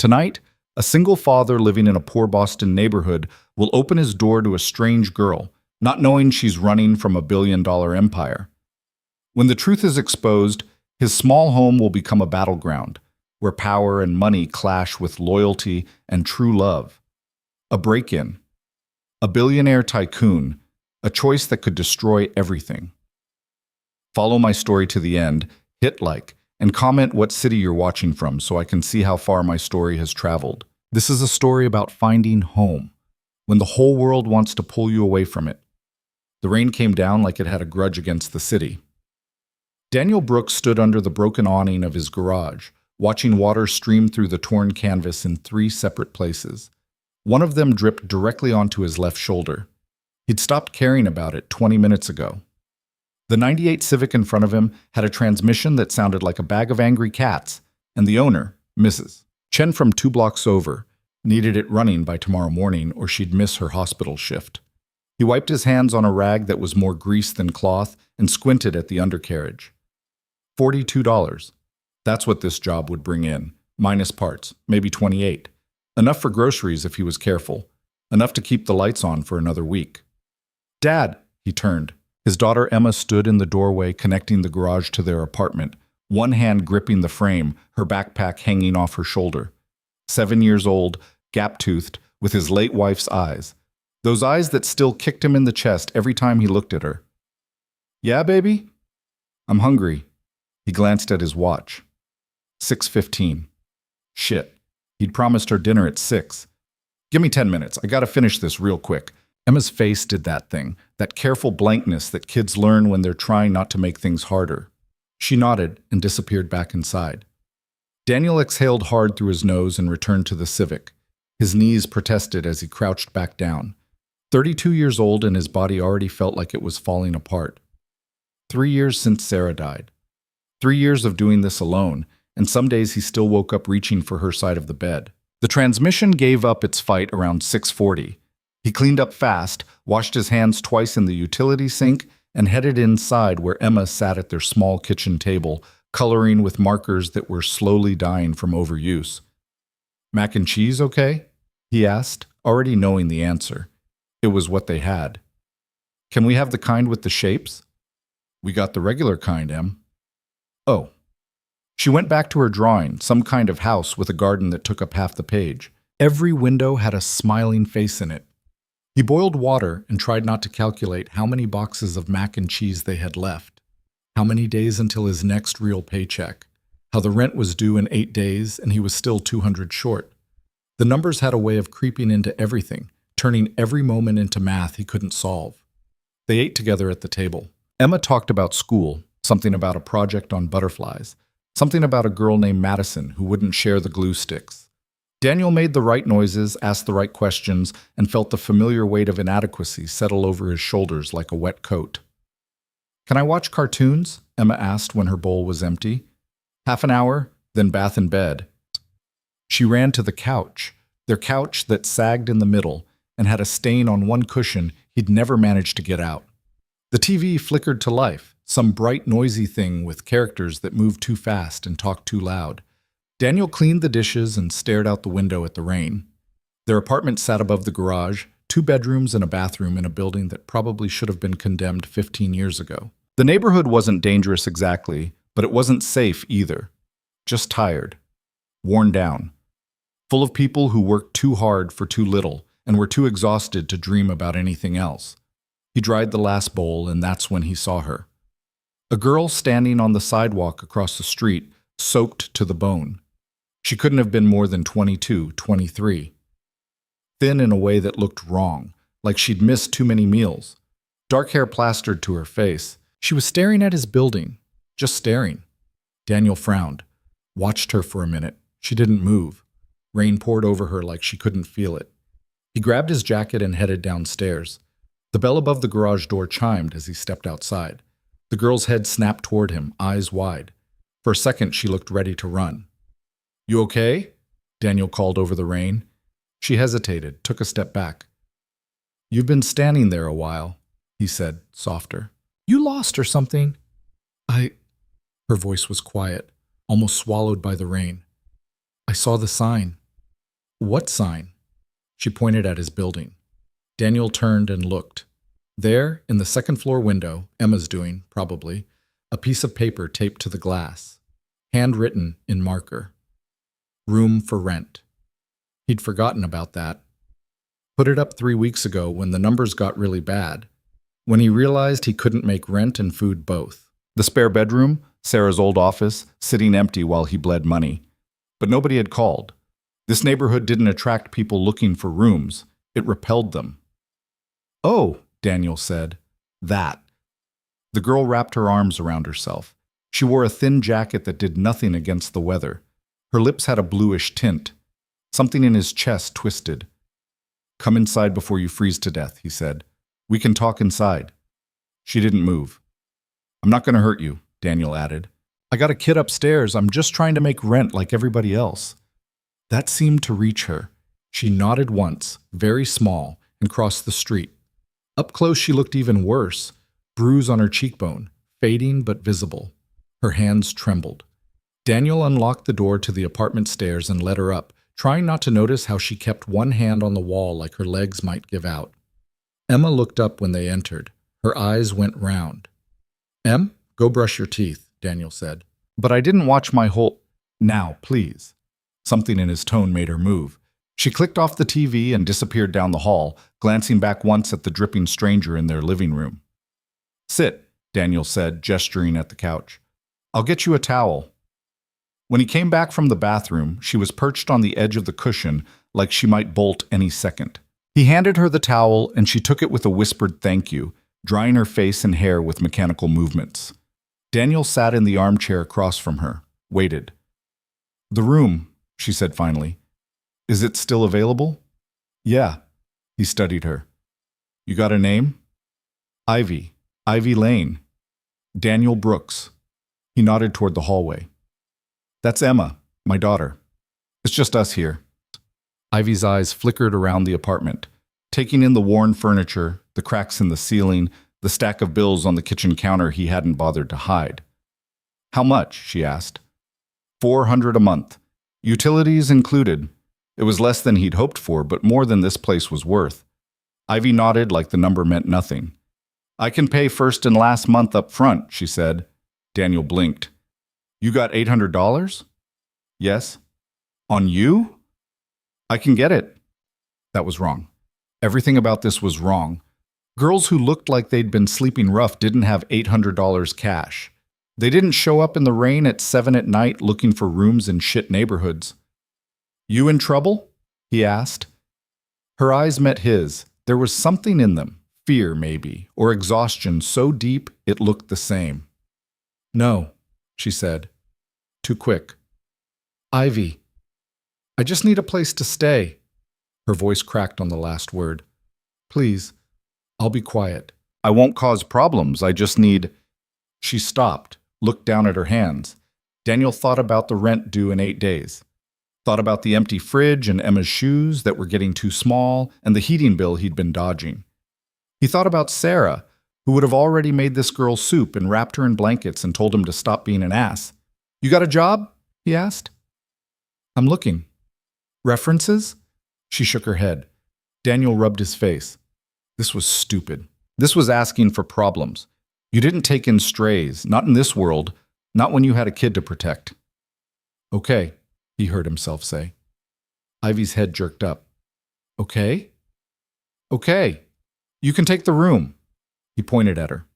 Tonight, a single father living in a poor Boston neighborhood will open his door to a strange girl, not knowing she's running from a billion-dollar empire. When the truth is exposed, his small home will become a battleground, where power and money clash with loyalty and true love. A break-in. A billionaire tycoon, a choice that could destroy everything. Follow my story to the end, hit like, and comment what city you're watching from so I can see how far my story has traveled. This is a story about finding home, when the whole world wants to pull you away from it. The rain came down like it had a grudge against the city. Daniel Brooks stood under the broken awning of his garage, watching water stream through the torn canvas in 3 separate places. One of them dripped directly onto his left shoulder. He'd stopped caring about it 20 minutes ago. The '98 Civic in front of him had a transmission that sounded like a bag of angry cats, and the owner, Mrs. Chen from 2 blocks over, needed it running by tomorrow morning or she'd miss her hospital shift. He wiped his hands on a rag that was more grease than cloth and squinted at the undercarriage. $42. That's what this job would bring in, minus parts, maybe 28. Enough for groceries if he was careful. Enough to keep the lights on for another week. Dad, he turned. His daughter Emma stood in the doorway connecting the garage to their apartment, one hand gripping the frame, her backpack hanging off her shoulder. 7 years old, gap-toothed, with his late wife's eyes. Those eyes that still kicked him in the chest every time he looked at her. Yeah, baby? I'm hungry. He glanced at his watch. 6:15. Shit. He'd promised her dinner at 6. Give me 10 minutes. I gotta finish this real quick. Emma's face did that thing, that careful blankness that kids learn when they're trying not to make things harder. She nodded and disappeared back inside. Daniel exhaled hard through his nose and returned to the Civic. His knees protested as he crouched back down. 32 years old and his body already felt like it was falling apart. 3 years since Sarah died. 3 years of doing this alone, and some days he still woke up reaching for her side of the bed. The transmission gave up its fight around 6:40. He cleaned up fast, washed his hands twice in the utility sink, and headed inside where Emma sat at their small kitchen table, coloring with markers that were slowly dying from overuse. Mac and cheese okay? He asked, already knowing the answer. It was what they had. Can we have the kind with the shapes? We got the regular kind, Em. Oh. She went back to her drawing, some kind of house with a garden that took up half the page. Every window had a smiling face in it. He boiled water and tried not to calculate how many boxes of mac and cheese they had left, how many days until his next real paycheck, how the rent was due in 8 days and he was still 200 short. The numbers had a way of creeping into everything, turning every moment into math he couldn't solve. They ate together at the table. Emma talked about school, something about a project on butterflies, something about a girl named Madison who wouldn't share the glue sticks. Daniel made the right noises, asked the right questions, and felt the familiar weight of inadequacy settle over his shoulders like a wet coat. Can I watch cartoons? Emma asked when her bowl was empty. Half an hour, then bath and bed. She ran to the couch, their couch that sagged in the middle and had a stain on one cushion he'd never managed to get out. The TV flickered to life, some bright, noisy thing with characters that moved too fast and talked too loud. Daniel cleaned the dishes and stared out the window at the rain. Their apartment sat above the garage, 2 bedrooms and a bathroom in a building that probably should have been condemned 15 years ago. The neighborhood wasn't dangerous exactly, but it wasn't safe either. Just tired. Worn down. Full of people who worked too hard for too little and were too exhausted to dream about anything else. He dried the last bowl, and that's when he saw her. A girl standing on the sidewalk across the street, soaked to the bone. She couldn't have been more than 22, 23. Thin in a way that looked wrong, like she'd missed too many meals. Dark hair plastered to her face. She was staring at his building, just staring. Daniel frowned, watched her for a minute. She didn't move. Rain poured over her like she couldn't feel it. He grabbed his jacket and headed downstairs. The bell above the garage door chimed as he stepped outside. The girl's head snapped toward him, eyes wide. For a second, she looked ready to run. You okay? Daniel called over the rain. She hesitated, took a step back. You've been standing there a while, he said, softer. You lost or something? Her voice was quiet, almost swallowed by the rain. I saw the sign. What sign? She pointed at his building. Daniel turned and looked. There, in the second-floor window, Emma's doing, probably, a piece of paper taped to the glass, handwritten in marker. Room for rent. He'd forgotten about that. Put it up 3 weeks ago when the numbers got really bad, when he realized he couldn't make rent and food both. The spare bedroom, Sarah's old office, sitting empty while he bled money. But nobody had called. This neighborhood didn't attract people looking for rooms. It repelled them. "Oh," Daniel said. "That." The girl wrapped her arms around herself. She wore a thin jacket that did nothing against the weather. Her lips had a bluish tint. Something in his chest twisted. "Come inside before you freeze to death," he said. "We can talk inside." She didn't move. "I'm not going to hurt you," Daniel added. "I got a kid upstairs. I'm just trying to make rent like everybody else." That seemed to reach her. She nodded once, very small, and crossed the street. Up close she looked even worse, bruise on her cheekbone, fading but visible. Her hands trembled. Daniel unlocked the door to the apartment stairs and led her up, trying not to notice how she kept one hand on the wall like her legs might give out. Emma looked up when they entered. Her eyes went round. "Em, go brush your teeth," Daniel said. "But I didn't watch my whole—" "Now, please." Something in his tone made her move. She clicked off the TV and disappeared down the hall, glancing back once at the dripping stranger in their living room. "Sit," Daniel said, gesturing at the couch. "I'll get you a towel." When he came back from the bathroom, she was perched on the edge of the cushion like she might bolt any second. He handed her the towel, and she took it with a whispered thank you, drying her face and hair with mechanical movements. Daniel sat in the armchair across from her, waited. "The room," she said finally. "Is it still available?" "Yeah." He studied her. "You got a name?" "Ivy. Ivy Lane." "Daniel Brooks." He nodded toward the hallway. "That's Emma, my daughter. It's just us here." Ivy's eyes flickered around the apartment, taking in the worn furniture, the cracks in the ceiling, the stack of bills on the kitchen counter he hadn't bothered to hide. "How much?" she asked. $400 a month. Utilities included. It was less than he'd hoped for, but more than this place was worth. Ivy nodded like the number meant nothing. "I can pay first and last month up front," she said. Daniel blinked. "You got $800? "Yes." "On you?" "I can get it." That was wrong. Everything about this was wrong. Girls who looked like they'd been sleeping rough didn't have $800 cash. They didn't show up in the rain at 7 at night looking for rooms in shit neighborhoods. "You in trouble?" he asked. Her eyes met his. There was something in them, fear maybe, or exhaustion so deep it looked the same. "No," she said. Too quick. "Ivy, I just need a place to stay." Her voice cracked on the last word. "Please, I'll be quiet. I won't cause problems, I just need—" She stopped, looked down at her hands. Daniel thought about the rent due in 8 days. Thought about the empty fridge and Emma's shoes that were getting too small and the heating bill he'd been dodging. He thought about Sarah, who would have already made this girl soup and wrapped her in blankets and told him to stop being an ass. "You got a job?" he asked. "I'm looking." "References?" She shook her head. Daniel rubbed his face. This was stupid. This was asking for problems. You didn't take in strays, not in this world, not when you had a kid to protect. "Okay," he heard himself say. Ivy's head jerked up. "Okay?" "Okay. You can take the room." He pointed at her.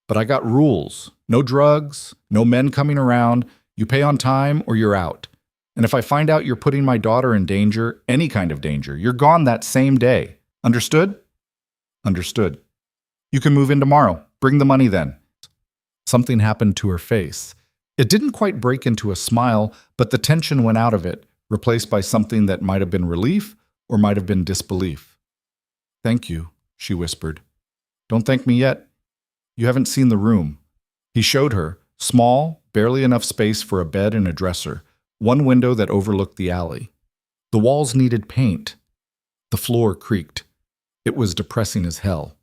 "But I got rules. No drugs, no men coming around. You pay on time or you're out. And if I find out you're putting my daughter in danger, any kind of danger, you're gone that same day. Understood?" "Understood." "You can move in tomorrow. Bring the money then." Something happened to her face. It didn't quite break into a smile, but the tension went out of it, replaced by something that might have been relief or might have been disbelief. "Thank you," she whispered. "Don't thank me yet. You haven't seen the room." He showed her, small, barely enough space for a bed and a dresser, one window that overlooked the alley. The walls needed paint. The floor creaked. It was depressing as hell.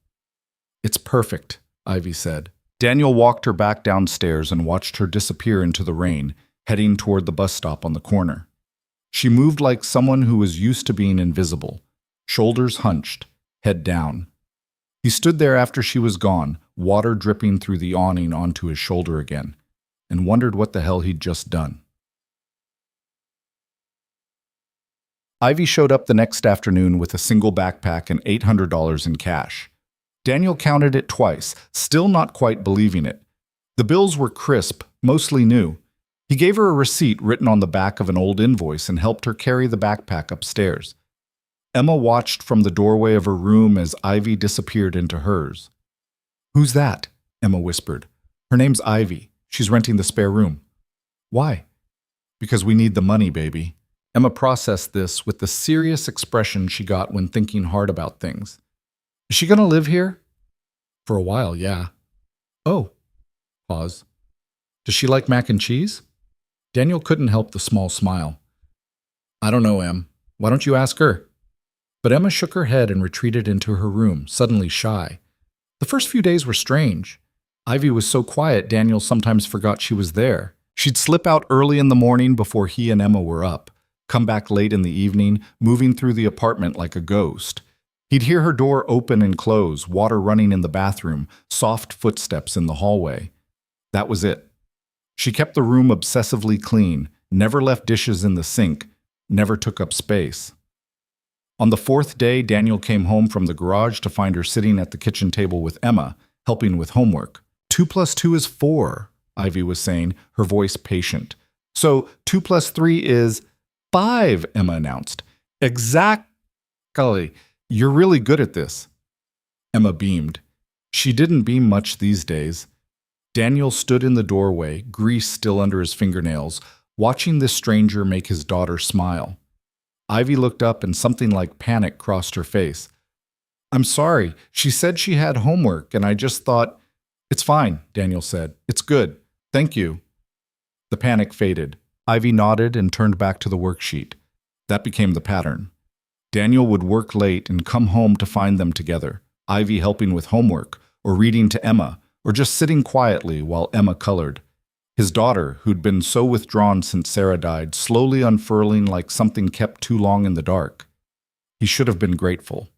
"It's perfect," Ivy said. Daniel walked her back downstairs and watched her disappear into the rain, heading toward the bus stop on the corner. She moved like someone who was used to being invisible, shoulders hunched, head down. He stood there after she was gone, water dripping through the awning onto his shoulder again, and wondered what the hell he'd just done. Ivy showed up the next afternoon with a single backpack and $800 in cash. Daniel counted it twice, still not quite believing it. The bills were crisp, mostly new. He gave her a receipt written on the back of an old invoice and helped her carry the backpack upstairs. Emma watched from the doorway of her room as Ivy disappeared into hers. "Who's that?" Emma whispered. "Her name's Ivy. She's renting the spare room." "Why?" "Because we need the money, baby." Emma processed this with the serious expression she got when thinking hard about things. "Is she going to live here?" "For a while, yeah." "Oh." Pause. "Does she like mac and cheese?" Daniel couldn't help the small smile. "I don't know, Em. Why don't you ask her?" But Emma shook her head and retreated into her room, suddenly shy. The first few days were strange. Ivy was so quiet Daniel sometimes forgot she was there. She'd slip out early in the morning before he and Emma were up, come back late in the evening, moving through the apartment like a ghost. He'd hear her door open and close, water running in the bathroom, soft footsteps in the hallway. That was it. She kept the room obsessively clean, never left dishes in the sink, never took up space. On the fourth day, Daniel came home from the garage to find her sitting at the kitchen table with Emma, helping with homework. 2 + 2 is 4, Ivy was saying, her voice patient. "So 2 + 3 is 5, Emma announced. "Exactly. You're really good at this." Emma beamed. She didn't beam much these days. Daniel stood in the doorway, grease still under his fingernails, watching this stranger make his daughter smile. Ivy looked up and something like panic crossed her face. "I'm sorry. She said she had homework, and I just thought—" "It's fine," Daniel said. "It's good. Thank you." The panic faded. Ivy nodded and turned back to the worksheet. That became the pattern. Daniel would work late and come home to find them together, Ivy helping with homework, or reading to Emma, or just sitting quietly while Emma colored. His daughter, who'd been so withdrawn since Sarah died, slowly unfurling like something kept too long in the dark. He should have been grateful.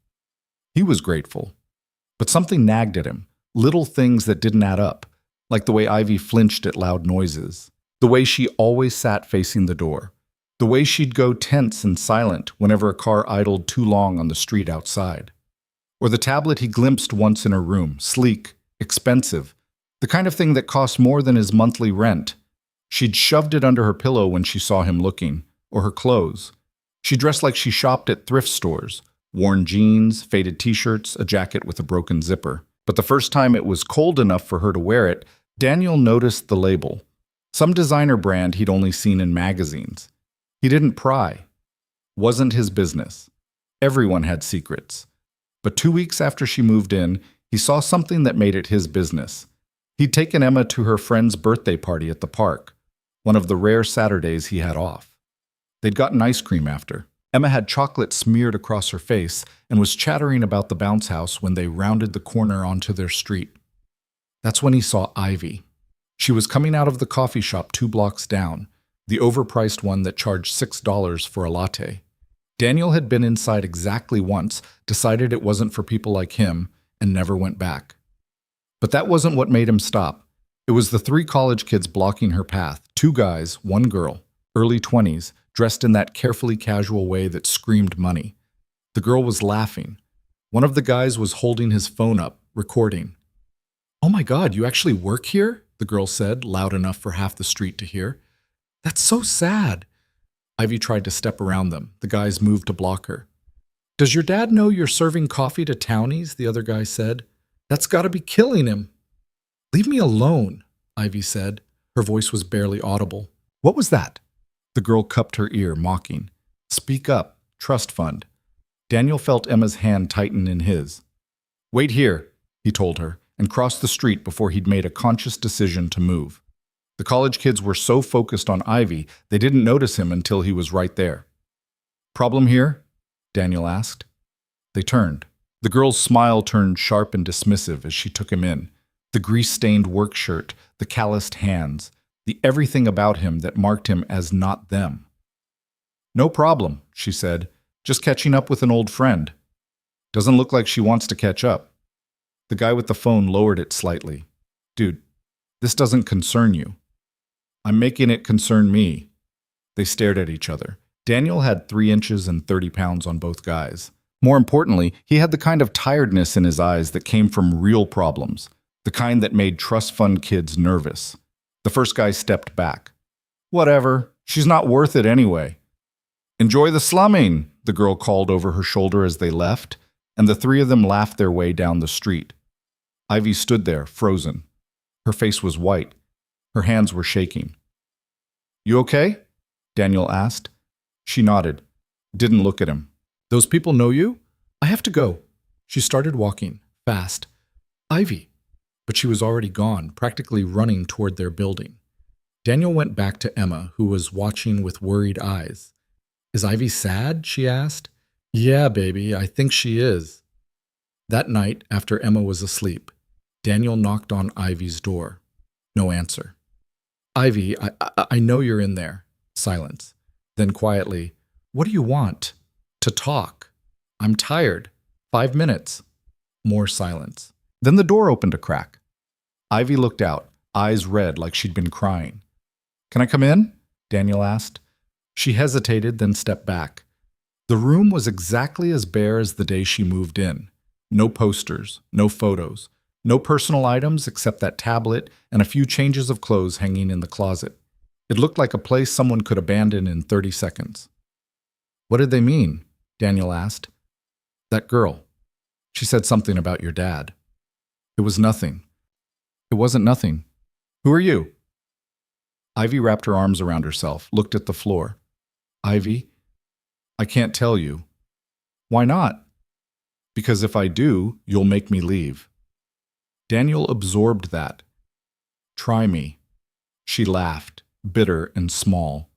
He was grateful. But something nagged at him, little things that didn't add up, like the way Ivy flinched at loud noises, the way she always sat facing the door, the way she'd go tense and silent whenever a car idled too long on the street outside, or the tablet he glimpsed once in her room, sleek, expensive, the kind of thing that cost more than his monthly rent. She'd shoved it under her pillow when she saw him looking, or her clothes. She dressed like she shopped at thrift stores, worn jeans, faded t-shirts, a jacket with a broken zipper. But the first time it was cold enough for her to wear it, Daniel noticed the label. Some designer brand he'd only seen in magazines. He didn't pry. Wasn't his business. Everyone had secrets. But 2 weeks after she moved in, he saw something that made it his business. He'd taken Emma to her friend's birthday party at the park, one of the rare Saturdays he had off. They'd gotten ice cream after. Emma had chocolate smeared across her face and was chattering about the bounce house when they rounded the corner onto their street. That's when he saw Ivy. She was coming out of the coffee shop 2 blocks down, the overpriced one that charged $6 for a latte. Daniel had been inside exactly once, decided it wasn't for people like him, and never went back. But that wasn't what made him stop. It was the 3 college kids blocking her path, 2 guys, 1 girl, early 20s, dressed in that carefully casual way that screamed money. The girl was laughing. One of the guys was holding his phone up, recording. "Oh my God, you actually work here?" the girl said, loud enough for half the street to hear. "That's so sad." Ivy tried to step around them. The guys moved to block her. "Does your dad know you're serving coffee to townies?" the other guy said. "That's got to be killing him." "Leave me alone," Ivy said. Her voice was barely audible. "What was that?" The girl cupped her ear, mocking. "Speak up. Trust fund." Daniel felt Emma's hand tighten in his. "Wait here," he told her, and crossed the street before he'd made a conscious decision to move. The college kids were so focused on Ivy, they didn't notice him until he was right there. "Problem here?" Daniel asked. They turned. The girl's smile turned sharp and dismissive as she took him in. The grease-stained work shirt, the calloused hands, the everything about him that marked him as not them. No problem, she said. Just catching up with an old friend. Doesn't look like she wants to catch up. The guy with the phone lowered it slightly. Dude, this doesn't concern you. I'm making it concern me. They stared at each other. Daniel had 3 inches and 30 pounds on both guys. More importantly, he had the kind of tiredness in his eyes that came from real problems, the kind that made trust fund kids nervous. The first guy stepped back. Whatever, she's not worth it anyway. Enjoy the slumming, the girl called over her shoulder as they left, and the 3 of them laughed their way down the street. Ivy stood there, frozen. Her face was white. Her hands were shaking. You okay? Daniel asked. She nodded, didn't look at him. Those people know you? I have to go. She started walking, fast. Ivy. But she was already gone, practically running toward their building. Daniel went back to Emma, who was watching with worried eyes. Is Ivy sad? She asked. Yeah, baby, I think she is. That night, after Emma was asleep, Daniel knocked on Ivy's door. No answer. Ivy, I know you're in there. Silence. Then quietly, what do you want? To talk. I'm tired. 5 minutes. More silence. Then the door opened a crack. Ivy looked out, eyes red like she'd been crying. Can I come in? Daniel asked. She hesitated, then stepped back. The room was exactly as bare as the day she moved in. No posters, no photos, no personal items except that tablet and a few changes of clothes hanging in the closet. It looked like a place someone could abandon in 30 seconds. What did they mean? Daniel asked. That girl. She said something about your dad. It was nothing. It wasn't nothing. Who are you? Ivy wrapped her arms around herself, looked at the floor. Ivy, I can't tell you. Why not? Because if I do, you'll make me leave. Daniel absorbed that. Try me. She laughed, bitter and small.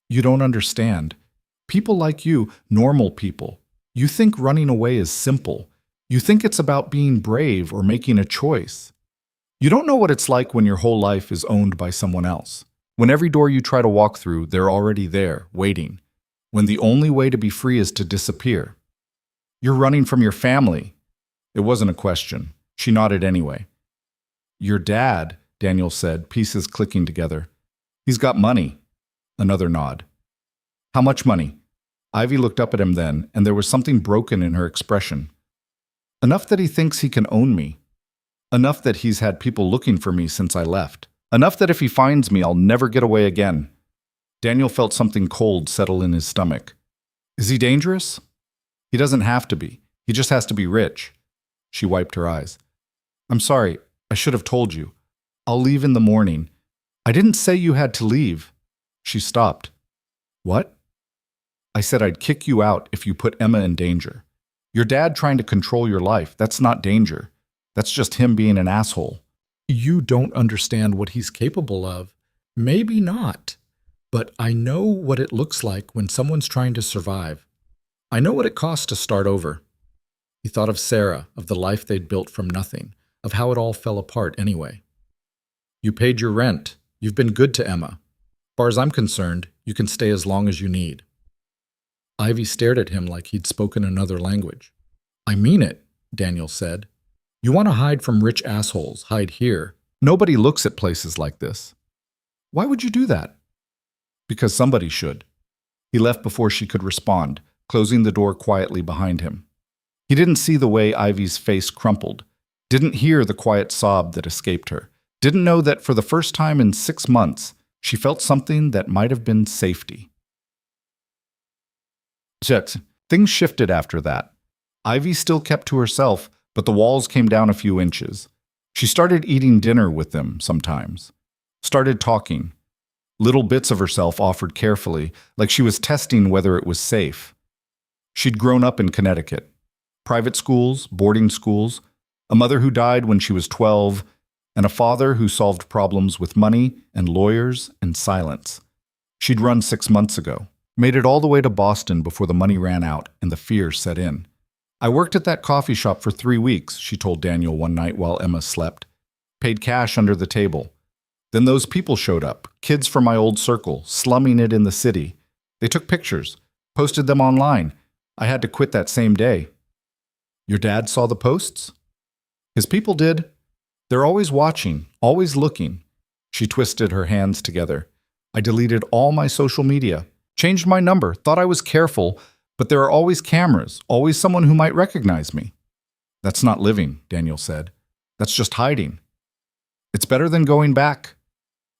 You don't understand. People like you, normal people, you think running away is simple. You think it's about being brave or making a choice. You don't know what it's like when your whole life is owned by someone else. When every door you try to walk through, they're already there, waiting. When the only way to be free is to disappear. You're running from your family. It wasn't a question. She nodded anyway. Your dad, Daniel said, pieces clicking together. He's got money. Another nod. How much money? Ivy looked up at him then, and there was something broken in her expression. Enough that he thinks he can own me. Enough that he's had people looking for me since I left. Enough that if he finds me, I'll never get away again. Daniel felt something cold settle in his stomach. Is he dangerous? He doesn't have to be. He just has to be rich. She wiped her eyes. I'm sorry. I should have told you. I'll leave in the morning. I didn't say you had to leave. She stopped. What? I said I'd kick you out if you put Emma in danger. Your dad trying to control your life, that's not danger. That's just him being an asshole. You don't understand what he's capable of. Maybe not. But I know what it looks like when someone's trying to survive. I know what it costs to start over. He thought of Sarah, of the life they'd built from nothing, of how it all fell apart anyway. You paid your rent. You've been good to Emma. As far as I'm concerned, you can stay as long as you need. Ivy stared at him like he'd spoken another language. I mean it, Daniel said. You want to hide from rich assholes, hide here. Nobody looks at places like this. Why would you do that? Because somebody should. He left before she could respond, closing the door quietly behind him. He didn't see the way Ivy's face crumpled, didn't hear the quiet sob that escaped her, didn't know that for the first time in 6 months, she felt something that might have been safety. Yet, things shifted after that. Ivy still kept to herself, but the walls came down a few inches. She started eating dinner with them sometimes. Started talking. Little bits of herself offered carefully, like she was testing whether it was safe. She'd grown up in Connecticut. Private schools, boarding schools, a mother who died when she was 12, and a father who solved problems with money and lawyers and silence. She'd run 6 months ago, made it all the way to Boston before the money ran out and the fear set in. I worked at that coffee shop for 3 weeks, she told Daniel one night while Emma slept. Paid cash under the table. Then those people showed up, kids from my old circle, slumming it in the city. They took pictures, posted them online. I had to quit that same day. Your dad saw the posts? His people did. They're always watching, always looking. She twisted her hands together. I deleted all my social media, changed my number, thought I was careful, but there are always cameras, always someone who might recognize me. That's not living, Daniel said. That's just hiding. It's better than going back.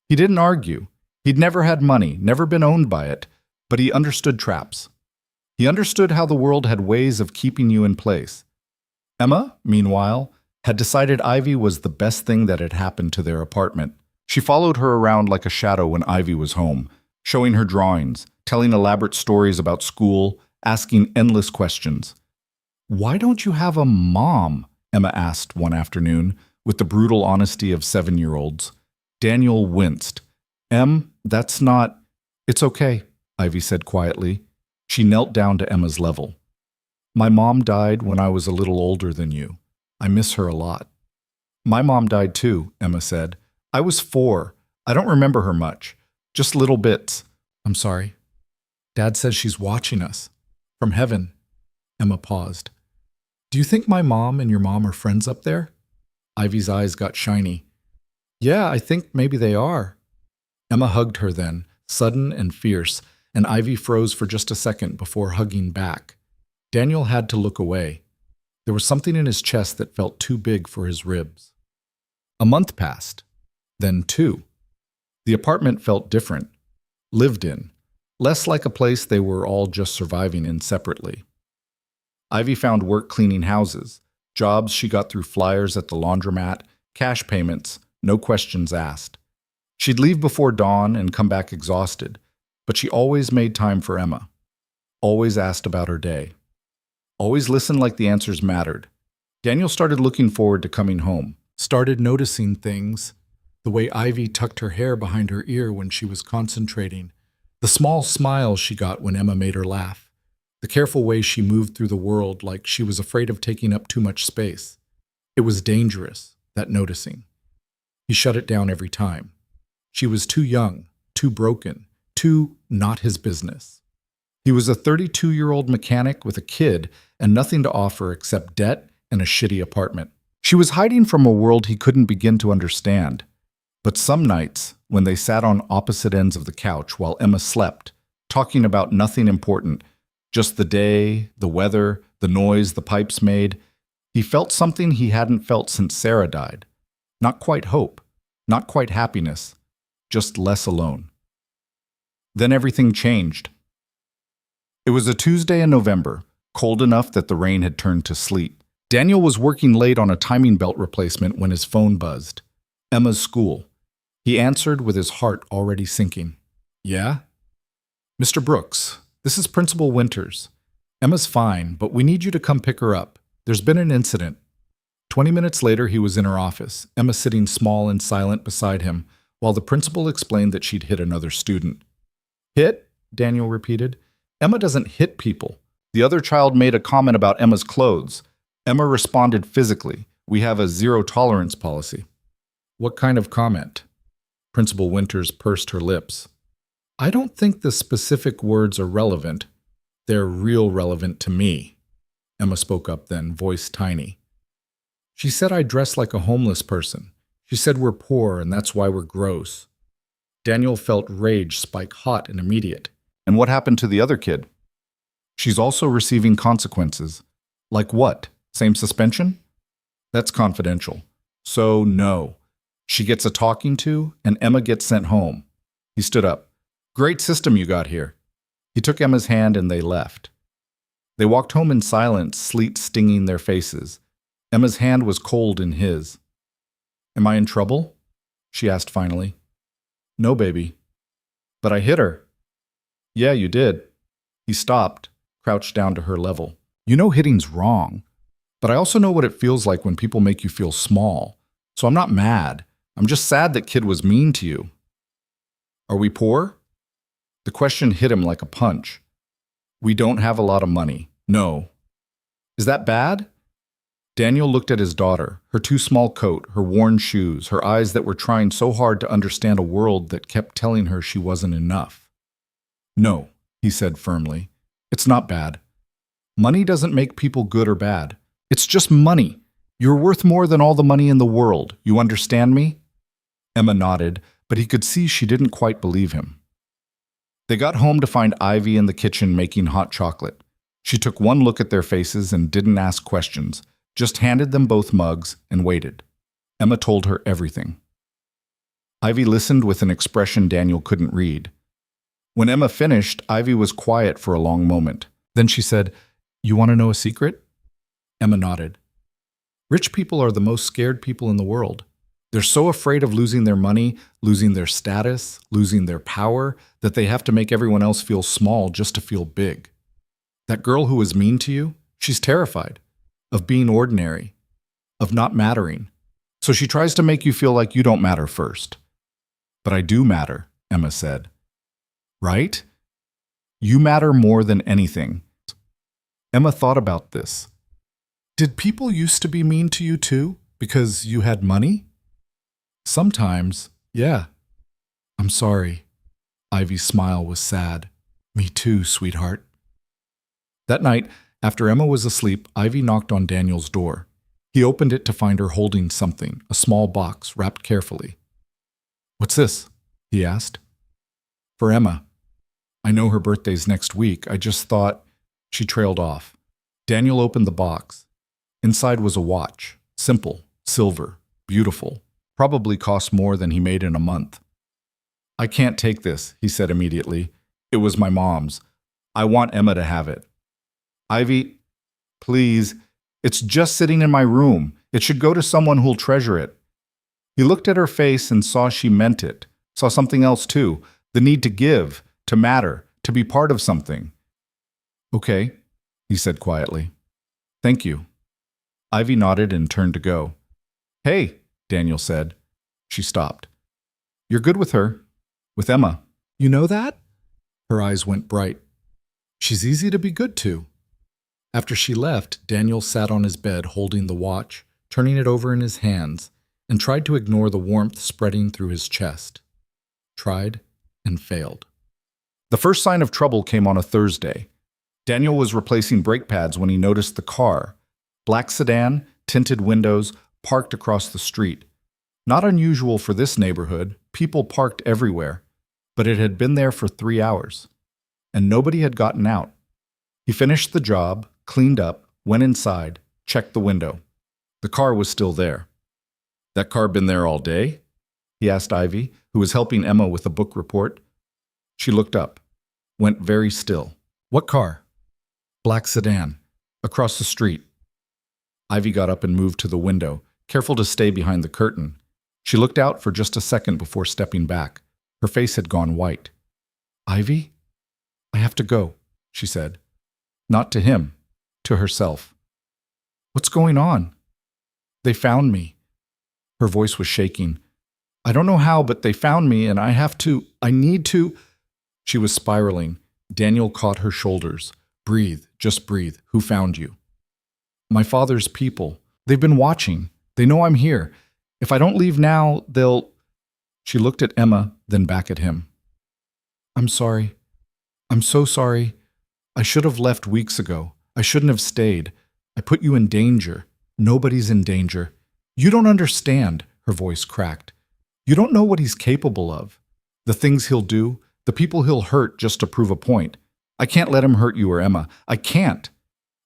He didn't argue. He'd never had money, never been owned by it, but he understood traps. He understood how the world had ways of keeping you in place. Emma, meanwhile, had decided Ivy was the best thing that had happened to their apartment. She followed her around like a shadow when Ivy was home, showing her drawings, telling elaborate stories about school, asking endless questions. "Why don't you have a mom?" Emma asked one afternoon, with the brutal honesty of 7-year-olds. Daniel winced. That's not—" "It's okay," Ivy said quietly. She knelt down to Emma's level. "My mom died when I was a little older than you. I miss her a lot." "My mom died too," Emma said. "I was 4. I don't remember her much. Just little bits." "I'm sorry. Dad says she's watching us. From heaven." Emma paused. "Do you think my mom and your mom are friends up there?" Ivy's eyes got shiny. "Yeah, I think maybe they are." Emma hugged her then, sudden and fierce, and Ivy froze for just a second before hugging back. Daniel had to look away. There was something in his chest that felt too big for his ribs. A month passed. Then 2. The apartment felt different. Lived in. Less like a place they were all just surviving in separately. Ivy found work cleaning houses, jobs she got through flyers at the laundromat, cash payments, no questions asked. She'd leave before dawn and come back exhausted, but she always made time for Emma. Always asked about her day. Always listened like the answers mattered. Daniel started looking forward to coming home. Started noticing things. The way Ivy tucked her hair behind her ear when she was concentrating. The small smiles she got when Emma made her laugh. The careful way she moved through the world like she was afraid of taking up too much space. It was dangerous, that noticing. He shut it down every time. She was too young, too broken, too not his business. He was a 32-year-old mechanic with a kid and nothing to offer except debt and a shitty apartment. She was hiding from a world he couldn't begin to understand. But some nights, when they sat on opposite ends of the couch while Emma slept, talking about nothing important, just the day, the weather, the noise the pipes made, he felt something he hadn't felt since Sarah died. Not quite hope, not quite happiness, just less alone. Then everything changed. It was a Tuesday in November, cold enough that the rain had turned to sleet. Daniel was working late on a timing belt replacement when his phone buzzed. Emma's school. He answered with his heart already sinking. "Yeah?" "Mr. Brooks, this is Principal Winters. Emma's fine, but we need you to come pick her up. There's been an incident." 20 minutes later, he was in her office, Emma sitting small and silent beside him, while the principal explained that she'd hit another student. "Hit?" Daniel repeated. "Emma doesn't hit people. The other child made a comment about Emma's clothes. Emma responded physically. We have a zero-tolerance policy." "What kind of comment?" Principal Winters pursed her lips. "I don't think the specific words are relevant. They're real relevant to me." Emma spoke up then, voice tiny. "She said I dress like a homeless person. She said we're poor and that's why we're gross." Daniel felt rage spike hot and immediate. "And what happened to the other kid?" "She's also receiving consequences." "Like what? Same suspension?" "That's confidential." "So, no. She gets a talking to, and Emma gets sent home." He stood up. "Great system you got here." He took Emma's hand and they left. They walked home in silence, sleet stinging their faces. Emma's hand was cold in his. "Am I in trouble?" she asked finally. "No, baby." "But I hit her." "Yeah, you did." He stopped, crouched down to her level. "You know hitting's wrong, but I also know what it feels like when people make you feel small. So I'm not mad. I'm just sad that kid was mean to you." "Are we poor?" The question hit him like a punch. "We don't have a lot of money. No." "Is that bad?" Daniel looked at his daughter, her too small coat, her worn shoes, her eyes that were trying so hard to understand a world that kept telling her she wasn't enough. "No," he said firmly. It's not bad. Money doesn't make people good or bad. It's just money. You're worth more than all the money in the world. You understand me? Emma nodded, but he could see she didn't quite believe him. They got home to find Ivy in the kitchen making hot chocolate. She took one look at their faces and didn't ask questions, just handed them both mugs and waited. Emma told her everything. Ivy listened with an expression Daniel couldn't read. When Emma finished, Ivy was quiet for a long moment. Then she said, "You want to know a secret?" Emma nodded. Rich people are the most scared people in the world. They're so afraid of losing their money, losing their status, losing their power, that they have to make everyone else feel small just to feel big. That girl who was mean to you, she's terrified of being ordinary, of not mattering. So she tries to make you feel like you don't matter first. But I do matter, Emma said. Right? You matter more than anything. Emma thought about this. Did people used to be mean to you too, because you had money? Sometimes, yeah. I'm sorry. Ivy's smile was sad. Me too, sweetheart. That night, after Emma was asleep, Ivy knocked on Daniel's door. He opened it to find her holding something, a small box wrapped carefully. What's this? He asked. For Emma. I know her birthday's next week. I just thought... She trailed off. Daniel opened the box. Inside was a watch. Simple, silver, beautiful. Probably cost more than he made in a month. I can't take this, he said immediately. It was my mom's. I want Emma to have it. Ivy, please. It's just sitting in my room. It should go to someone who'll treasure it. He looked at her face and saw she meant it. Saw something else too. The need to give, to matter, to be part of something. Okay, he said quietly. Thank you. Ivy nodded and turned to go. Hey, Daniel said. She stopped. You're good with her. With Emma. You know that? Her eyes went bright. She's easy to be good to. After she left, Daniel sat on his bed holding the watch, turning it over in his hands, and tried to ignore the warmth spreading through his chest. Tried and failed. The first sign of trouble came on a Thursday. Daniel was replacing brake pads when he noticed the car. Black sedan, tinted windows, parked across the street. Not unusual for this neighborhood, people parked everywhere, but it had been there for 3 hours, and nobody had gotten out. He finished the job, cleaned up, went inside, checked the window. The car was still there. That car been there all day? He asked Ivy, who was helping Emma with a book report. She looked up, went very still. What car? Black sedan, across the street. Ivy got up and moved to the window, careful to stay behind the curtain. She looked out for just a second before stepping back. Her face had gone white. Ivy? I have to go, she said. Not to him, to herself. What's going on? They found me. Her voice was shaking. I don't know how, but they found me and I need to. She was spiraling. Daniel caught her shoulders. Breathe, just breathe. Who found you? My father's people. They've been watching. They know I'm here. If I don't leave now, they'll... She looked at Emma, then back at him. I'm sorry. I'm so sorry. I should have left weeks ago. I shouldn't have stayed. I put you in danger. Nobody's in danger. You don't understand, her voice cracked. You don't know what he's capable of. The things he'll do, the people he'll hurt just to prove a point. I can't let him hurt you or Emma. I can't.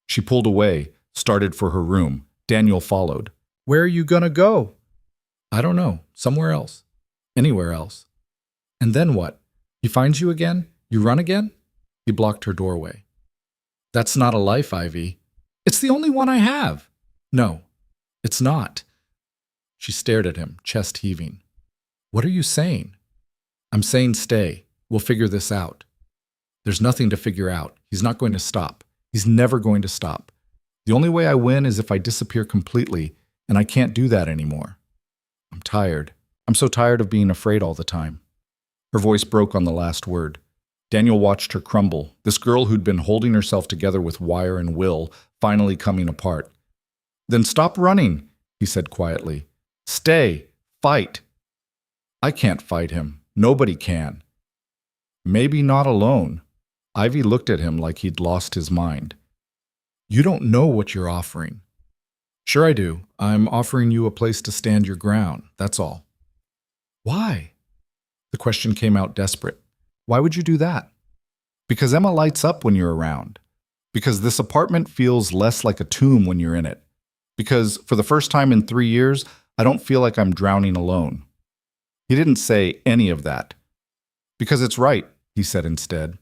She pulled away, started for her room. Daniel followed. Where are you gonna go? I don't know. Somewhere else. Anywhere else. And then what? He finds you again? You run again? He blocked her doorway. That's not a life, Ivy. It's the only one I have. No, it's not. She stared at him, chest heaving. What are you saying? I'm saying stay. We'll figure this out. There's nothing to figure out. He's not going to stop. He's never going to stop. The only way I win is if I disappear completely, and I can't do that anymore. I'm tired. I'm so tired of being afraid all the time. Her voice broke on the last word. Daniel watched her crumble, this girl who'd been holding herself together with wire and will, finally coming apart. Then stop running, he said quietly. Stay. Fight. I can't fight him. Nobody can. Maybe not alone. Ivy looked at him like he'd lost his mind. You don't know what you're offering. Sure I do. I'm offering you a place to stand your ground, that's all. Why? The question came out desperate. Why would you do that? Because Emma lights up when you're around. Because this apartment feels less like a tomb when you're in it. Because for the first time in 3 years, I don't feel like I'm drowning alone. He didn't say any of that. Because it's right, he said instead.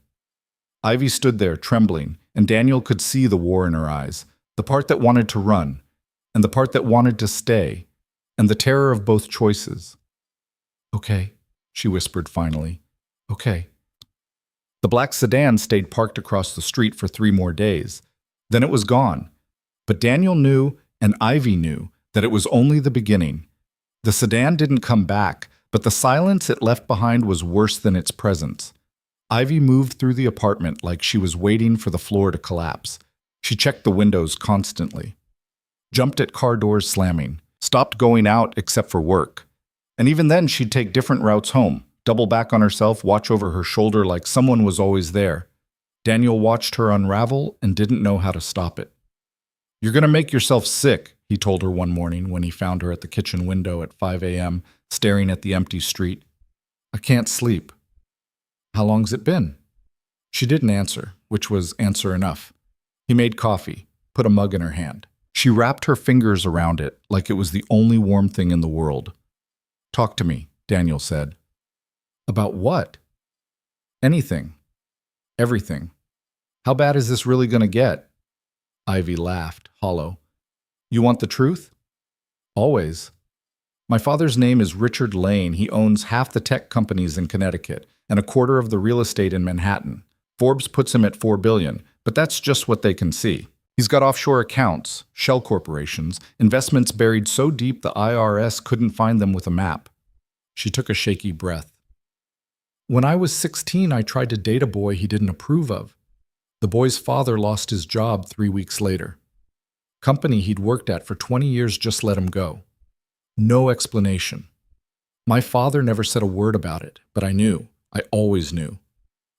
Ivy stood there trembling, and Daniel could see the war in her eyes, the part that wanted to run, and the part that wanted to stay, and the terror of both choices. Okay, she whispered finally. Okay. The black sedan stayed parked across the street for 3 more days. Then it was gone. But Daniel knew, and Ivy knew, that it was only the beginning. The sedan didn't come back, but the silence it left behind was worse than its presence. Ivy moved through the apartment like she was waiting for the floor to collapse. She checked the windows constantly, jumped at car doors slamming, stopped going out except for work. And even then she'd take different routes home, double back on herself, watch over her shoulder like someone was always there. Daniel watched her unravel and didn't know how to stop it. "You're going to make yourself sick," he told her one morning when he found her at the kitchen window at 5 a.m., staring at the empty street. "I can't sleep." "How long's it been?" She didn't answer, which was answer enough. He made coffee, put a mug in her hand. She wrapped her fingers around it like it was the only warm thing in the world. "Talk to me," Daniel said. "About what?" "Anything. Everything. How bad is this really going to get?" Ivy laughed, hollow. "You want the truth?" "Always. My father's name is Richard Lane. He owns half the tech companies in Connecticut and a quarter of the real estate in Manhattan. Forbes puts him at $4 billion, but that's just what they can see. He's got offshore accounts, shell corporations, investments buried so deep the IRS couldn't find them with a map." She took a shaky breath. "When I was 16, I tried to date a boy he didn't approve of. The boy's father lost his job 3 weeks later. Company he'd worked at for 20 years just let him go. No explanation. My father never said a word about it, but I knew. I always knew."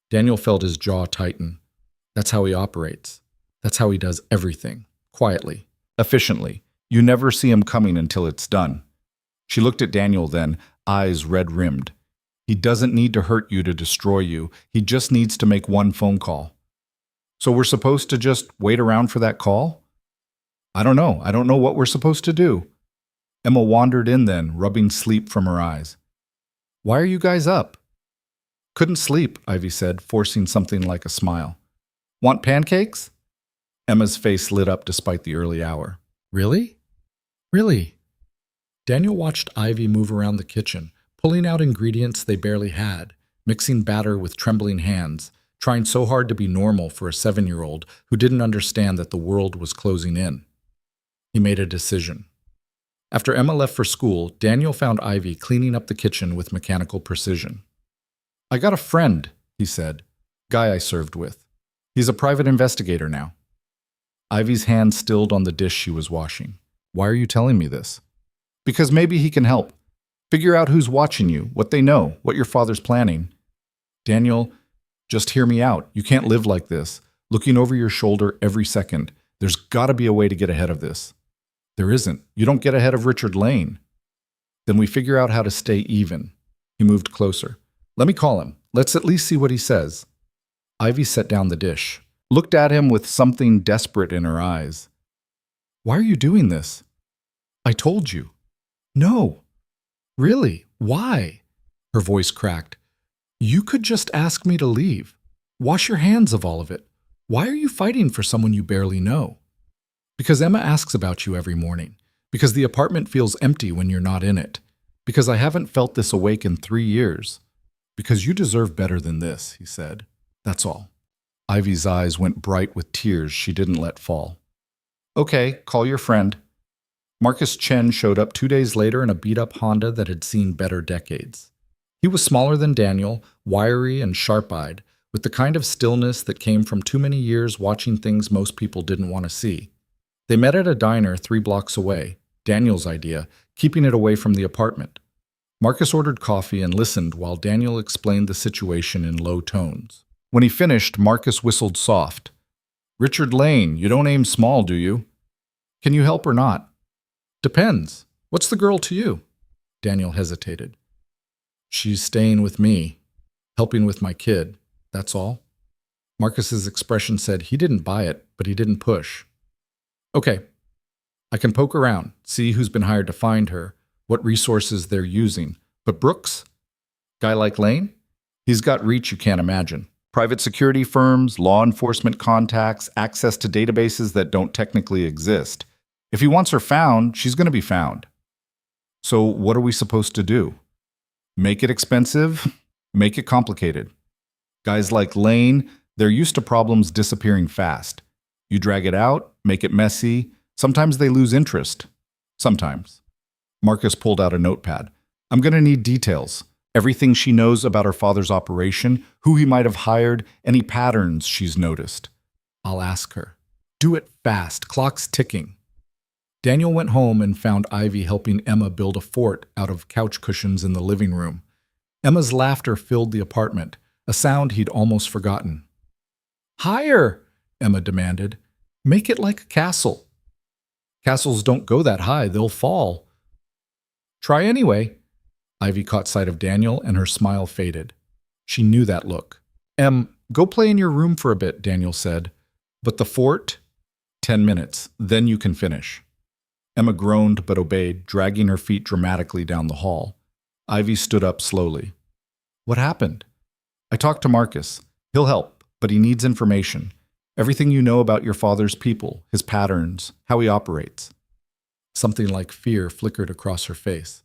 Daniel felt his jaw tighten. That's how he operates. That's how he does everything. Quietly. Efficiently. You never see him coming until it's done. She looked at Daniel then, eyes red-rimmed. He doesn't need to hurt you to destroy you. He just needs to make one phone call. "So we're supposed to just wait around for that call?" "I don't know. I don't know what we're supposed to do." Emma wandered in then, rubbing sleep from her eyes. "Why are you guys up?" "Couldn't sleep," Ivy said, forcing something like a smile. "Want pancakes?" Emma's face lit up despite the early hour. "Really? Really?" Daniel watched Ivy move around the kitchen, pulling out ingredients they barely had, mixing batter with trembling hands, trying so hard to be normal for a 7-year-old who didn't understand that the world was closing in. He made a decision. After Emma left for school, Daniel found Ivy cleaning up the kitchen with mechanical precision. "I got a friend," he said. "Guy I served with. He's a private investigator now." Ivy's hand stilled on the dish she was washing. "Why are you telling me this?" "Because maybe he can help. Figure out who's watching you, what they know, what your father's planning." "Daniel, just hear me out. You can't live like this, looking over your shoulder every second. There's got to be a way to get ahead of this." "There isn't. You don't get ahead of Richard Lane." "Then we figure out how to stay even." He moved closer. "Let me call him. Let's at least see what he says." Ivy set down the dish, looked at him with something desperate in her eyes. "Why are you doing this?" "I told you." "No. Really? Why?" Her voice cracked. "You could just ask me to leave. Wash your hands of all of it. Why are you fighting for someone you barely know?" "Because Emma asks about you every morning. Because the apartment feels empty when you're not in it. Because I haven't felt this awake in 3 years. Because you deserve better than this," he said. "That's all." Ivy's eyes went bright with tears she didn't let fall. "Okay, call your friend." Marcus Chen showed up 2 days later in a beat-up Honda that had seen better decades. He was smaller than Daniel, wiry and sharp-eyed, with the kind of stillness that came from too many years watching things most people didn't want to see. They met at a diner 3 blocks away, Daniel's idea, keeping it away from the apartment. Marcus ordered coffee and listened while Daniel explained the situation in low tones. When he finished, Marcus whistled soft. Richard Lane, you don't aim small, do you? Can you help or not? Depends. What's the girl to you? Daniel hesitated. She's staying with me, helping with my kid, that's all. Marcus's expression said he didn't buy it, but he didn't push. Okay, I can poke around, see who's been hired to find her, what resources they're using. But Brooks? Guy like Lane? He's got reach you can't imagine. Private security firms, law enforcement contacts, access to databases that don't technically exist. If he wants her found, she's going to be found. So what are we supposed to do? Make it expensive? Make it complicated. Guys like Lane, they're used to problems disappearing fast. You drag it out, make it messy. Sometimes they lose interest. Sometimes. Marcus pulled out a notepad. I'm going to need details. Everything she knows about her father's operation, who he might have hired, any patterns she's noticed. I'll ask her. Do it fast. Clock's ticking. Daniel went home and found Ivy helping Emma build a fort out of couch cushions in the living room. Emma's laughter filled the apartment, a sound he'd almost forgotten. Higher, Emma demanded. Make it like a castle. Castles don't go that high, they'll fall. Try anyway. Ivy caught sight of Daniel and her smile faded. She knew that look. Go play in your room for a bit, Daniel said. But the fort? 10 minutes, then you can finish. Emma groaned but obeyed, dragging her feet dramatically down the hall. Ivy stood up slowly. What happened? I talked to Marcus. He'll help, but he needs information. Everything you know about your father's people, his patterns, how he operates. Something like fear flickered across her face.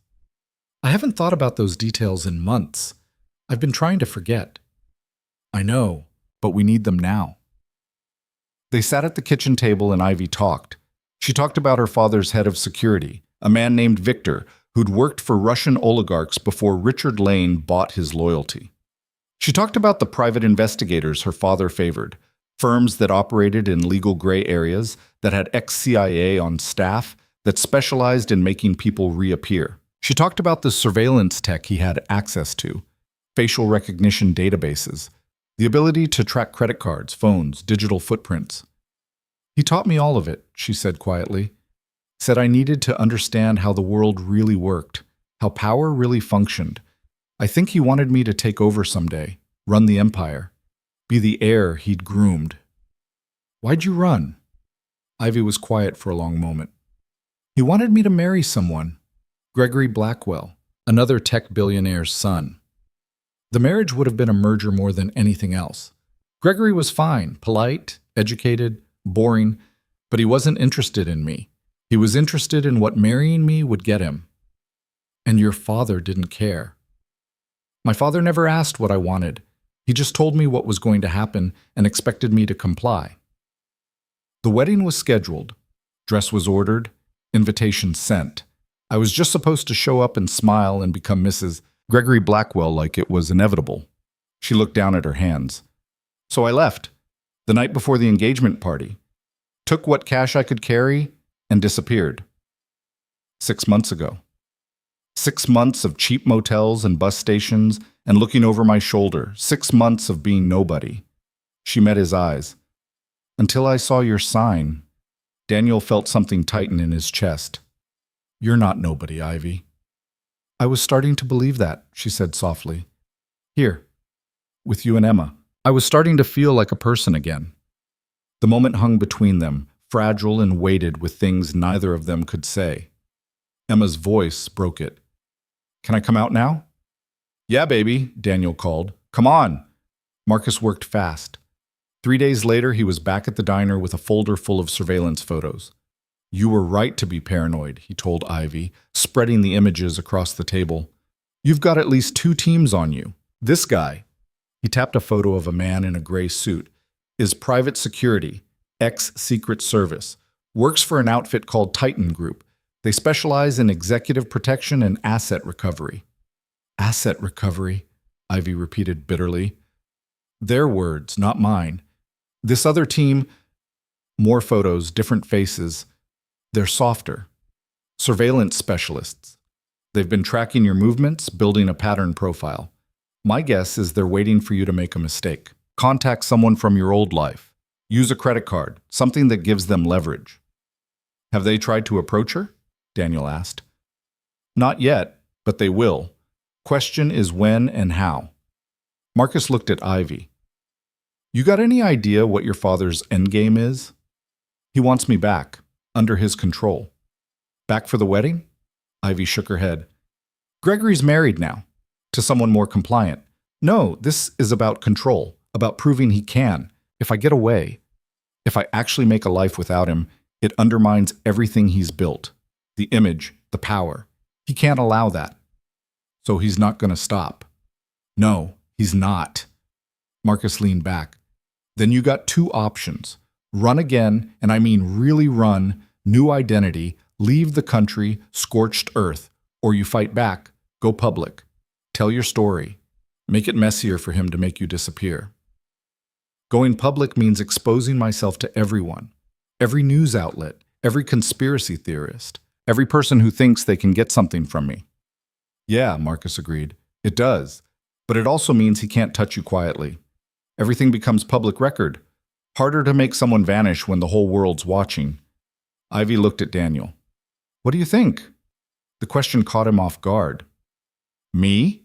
I haven't thought about those details in months. I've been trying to forget. I know, but we need them now. They sat at the kitchen table and Ivy talked. She talked about her father's head of security, a man named Victor, who'd worked for Russian oligarchs before Richard Lane bought his loyalty. She talked about the private investigators her father favored, firms that operated in legal gray areas, that had ex-CIA on staff, that specialized in making people reappear. She talked about the surveillance tech he had access to, facial recognition databases, the ability to track credit cards, phones, digital footprints. He taught me all of it, she said quietly. Said I needed to understand how the world really worked, how power really functioned. I think he wanted me to take over someday, run the empire, be the heir he'd groomed. Why'd you run? Ivy was quiet for a long moment. He wanted me to marry someone. Gregory Blackwell, another tech billionaire's son. The marriage would have been a merger more than anything else. Gregory was fine, polite, educated, boring, but he wasn't interested in me. He was interested in what marrying me would get him. And your father didn't care. My father never asked what I wanted. He just told me what was going to happen and expected me to comply. The wedding was scheduled. Dress was ordered. Invitation sent. I was just supposed to show up and smile and become Mrs. Gregory Blackwell like it was inevitable. She looked down at her hands. So I left, the night before the engagement party, took what cash I could carry, and disappeared. 6 months ago. 6 months of cheap motels and bus stations and looking over my shoulder. 6 months of being nobody. She met his eyes. Until I saw your sign. Daniel felt something tighten in his chest. You're not nobody, Ivy. I was starting to believe that, she said softly. Here, with you and Emma. I was starting to feel like a person again. The moment hung between them, fragile and weighted with things neither of them could say. Emma's voice broke it. Can I come out now? Yeah, baby, Daniel called. Come on. Marcus worked fast. 3 days later, he was back at the diner with a folder full of surveillance photos. You were right to be paranoid, he told Ivy, spreading the images across the table. You've got at least 2 teams on you. This guy, he tapped a photo of a man in a gray suit, is private security, ex-Secret Service, works for an outfit called Titan Group. They specialize in executive protection and asset recovery. Asset recovery, Ivy repeated bitterly. Their words, not mine. This other team, more photos, different faces. They're softer. Surveillance specialists. They've been tracking your movements, building a pattern profile. My guess is they're waiting for you to make a mistake. Contact someone from your old life. Use a credit card, something that gives them leverage. Have they tried to approach her? Daniel asked. Not yet, but they will. Question is when and how. Marcus looked at Ivy. You got any idea what your father's endgame is? He wants me back, under his control. Back for the wedding? Ivy shook her head. Gregory's married now, to someone more compliant. No, this is about control, about proving he can. If I get away, if I actually make a life without him, it undermines everything he's built. The image, the power. He can't allow that. So he's not going to stop. No, he's not. Marcus leaned back. Then you got two options. Run again, and I mean really run, new identity, leave the country, scorched earth, or you fight back, go public. Tell your story. Make it messier for him to make you disappear. Going public means exposing myself to everyone, every news outlet, every conspiracy theorist, every person who thinks they can get something from me. Yeah, Marcus agreed. It does. But it also means he can't touch you quietly. Everything becomes public record. Harder to make someone vanish when the whole world's watching. Ivy looked at Daniel. What do you think? The question caught him off guard. Me?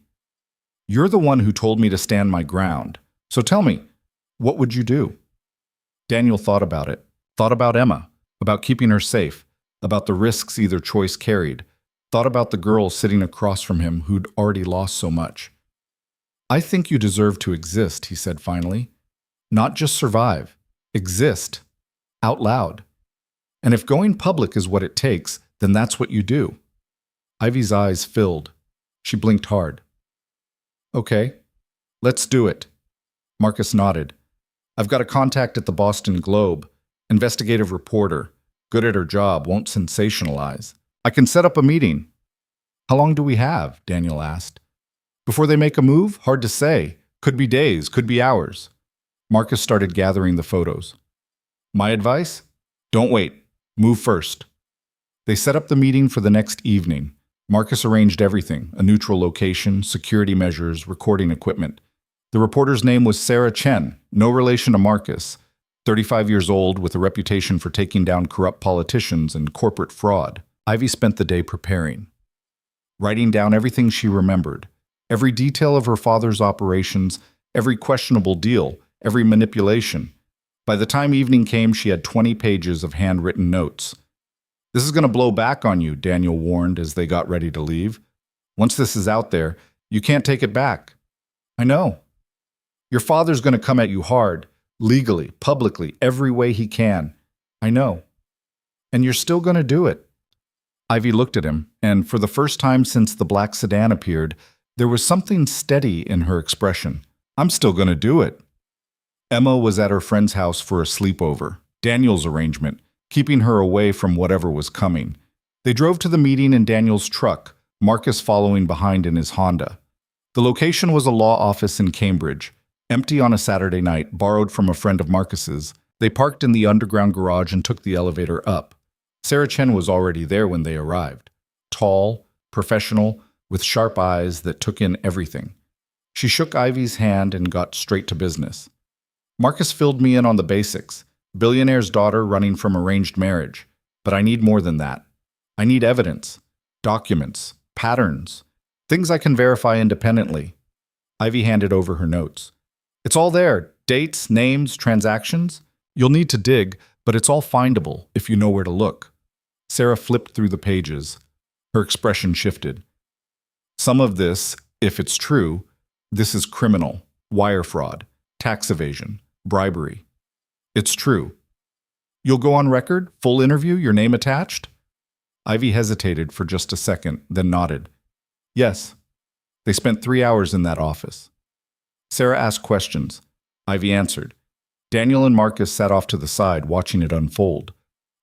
You're the one who told me to stand my ground. So tell me, what would you do? Daniel thought about it. Thought about Emma, about keeping her safe, about the risks either choice carried. Thought about the girl sitting across from him who'd already lost so much. I think you deserve to exist, he said finally. Not just survive. Exist. Out loud. And if going public is what it takes, then that's what you do. Ivy's eyes filled. She blinked hard. Okay, let's do it. Marcus nodded. I've got a contact at the Boston Globe. Investigative reporter. Good at her job, won't sensationalize. I can set up a meeting. How long do we have? Daniel asked. Before they make a move? Hard to say. Could be days, could be hours. Marcus started gathering the photos. My advice? Don't wait. Move first. They set up the meeting for the next evening. Marcus arranged everything, a neutral location, security measures, recording equipment. The reporter's name was Sarah Chen, no relation to Marcus, 35 years old with a reputation for taking down corrupt politicians and corporate fraud. Ivy spent the day preparing, writing down everything she remembered, every detail of her father's operations, every questionable deal, every manipulation. By the time evening came, she had 20 pages of handwritten notes. This is going to blow back on you, Daniel warned as they got ready to leave. Once this is out there, you can't take it back. I know. Your father's going to come at you hard, legally, publicly, every way he can. I know. And you're still going to do it. Ivy looked at him, and for the first time since the black sedan appeared, there was something steady in her expression. I'm still going to do it. Emma was at her friend's house for a sleepover, Daniel's arrangement, keeping her away from whatever was coming. They drove to the meeting in Daniel's truck, Marcus following behind in his Honda. The location was a law office in Cambridge, empty on a Saturday night, borrowed from a friend of Marcus's. They parked in the underground garage and took the elevator up. Sarah Chen was already there when they arrived. Tall, professional, with sharp eyes that took in everything. She shook Ivy's hand and got straight to business. Marcus filled me in on the basics. Billionaire's daughter running from arranged marriage. But I need more than that. I need evidence, documents, patterns, things I can verify independently. Ivy handed over her notes. It's all there. Dates, names, transactions. You'll need to dig, but it's all findable if you know where to look. Sarah flipped through the pages. Her expression shifted. Some of this, if it's true, this is criminal, wire fraud, tax evasion, bribery. It's true. You'll go on record, full interview, your name attached? Ivy hesitated for just a second, then nodded. Yes. They spent 3 hours in that office. Sarah asked questions. Ivy answered. Daniel and Marcus sat off to the side, watching it unfold.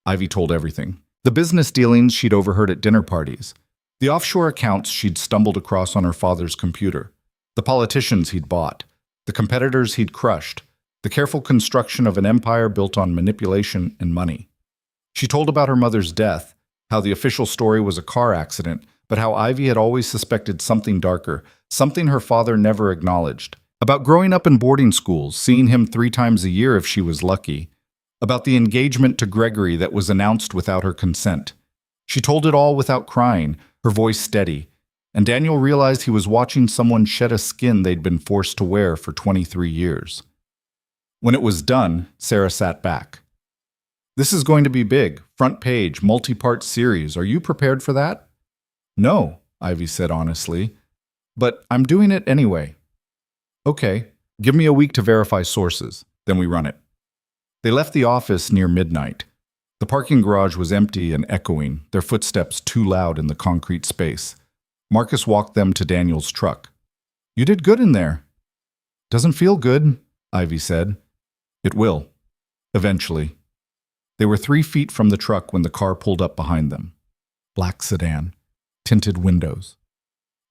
Ivy told everything. The business dealings she'd overheard at dinner parties. The offshore accounts she'd stumbled across on her father's computer. The politicians he'd bought. The competitors he'd crushed. The careful construction of an empire built on manipulation and money. She told about her mother's death, how the official story was a car accident, but how Ivy had always suspected something darker, something her father never acknowledged, About growing up in boarding schools, seeing him 3 times a year if she was lucky. About the engagement to Gregory that was announced without her consent. She told it all without crying, her voice steady, and Daniel realized he was watching someone shed a skin they'd been forced to wear for 23 years. When it was done, Sarah sat back. This is going to be big, front page, multi-part series. Are you prepared for that? No, Ivy said honestly, but I'm doing it anyway. Okay, give me a week to verify sources, then we run it. They left the office near midnight. The parking garage was empty and echoing, their footsteps too loud in the concrete space. Marcus walked them to Daniel's truck. You did good in there. Doesn't feel good, Ivy said. It will. Eventually. They were 3 feet from the truck when the car pulled up behind them. Black sedan. Tinted windows.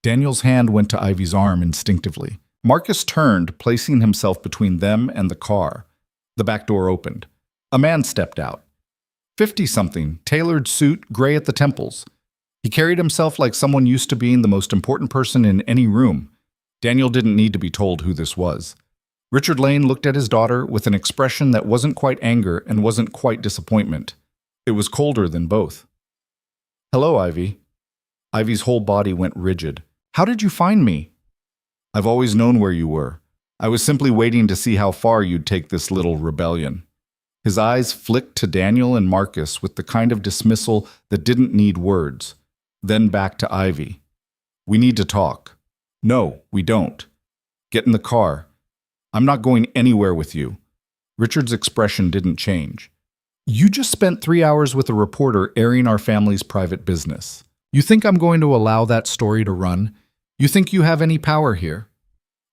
Daniel's hand went to Ivy's arm instinctively. Marcus turned, placing himself between them and the car. The back door opened. A man stepped out. 50-something, tailored suit, gray at the temples. He carried himself like someone used to being the most important person in any room. Daniel didn't need to be told who this was. Richard Lane looked at his daughter with an expression that wasn't quite anger and wasn't quite disappointment. It was colder than both. Hello, Ivy. Ivy's whole body went rigid. How did you find me? I've always known where you were. I was simply waiting to see how far you'd take this little rebellion. His eyes flicked to Daniel and Marcus with the kind of dismissal that didn't need words. Then back to Ivy. We need to talk. No, we don't. Get in the car. I'm not going anywhere with you. Richard's expression didn't change. You just spent 3 hours with a reporter airing our family's private business. You think I'm going to allow that story to run? You think you have any power here?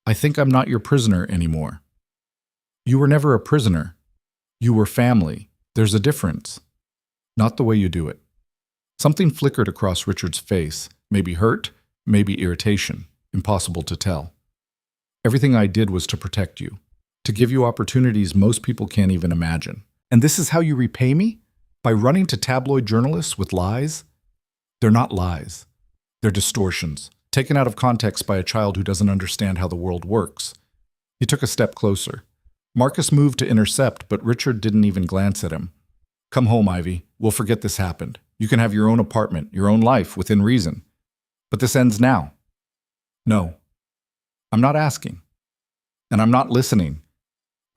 I think I'm not your prisoner anymore. You were never a prisoner. You were family. There's a difference. Not the way you do it. Something flickered across Richard's face, maybe hurt, maybe irritation, impossible to tell. Everything I did was to protect you, to give you opportunities most people can't even imagine. And this is how you repay me? By running to tabloid journalists with lies? They're not lies. They're distortions, taken out of context by a child who doesn't understand how the world works. He took a step closer. Marcus moved to intercept, but Richard didn't even glance at him. Come home, Ivy. We'll forget this happened. You can have your own apartment, your own life, within reason. But this ends now. No. I'm not asking. And I'm not listening.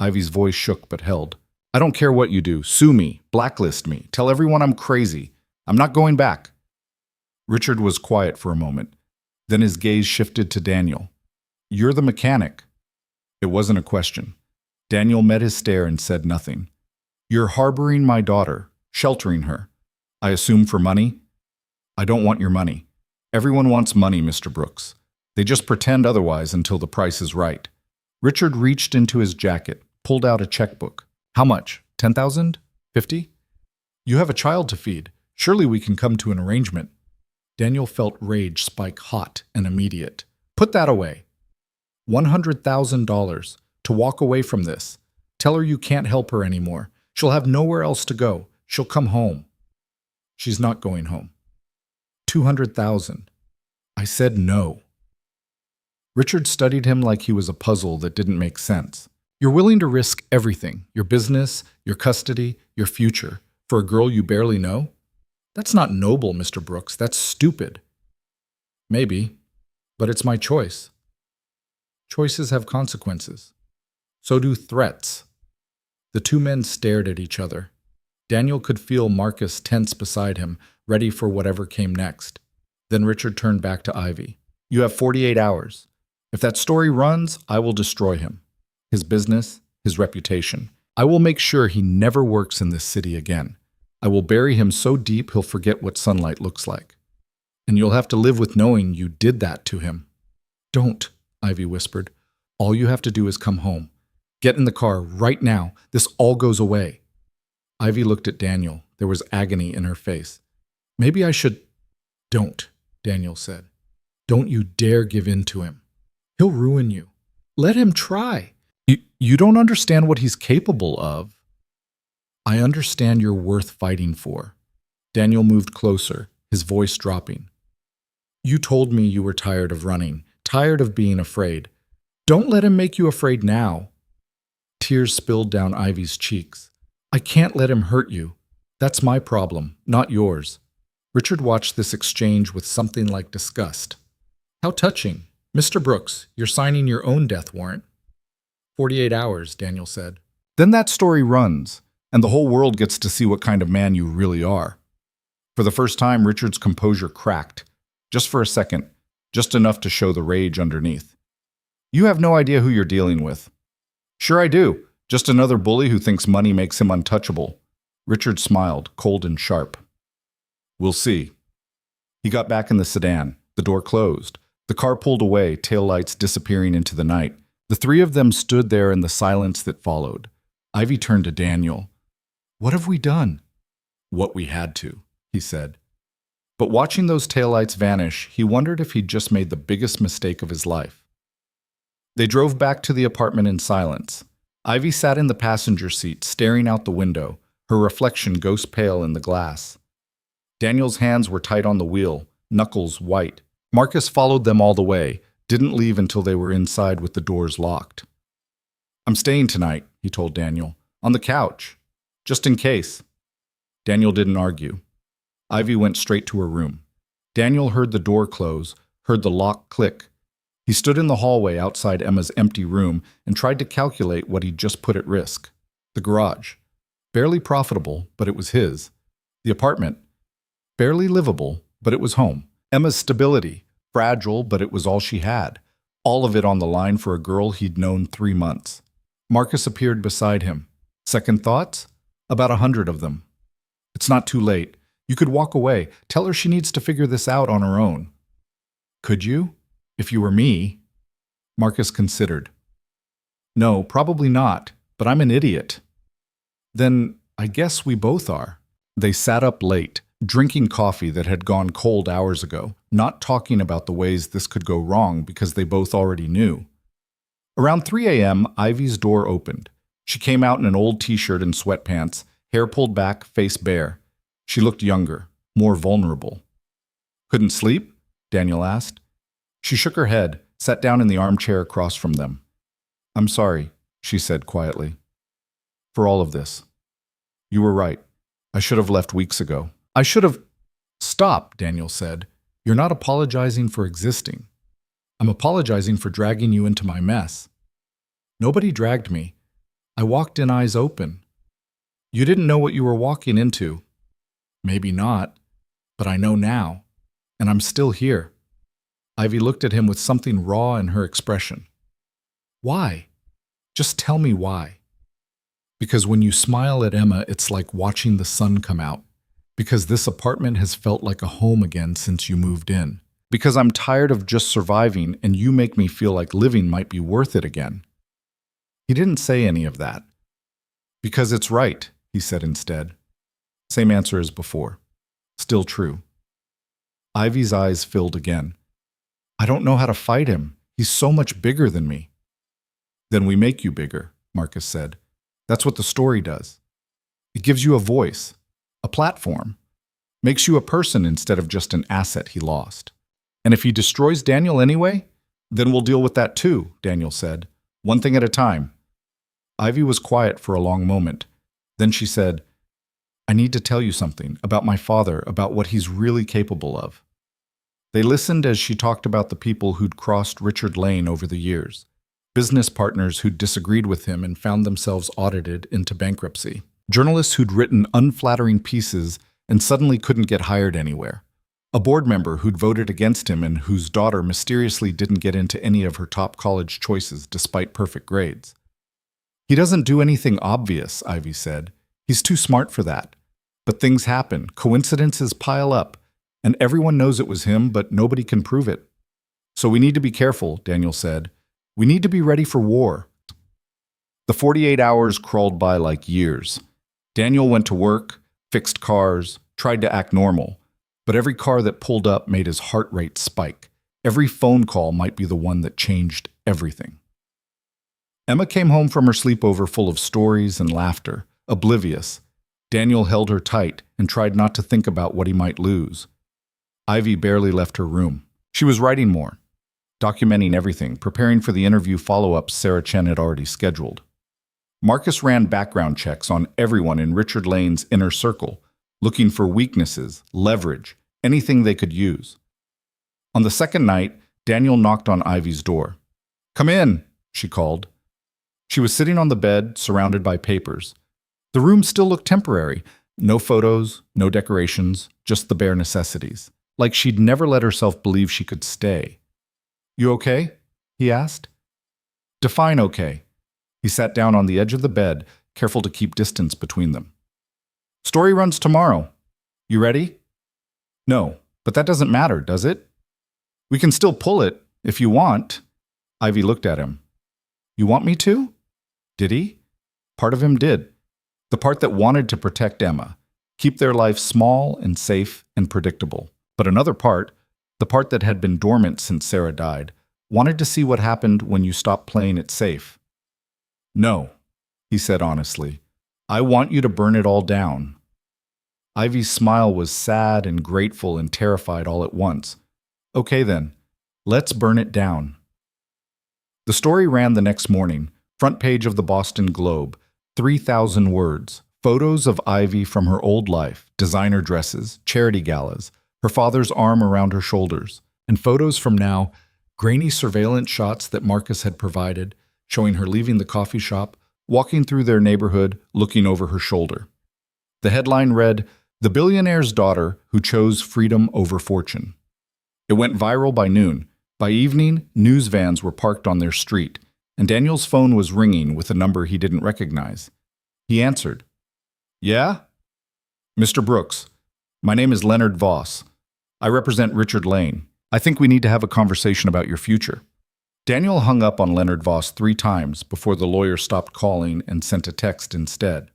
Ivy's voice shook but held. I don't care what you do. Sue me. Blacklist me. Tell everyone I'm crazy. I'm not going back. Richard was quiet for a moment. Then his gaze shifted to Daniel. You're the mechanic. It wasn't a question. Daniel met his stare and said nothing. You're harboring my daughter, sheltering her. I assume for money? I don't want your money. Everyone wants money, Mr. Brooks. They just pretend otherwise until the price is right. Richard reached into his jacket, pulled out a checkbook. How much? 10,000? 50? You have a child to feed. Surely we can come to an arrangement. Daniel felt rage spike hot and immediate. Put that away. $100,000 to walk away from this. Tell her you can't help her anymore. She'll have nowhere else to go. She'll come home. She's not going home. 200,000. I said no. Richard studied him like he was a puzzle that didn't make sense. You're willing to risk everything, your business, your custody, your future, for a girl you barely know? That's not noble, Mr. Brooks. That's stupid. Maybe, but it's my choice. Choices have consequences. So do threats. The two men stared at each other. Daniel could feel Marcus tense beside him, ready for whatever came next. Then Richard turned back to Ivy. You have 48 hours. If that story runs, I will destroy him. His business, his reputation. I will make sure he never works in this city again. I will bury him so deep he'll forget what sunlight looks like. And you'll have to live with knowing you did that to him. Don't, Ivy whispered. All you have to do is come home. Get in the car right now. This all goes away. Ivy looked at Daniel. There was agony in her face. Maybe I should... Don't, Daniel said. Don't you dare give in to him. He'll ruin you. Let him try. You don't understand what he's capable of. I understand you're worth fighting for. Daniel moved closer, his voice dropping. You told me you were tired of running, tired of being afraid. Don't let him make you afraid now. Tears spilled down Ivy's cheeks. I can't let him hurt you. That's my problem, not yours. Richard watched this exchange with something like disgust. How touching. Mr. Brooks, you're signing your own death warrant. 48 hours, Daniel said. Then that story runs, and the whole world gets to see what kind of man you really are. For the first time, Richard's composure cracked. Just for a second, just enough to show the rage underneath. You have no idea who you're dealing with. Sure I do. Just another bully who thinks money makes him untouchable. Richard smiled, cold and sharp. We'll see. He got back in the sedan. The door closed. The car pulled away, taillights disappearing into the night. The three of them stood there in the silence that followed. Ivy turned to Daniel. What have we done? What we had to, he said. But watching those taillights vanish, he wondered if he'd just made the biggest mistake of his life. They drove back to the apartment in silence. Ivy sat in the passenger seat, staring out the window, her reflection ghost pale in the glass. Daniel's hands were tight on the wheel, knuckles white. Marcus followed them all the way, didn't leave until they were inside with the doors locked. I'm staying tonight, he told Daniel, on the couch, just in case. Daniel didn't argue. Ivy went straight to her room. Daniel heard the door close, heard the lock click. He stood in the hallway outside Emma's empty room and tried to calculate what he'd just put at risk. The garage. Barely profitable, but it was his. The apartment. Barely livable, but it was home. Emma's stability. Fragile, but it was all she had. All of it on the line for a girl he'd known 3 months. Marcus appeared beside him. Second thoughts? About 100 of them. It's not too late. You could walk away. Tell her she needs to figure this out on her own. Could you? If you were me? Marcus considered. No, probably not, but I'm an idiot. Then I guess we both are. They sat up late, drinking coffee that had gone cold hours ago, not talking about the ways this could go wrong because they both already knew. Around 3 a.m., Ivy's door opened. She came out in an old t-shirt and sweatpants, hair pulled back, face bare. She looked younger, more vulnerable. Couldn't sleep? Daniel asked. She shook her head, sat down in the armchair across from them. I'm sorry, she said quietly, for all of this. You were right. I should have left weeks ago. I should have... Stop, Daniel said. You're not apologizing for existing. I'm apologizing for dragging you into my mess. Nobody dragged me. I walked in eyes open. You didn't know what you were walking into. Maybe not, but I know now, and I'm still here. Ivy looked at him with something raw in her expression. Why? Just tell me why. Because when you smile at Emma, it's like watching the sun come out. Because this apartment has felt like a home again since you moved in. Because I'm tired of just surviving and you make me feel like living might be worth it again. He didn't say any of that. Because it's right, he said instead. Same answer as before. Still true. Ivy's eyes filled again. I don't know how to fight him. He's so much bigger than me. Then we make you bigger, Marcus said. That's what the story does. It gives you a voice, a platform, makes you a person instead of just an asset he lost. And if he destroys Daniel anyway, then we'll deal with that too, Daniel said, one thing at a time. Ivy was quiet for a long moment. Then she said, I need to tell you something about my father, about what he's really capable of. They listened as she talked about the people who'd crossed Richard Lane over the years, business partners who'd disagreed with him and found themselves audited into bankruptcy, journalists who'd written unflattering pieces and suddenly couldn't get hired anywhere, a board member who'd voted against him and whose daughter mysteriously didn't get into any of her top college choices despite perfect grades. He doesn't do anything obvious, Ivy said. He's too smart for that. But things happen, coincidences pile up, and everyone knows it was him, but nobody can prove it. So we need to be careful, Daniel said. We need to be ready for war. The 48 hours crawled by like years. Daniel went to work, fixed cars, tried to act normal, but every car that pulled up made his heart rate spike. Every phone call might be the one that changed everything. Emma came home from her sleepover full of stories and laughter, oblivious. Daniel held her tight and tried not to think about what he might lose. Ivy barely left her room. She was writing more. documenting everything, preparing for the interview follow-ups Sarah Chen had already scheduled. Marcus ran background checks on everyone in Richard Lane's inner circle, looking for weaknesses, leverage, anything they could use. On the second night, Daniel knocked on Ivy's door. "Come in," she called. She was sitting on the bed, surrounded by papers. The room still looked temporary. No photos, no decorations, just the bare necessities. Like she'd never let herself believe she could stay. "You okay?" he asked. "Define okay." He sat down on the edge of the bed, careful to keep distance between them. "Story runs tomorrow. You ready?" "No, but that doesn't matter, does it?" "We can still pull it, if you want." Ivy looked at him. "You want me to?" Did he? Part of him did. The part that wanted to protect Emma, keep their life small and safe and predictable. But another part, the part that had been dormant since Sarah died, wanted to see what happened when you stopped playing it safe. "No," he said honestly. "I want you to burn it all down." Ivy's smile was sad and grateful and terrified all at once. "Okay then, let's burn it down." The story ran the next morning, front page of the Boston Globe, 3,000 words, photos of Ivy from her old life, designer dresses, charity galas, her father's arm around her shoulders, and photos from now, grainy surveillance shots that Marcus had provided, showing her leaving the coffee shop, walking through their neighborhood, looking over her shoulder. The headline read, "The Billionaire's Daughter Who Chose Freedom Over Fortune." It went viral by noon. By evening, news vans were parked on their street, and Daniel's phone was ringing with a number he didn't recognize. He answered. "Yeah?" "Mr. Brooks, my name is Leonard Voss. I represent Richard Lane. I think we need to have a conversation about your future." Daniel hung up on Leonard Voss 3 times before the lawyer stopped calling and sent a text instead.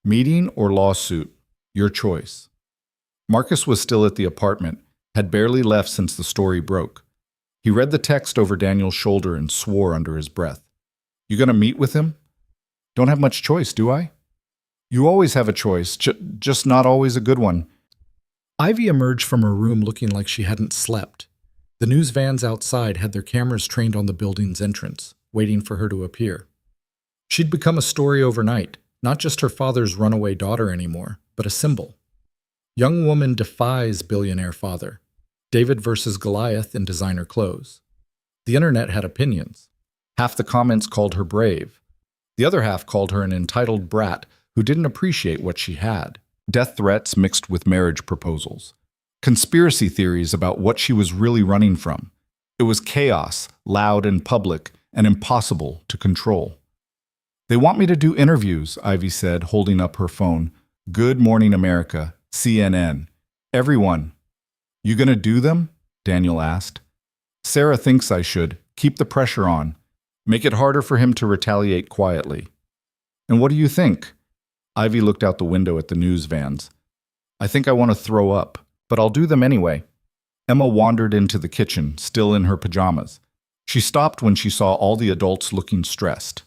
"Meeting or lawsuit? Your choice." Marcus was still at the apartment, had barely left since the story broke. He read the text over Daniel's shoulder and swore under his breath. "You gonna meet with him?" "Don't have much choice, do I?" "You always have a choice, just not always a good one." Ivy emerged from her room looking like she hadn't slept. The news vans outside had their cameras trained on the building's entrance, waiting for her to appear. She'd become a story overnight, not just her father's runaway daughter anymore, but a symbol. Young woman defies billionaire father. David versus Goliath in designer clothes. The internet had opinions. Half the comments called her brave. The other half called her an entitled brat who didn't appreciate what she had. Death threats mixed with marriage proposals. Conspiracy theories about what she was really running from. It was chaos, loud and public, and impossible to control. "They want me to do interviews," Ivy said, holding up her phone. "Good Morning America, CNN. Everyone." "You gonna do them?" Daniel asked. "Sarah thinks I should. Keep the pressure on. Make it harder for him to retaliate quietly." "And what do you think?" Ivy looked out the window at the news vans. "I think I want to throw up, but I'll do them anyway." Emma wandered into the kitchen, still in her pajamas. She stopped when she saw all the adults looking stressed.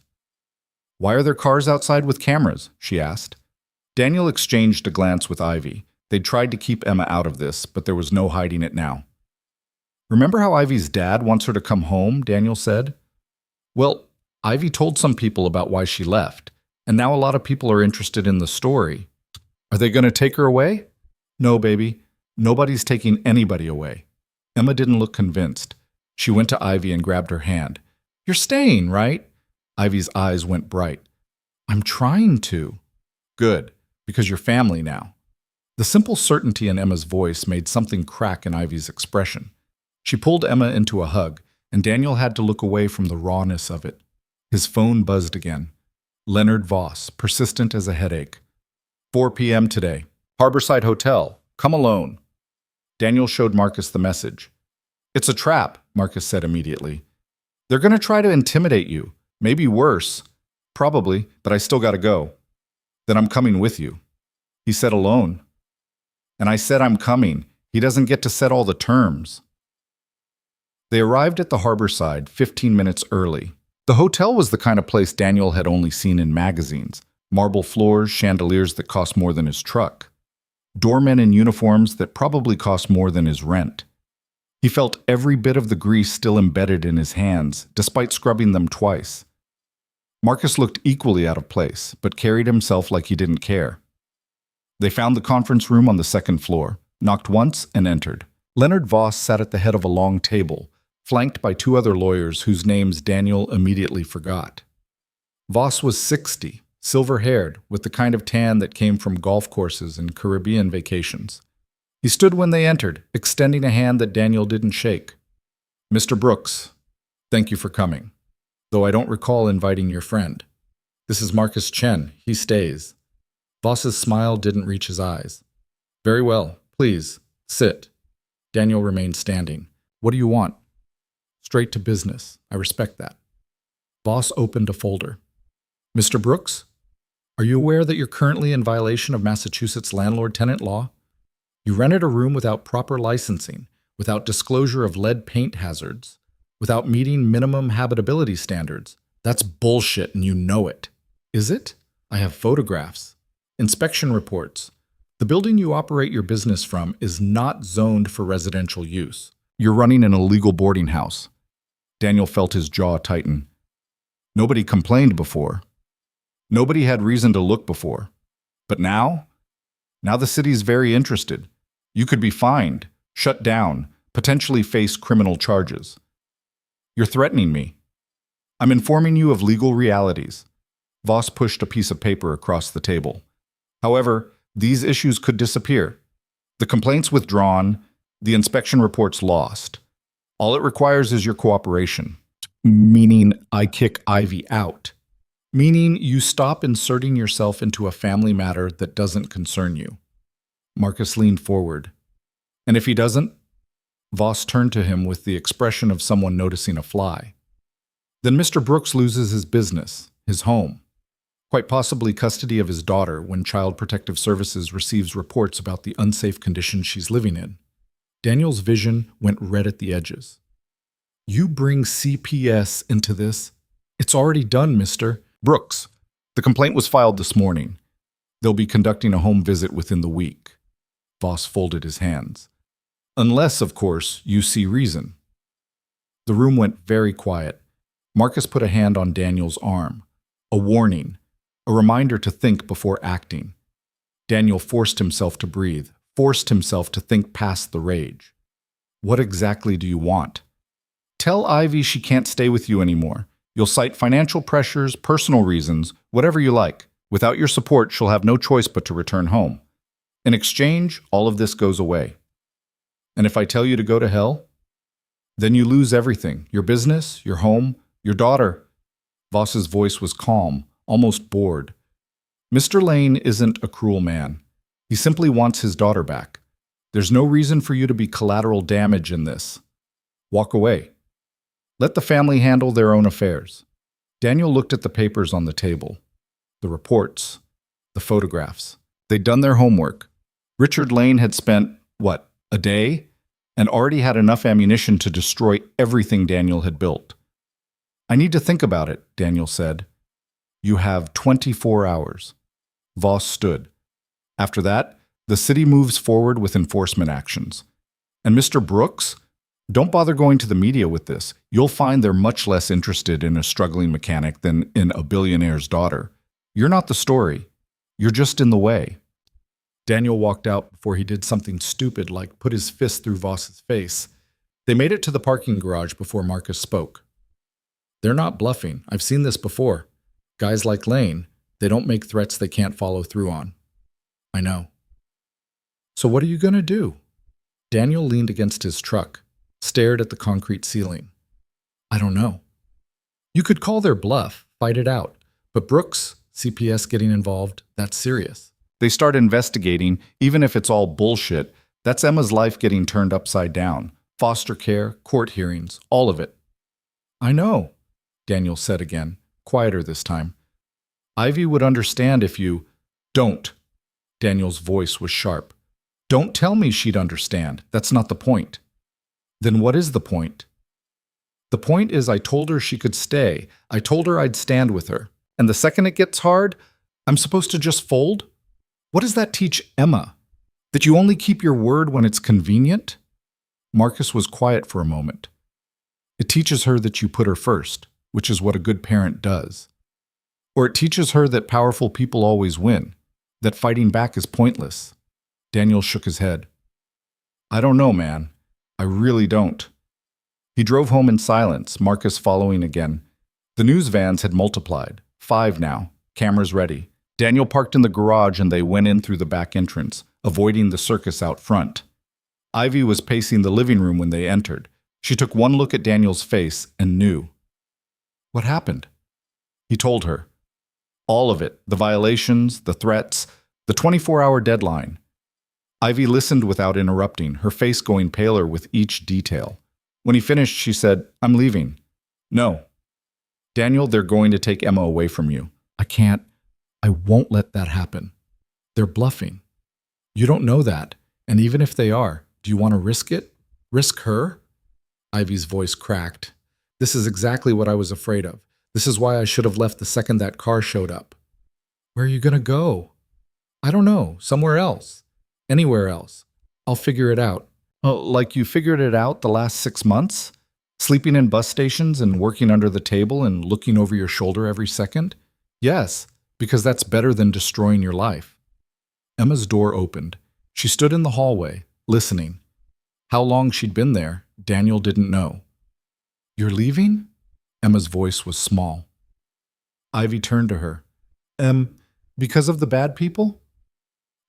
"Why are there cars outside with cameras?" she asked. Daniel exchanged a glance with Ivy. They'd tried to keep Emma out of this, but there was no hiding it now. "Remember how Ivy's dad wants her to come home?" Daniel said. "Well, Ivy told some people about why she left, and now a lot of people are interested in the story. Are they going to take her away?" "No, baby. Nobody's taking anybody away." Emma didn't look convinced. She went to Ivy and grabbed her hand. "You're staying, right?" Ivy's eyes went bright. "I'm trying to." "Good, because you're family now." The simple certainty in Emma's voice made something crack in Ivy's expression. She pulled Emma into a hug, and Daniel had to look away from the rawness of it. His phone buzzed again. Leonard Voss, persistent as a headache. 4 p.m. today. Harborside Hotel. Come alone. Daniel showed Marcus the message. "It's a trap," Marcus said immediately. "They're going to try to intimidate you. Maybe worse. Probably, but I still got to go." "Then I'm coming with you." He said alone. "And I said I'm coming. He doesn't get to set all the terms." They arrived at the Harborside 15 minutes early. The hotel was the kind of place Daniel had only seen in magazines. Marble floors, chandeliers that cost more than his truck. Doormen in uniforms that probably cost more than his rent. He felt every bit of the grease still embedded in his hands, despite scrubbing them twice. Marcus looked equally out of place, but carried himself like he didn't care. They found the conference room on the second floor, knocked once, and entered. Leonard Voss sat at the head of a long table, flanked by two other lawyers whose names Daniel immediately forgot. Voss was 60, silver-haired, with the kind of tan that came from golf courses and Caribbean vacations. He stood when they entered, extending a hand that Daniel didn't shake. "Mr. Brooks, thank you for coming, though I don't recall inviting your friend. This is Marcus Chen. He stays." Voss's smile didn't reach his eyes. "Very well. Please, sit." Daniel remained standing. "What do you want?" "Straight to business. I respect that." Voss opened a folder. "Mr. Brooks, are you aware that you're currently in violation of Massachusetts landlord-tenant law? You rented a room without proper licensing, without disclosure of lead paint hazards, without meeting minimum habitability standards. That's bullshit and you know it." "Is it? I have photographs. Inspection reports. The building you operate your business from is not zoned for residential use. You're running an illegal boarding house." Daniel felt his jaw tighten. Nobody complained before. Nobody had reason to look before. But now? Now the city's very interested. You could be fined, shut down, potentially face criminal charges. "You're threatening me. I'm informing you of legal realities." Voss pushed a piece of paper across the table. "However, these issues could disappear. The complaint's withdrawn, the inspection report's lost. All it requires is your cooperation." "Meaning I kick Ivy out." "Meaning you stop inserting yourself into a family matter that doesn't concern you." Marcus leaned forward. "And if he doesn't?" Voss turned to him with the expression of someone noticing a fly. "Then Mr. Brooks loses his business, his home, quite possibly custody of his daughter when Child Protective Services receives reports about the unsafe conditions she's living in." Daniel's vision went red at the edges. "You bring CPS into this? It's already done, Mr. Brooks. The complaint was filed this morning. They'll be conducting a home visit within the week." Voss folded his hands. "Unless, of course, you see reason." The room went very quiet. Marcus put a hand on Daniel's arm. A warning, a reminder to think before acting. Daniel forced himself to breathe, forced himself to think past the rage. "What exactly do you want?" "Tell Ivy she can't stay with you anymore. You'll cite financial pressures, personal reasons, whatever you like. Without your support, she'll have no choice but to return home. In exchange, all of this goes away." "And if I tell you to go to hell?" "Then you lose everything, your business, your home, your daughter." Voss's voice was calm, almost bored. "Mr. Lane isn't a cruel man. He simply wants his daughter back. There's no reason for you to be collateral damage in this. Walk away. Let the family handle their own affairs." Daniel looked at the papers on the table. The reports, the photographs. They'd done their homework. Richard Lane had spent, a day? And already had enough ammunition to destroy everything Daniel had built. "I need to think about it," Daniel said. "You have 24 hours. Voss stood. "After that, the city moves forward with enforcement actions. And Mr. Brooks, don't bother going to the media with this. You'll find they're much less interested in a struggling mechanic than in a billionaire's daughter. You're not the story. You're just in the way." Daniel walked out before he did something stupid like put his fist through Voss's face. They made it to the parking garage before Marcus spoke. "They're not bluffing. I've seen this before. Guys like Lane, they don't make threats they can't follow through on." "I know." "So what are you going to do?" Daniel leaned against his truck, stared at the concrete ceiling. "I don't know." "You could call their bluff, fight it out. But Brooks, CPS getting involved, that's serious. They start investigating, even if it's all bullshit. That's Emma's life getting turned upside down. Foster care, court hearings, all of it." "I know," Daniel said again, quieter this time. "Ivy would understand if you—" "Don't." Daniel's voice was sharp. "Don't tell me she'd understand. That's not the point." "Then what is the point?" "The point is I told her she could stay. I told her I'd stand with her. And the second it gets hard, I'm supposed to just fold? What does that teach Emma? That you only keep your word when it's convenient?" Marcus was quiet for a moment. It teaches her that you put her first, which is what a good parent does. Or it teaches her that powerful people always win, that fighting back is pointless. Daniel shook his head. I don't know, man. I really don't. He drove home in silence, Marcus following again. The news vans had multiplied. 5 now, cameras ready. Daniel parked in the garage and they went in through the back entrance, avoiding the circus out front. Ivy was pacing the living room when they entered. She took one look at Daniel's face and knew. What happened? He told her. All of it, the violations, the threats, the 24-hour deadline. Ivy listened without interrupting, her face going paler with each detail. When he finished, she said, I'm leaving. No. Daniel, they're going to take Emma away from you. I won't let that happen. They're bluffing. You don't know that, and even if they are, do you want to risk it? Risk her? Ivy's voice cracked. This is exactly what I was afraid of. This is why I should have left the second that car showed up. Where are you going to go? I don't know. Somewhere else. Anywhere else. I'll figure it out. Oh, like you figured it out the last 6 months? Sleeping in bus stations and working under the table and looking over your shoulder every second? Yes, because that's better than destroying your life. Emma's door opened. She stood in the hallway, listening. How long she'd been there, Daniel didn't know. You're leaving? Emma's voice was small. Ivy turned to her. Because of the bad people?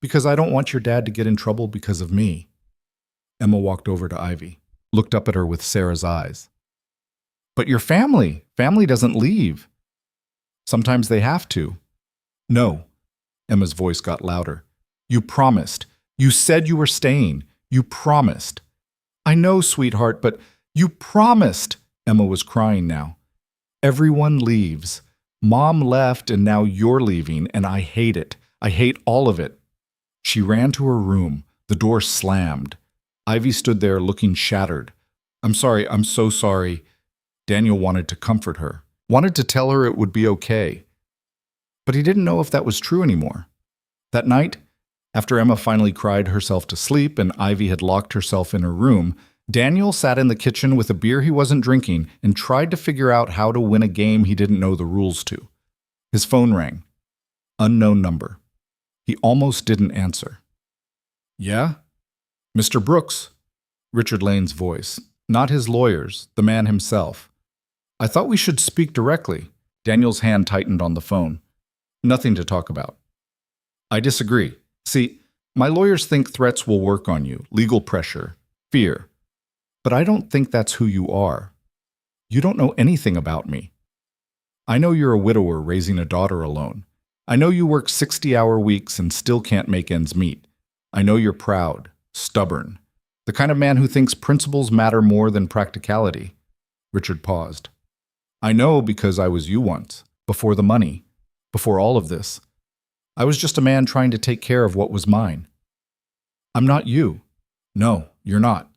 Because I don't want your dad to get in trouble because of me. Emma walked over to Ivy, looked up at her with Sarah's eyes. But your family doesn't leave. Sometimes they have to. No. Emma's voice got louder. You promised. You said you were staying. You promised. I know, sweetheart, but you promised. Emma was crying now. Everyone leaves. Mom left and now you're leaving, and I hate it. I hate all of it. She ran to her room. The door slammed. Ivy stood there looking shattered. I'm sorry, I'm so sorry. Daniel wanted to comfort her, wanted to tell her it would be okay. But he didn't know if that was true anymore. That night, after Emma finally cried herself to sleep and Ivy had locked herself in her room, Daniel sat in the kitchen with a beer he wasn't drinking and tried to figure out how to win a game he didn't know the rules to. His phone rang. Unknown number. He almost didn't answer. Yeah? Mr. Brooks. Richard Lane's voice. Not his lawyer's, the man himself. I thought we should speak directly. Daniel's hand tightened on the phone. Nothing to talk about. I disagree. See, my lawyers think threats will work on you, legal pressure, fear. But I don't think that's who you are. You don't know anything about me. I know you're a widower raising a daughter alone. I know you work 60-hour weeks and still can't make ends meet. I know you're proud, stubborn, the kind of man who thinks principles matter more than practicality. Richard paused. I know because I was you once, before the money, before all of this. I was just a man trying to take care of what was mine. I'm not you. No, you're not.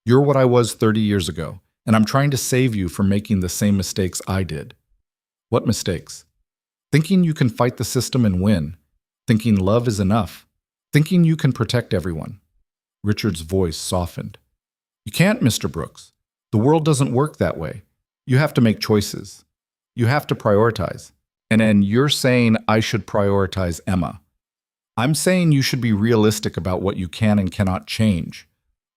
You're what I was 30 years ago, and I'm trying to save you from making the same mistakes I did. What mistakes? Thinking you can fight the system and win. Thinking love is enough. Thinking you can protect everyone. Richard's voice softened. You can't, Mr. Brooks. The world doesn't work that way. You have to make choices. You have to prioritize. And then you're saying I should prioritize Emma. I'm saying you should be realistic about what you can and cannot change.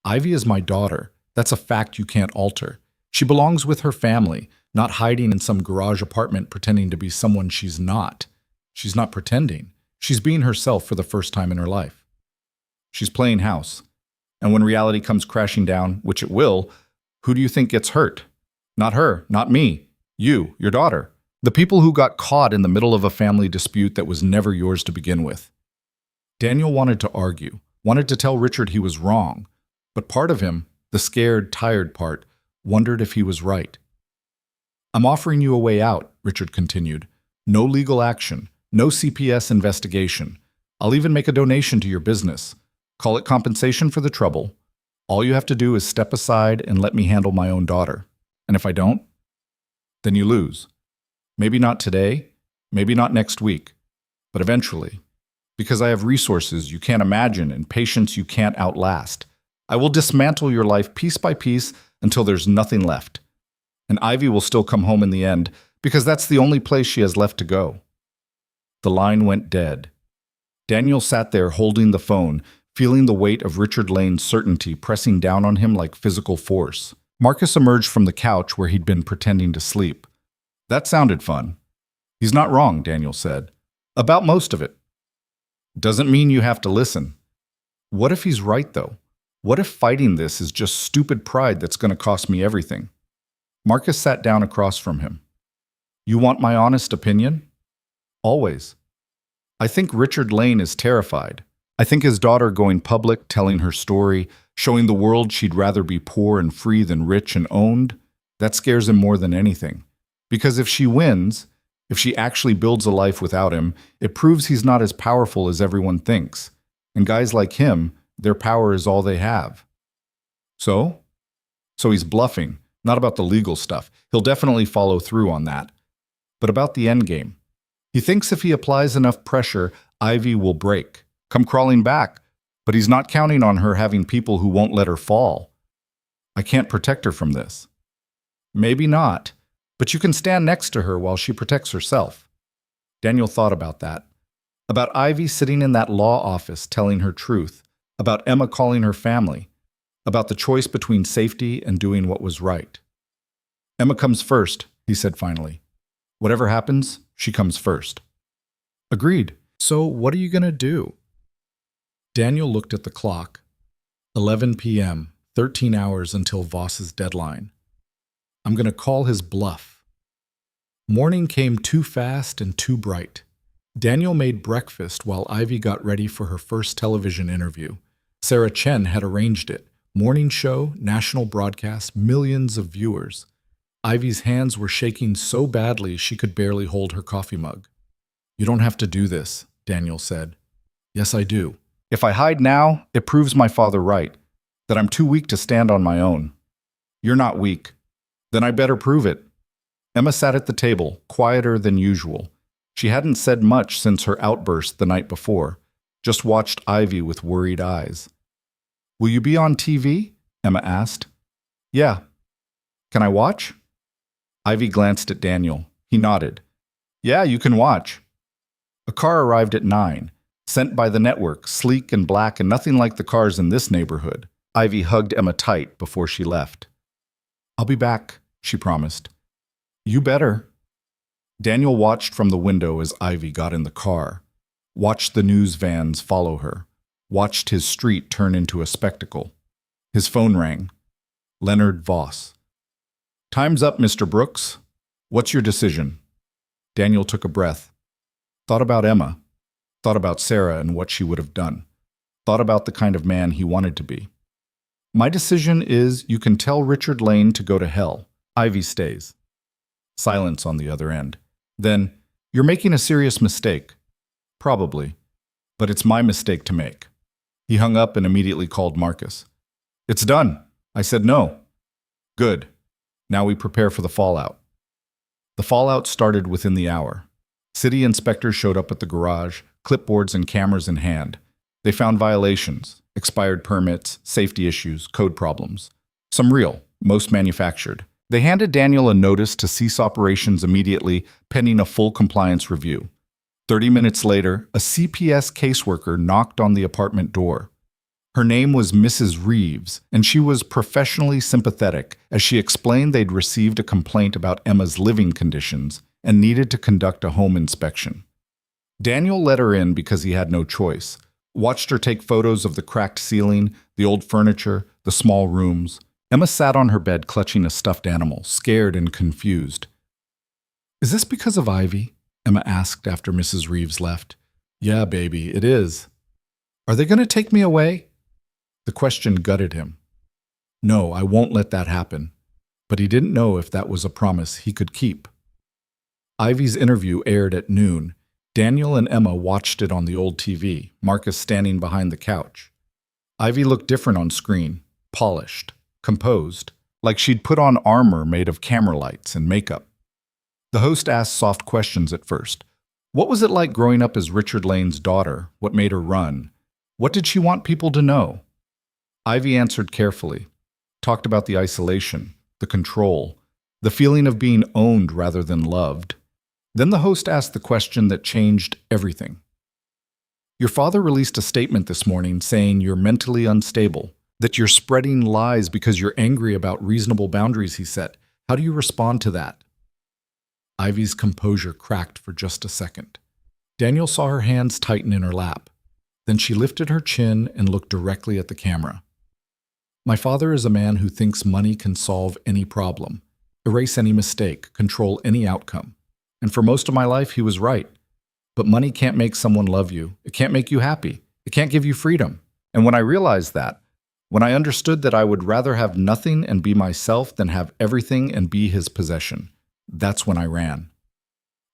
Ivy is my daughter. That's a fact you can't alter. She belongs with her family, not hiding in some garage apartment pretending to be someone she's not. She's not pretending. She's being herself for the first time in her life. She's playing house. And when reality comes crashing down, which it will, who do you think gets hurt? Not her, not me. You, your daughter. The people who got caught in the middle of a family dispute that was never yours to begin with. Daniel wanted to argue, wanted to tell Richard he was wrong, but part of him, the scared, tired part, wondered if he was right. I'm offering you a way out, Richard continued. No legal action, no CPS investigation. I'll even make a donation to your business. Call it compensation for the trouble. All you have to do is step aside and let me handle my own daughter. And if I don't, then you lose. Maybe not today, maybe not next week, but eventually. Because I have resources you can't imagine and patience you can't outlast. I will dismantle your life piece by piece until there's nothing left. And Ivy will still come home in the end, because that's the only place she has left to go." The line went dead. Daniel sat there holding the phone, feeling the weight of Richard Lane's certainty pressing down on him like physical force. Marcus emerged from the couch where he'd been pretending to sleep. "That sounded fun." "He's not wrong," Daniel said. "About most of it." "Doesn't mean you have to listen." "What if he's right, though? What if fighting this is just stupid pride that's going to cost me everything?" Marcus sat down across from him. "You want my honest opinion?" "Always." "I think Richard Lane is terrified. I think his daughter going public, telling her story, showing the world she'd rather be poor and free than rich and owned, that scares him more than anything. Because if she wins, if she actually builds a life without him, it proves he's not as powerful as everyone thinks. And guys like him, their power is all they have." So? "So he's bluffing, not about the legal stuff. He'll definitely follow through on that. But about the end game. He thinks if he applies enough pressure, Ivy will break, come crawling back, but he's not counting on her having people who won't let her fall. I can't protect her from this." "Maybe not, but you can stand next to her while she protects herself." Daniel thought about that. About Ivy sitting in that law office telling her truth, about Emma calling her family, about the choice between safety and doing what was right. "Emma comes first," he said finally. "Whatever happens, she comes first." "Agreed. So what are you going to do?" Daniel looked at the clock. 11 p.m., 13 hours until Voss's deadline. "I'm going to call his bluff." Morning came too fast and too bright. Daniel made breakfast while Ivy got ready for her first television interview. Sarah Chen had arranged it. Morning show, national broadcast, millions of viewers. Ivy's hands were shaking so badly she could barely hold her coffee mug. "You don't have to do this," Daniel said. "Yes, I do. If I hide now, it proves my father right, that I'm too weak to stand on my own." "You're not weak." "Then I better prove it." Emma sat at the table, quieter than usual. She hadn't said much since her outburst the night before, just watched Ivy with worried eyes. "Will you be on TV?" Emma asked. "Yeah." "Can I watch?" Ivy glanced at Daniel. He nodded. "Yeah, you can watch." A car arrived at 9, sent by the network, sleek and black and nothing like the cars in this neighborhood. Ivy hugged Emma tight before she left. "I'll be back," she promised. "You better." Daniel watched from the window as Ivy got in the car, watched the news vans follow her, watched his street turn into a spectacle. His phone rang. Leonard Voss. "Time's up, Mr. Brooks. What's your decision?" Daniel took a breath. Thought about Emma. Thought about Sarah and what she would have done. Thought about the kind of man he wanted to be. "My decision is you can tell Richard Lane to go to hell. Ivy stays." Silence on the other end. Then, "You're making a serious mistake." "Probably. But it's my mistake to make." He hung up and immediately called Marcus. "It's done. I said no." "Good. Now we prepare for the fallout." The fallout started within the hour. City inspectors showed up at the garage, clipboards and cameras in hand. They found violations, expired permits, safety issues, code problems. Some real, most manufactured. They handed Daniel a notice to cease operations immediately, pending a full compliance review. 30 minutes later, a CPS caseworker knocked on the apartment door. Her name was Mrs. Reeves, and she was professionally sympathetic as she explained they'd received a complaint about Emma's living conditions and needed to conduct a home inspection. Daniel let her in because he had no choice, watched her take photos of the cracked ceiling, the old furniture, the small rooms. Emma sat on her bed clutching a stuffed animal, scared and confused. "Is this because of Ivy?" Emma asked after Mrs. Reeves left. "Yeah, baby, it is." "Are they going to take me away?" The question gutted him. "No, I won't let that happen." But he didn't know if that was a promise he could keep. Ivy's interview aired at noon. Daniel and Emma watched it on the old TV, Marcus standing behind the couch. Ivy looked different on screen, polished, composed, like she'd put on armor made of camera lights and makeup. The host asked soft questions at first. What was it like growing up as Richard Lane's daughter? What made her run? What did she want people to know? Ivy answered carefully, talked about the isolation, the control, the feeling of being owned rather than loved. Then the host asked the question that changed everything. Your father released a statement this morning saying you're mentally unstable, that you're spreading lies because you're angry about reasonable boundaries he set. How do you respond to that? Ivy's composure cracked for just a second. Daniel saw her hands tighten in her lap. Then she lifted her chin and looked directly at the camera. My father is a man who thinks money can solve any problem, erase any mistake, control any outcome. And for most of my life, he was right. But money can't make someone love you. It can't make you happy. It can't give you freedom. And when I realized that, when I understood that I would rather have nothing and be myself than have everything and be his possession, that's when I ran.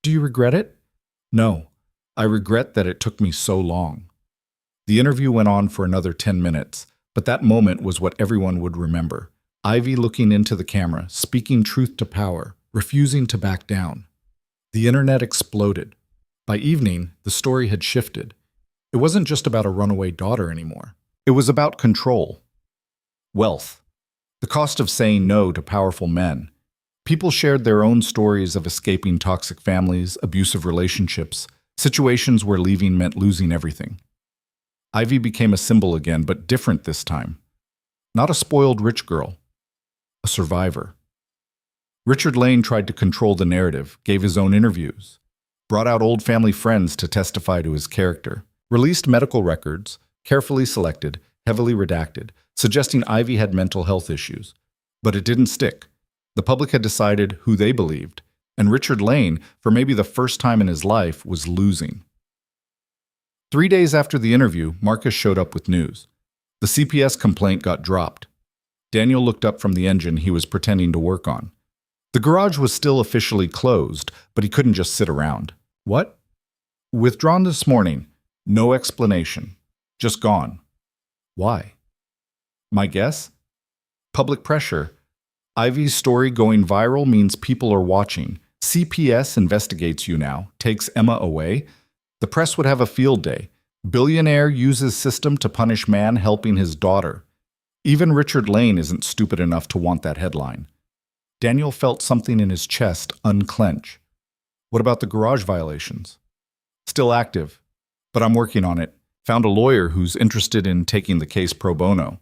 Do you regret it? No. I regret that it took me so long. The interview went on for another 10 minutes, but that moment was what everyone would remember. Ivy looking into the camera, speaking truth to power, refusing to back down. The internet exploded. By evening, the story had shifted. It wasn't just about a runaway daughter anymore. It was about control. Wealth. The cost of saying no to powerful men. People shared their own stories of escaping toxic families, abusive relationships, situations where leaving meant losing everything. Ivy became a symbol again, but different this time. Not a spoiled rich girl. A survivor. Richard Lane tried to control the narrative, gave his own interviews, brought out old family friends to testify to his character, released medical records, carefully selected, heavily redacted, suggesting Ivy had mental health issues. But it didn't stick. The public had decided who they believed, and Richard Lane, for maybe the first time in his life, was losing. 3 days after the interview, Marcus showed up with news. The CPS complaint got dropped. Daniel looked up from the engine he was pretending to work on. The garage was still officially closed, but he couldn't just sit around. What? Withdrawn this morning. No explanation. Just gone. Why? My guess? Public pressure. Ivy's story going viral means people are watching. CPS investigates you now, takes Emma away. The press would have a field day. Billionaire uses system to punish man helping his daughter. Even Richard Lane isn't stupid enough to want that headline. Daniel felt something in his chest unclench. What about the garage violations? Still active, but I'm working on it. Found a lawyer who's interested in taking the case pro bono.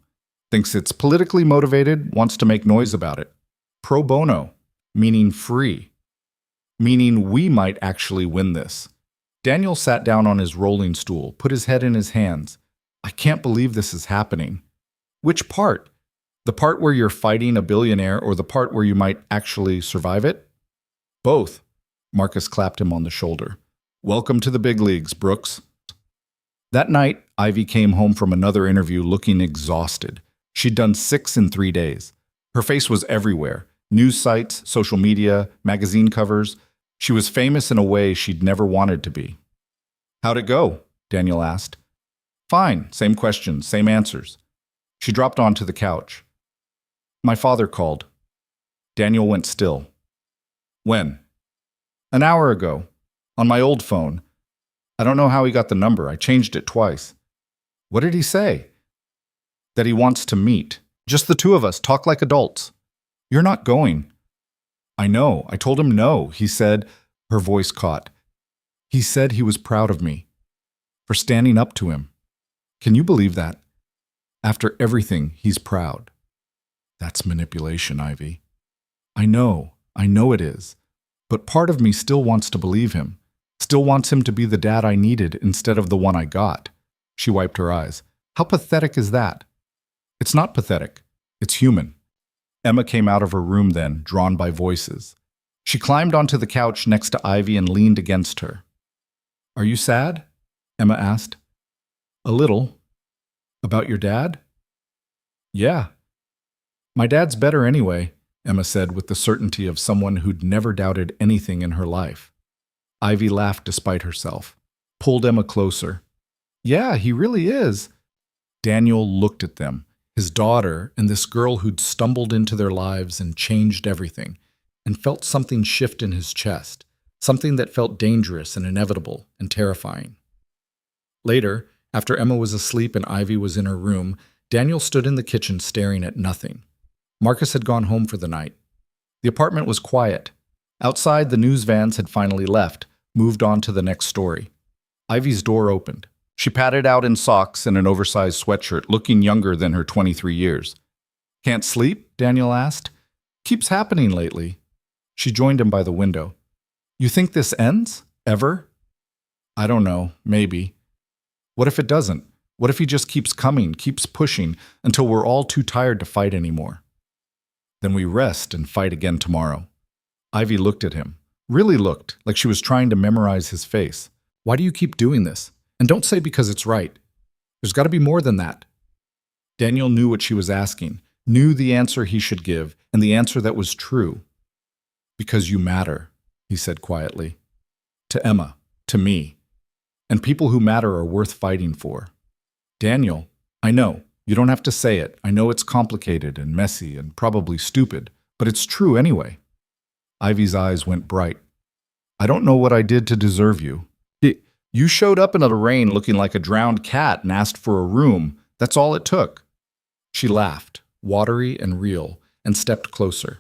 Thinks it's politically motivated, wants to make noise about it. Pro bono, meaning free. Meaning we might actually win this. Daniel sat down on his rolling stool, put his head in his hands. I can't believe this is happening. Which part? The part where you're fighting a billionaire or the part where you might actually survive it? Both. Marcus clapped him on the shoulder. Welcome to the big leagues, Brooks. That night, Ivy came home from another interview looking exhausted. She'd done 6 in 3 days. Her face was everywhere. News sites, social media, magazine covers. She was famous in a way she'd never wanted to be. How'd it go? Daniel asked. Fine, same questions, same answers. She dropped onto the couch. My father called. Daniel went still. When? An hour ago. On my old phone. I don't know how he got the number. I changed it twice. What did he say? That he wants to meet. Just the two of us, talk like adults. You're not going. I know. I told him no. He said, her voice caught. He said he was proud of me. For standing up to him. Can you believe that? After everything, he's proud. That's manipulation, Ivy. I know it is. But part of me still wants to believe him. Still wants him to be the dad I needed instead of the one I got. She wiped her eyes. How pathetic is that? It's not pathetic. It's human. Emma came out of her room then, drawn by voices. She climbed onto the couch next to Ivy and leaned against her. Are you sad? Emma asked. A little. About your dad? Yeah. My dad's better anyway, Emma said with the certainty of someone who'd never doubted anything in her life. Ivy laughed despite herself, pulled Emma closer. Yeah, he really is. Daniel looked at them, his daughter and this girl who'd stumbled into their lives and changed everything, and felt something shift in his chest, something that felt dangerous and inevitable and terrifying. Later, after Emma was asleep and Ivy was in her room, Daniel stood in the kitchen staring at nothing. Marcus had gone home for the night. The apartment was quiet. Outside, the news vans had finally left, moved on to the next story. Ivy's door opened. She padded out in socks and an oversized sweatshirt, looking younger than her 23 years. "Can't sleep?" Daniel asked. "Keeps happening lately." She joined him by the window. "You think this ends? Ever?" "I don't know. Maybe." "What if it doesn't? What if he just keeps coming, keeps pushing, until we're all too tired to fight anymore?" "Then we rest and fight again tomorrow." Ivy looked at him. Really looked, like she was trying to memorize his face. "Why do you keep doing this? And don't say because it's right. There's got to be more than that." Daniel knew what she was asking, knew the answer he should give, and the answer that was true. "Because you matter," he said quietly. "To Emma, to me. And people who matter are worth fighting for." "Daniel, I know. You don't have to say it. I know it's complicated and messy and probably stupid, but it's true anyway." Ivy's eyes went bright. "I don't know what I did to deserve you. You showed up in the rain looking like a drowned cat and asked for a room. That's all it took." She laughed, watery and real, and stepped closer.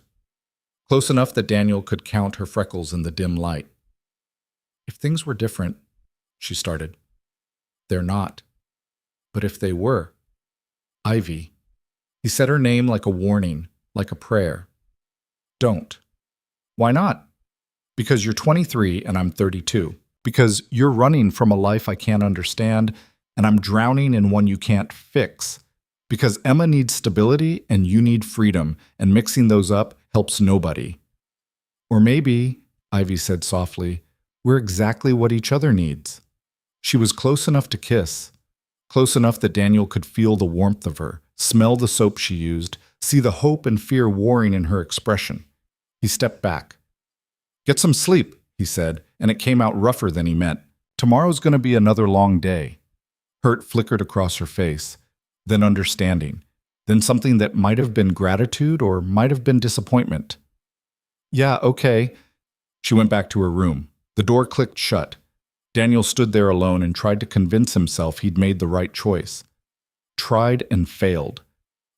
Close enough that Daniel could count her freckles in the dim light. "If things were different," she started. "They're not. But if they were." "Ivy." He said her name like a warning, like a prayer. "Don't." "Why not?" "Because you're 23 and I'm 32. Because you're running from a life I can't understand, and I'm drowning in one you can't fix. Because Emma needs stability and you need freedom, and mixing those up helps nobody." "Or maybe," Ivy said softly, "we're exactly what each other needs." She was close enough to kiss, close enough that Daniel could feel the warmth of her, smell the soap she used, see the hope and fear warring in her expression. He stepped back. "Get some sleep," he said, and it came out rougher than he meant. "Tomorrow's going to be another long day." Hurt flickered across her face, then understanding, then something that might have been gratitude or might have been disappointment. "Yeah, okay." She went back to her room. The door clicked shut. Daniel stood there alone and tried to convince himself he'd made the right choice. Tried and failed.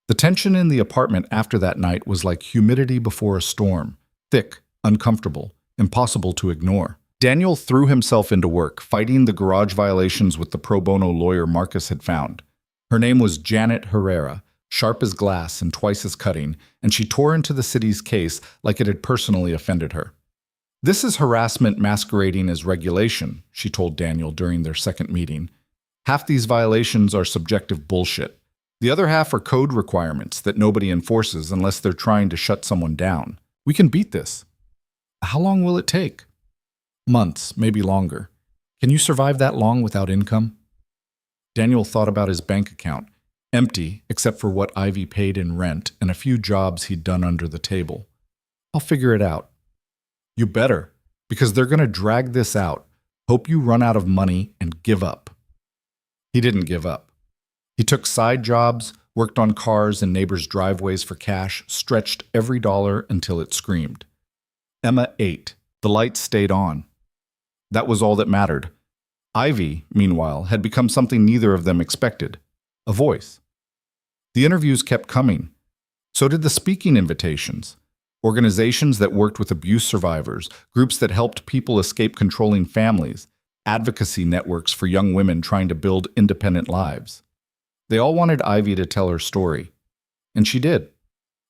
The tension in the apartment after that night was like humidity before a storm, thick, uncomfortable, impossible to ignore. Daniel threw himself into work, fighting the garage violations with the pro bono lawyer Marcus had found. Her name was Janet Herrera, sharp as glass and twice as cutting, and she tore into the city's case like it had personally offended her. "This is harassment masquerading as regulation," she told Daniel during their second meeting. "Half these violations are subjective bullshit. The other half are code requirements that nobody enforces unless they're trying to shut someone down. We can beat this." "How long will it take?" "Months, maybe longer. Can you survive that long without income?" Daniel thought about his bank account, empty except for what Ivy paid in rent and a few jobs he'd done under the table. "I'll figure it out." "You better, because they're going to drag this out. Hope you run out of money and give up." He didn't give up. He took side jobs, worked on cars and neighbors' driveways for cash, stretched every dollar until it screamed. Emma ate. The lights stayed on. That was all that mattered. Ivy, meanwhile, had become something neither of them expected. A voice. The interviews kept coming. So did the speaking invitations. Organizations that worked with abuse survivors, groups that helped people escape controlling families, advocacy networks for young women trying to build independent lives. They all wanted Ivy to tell her story. And she did.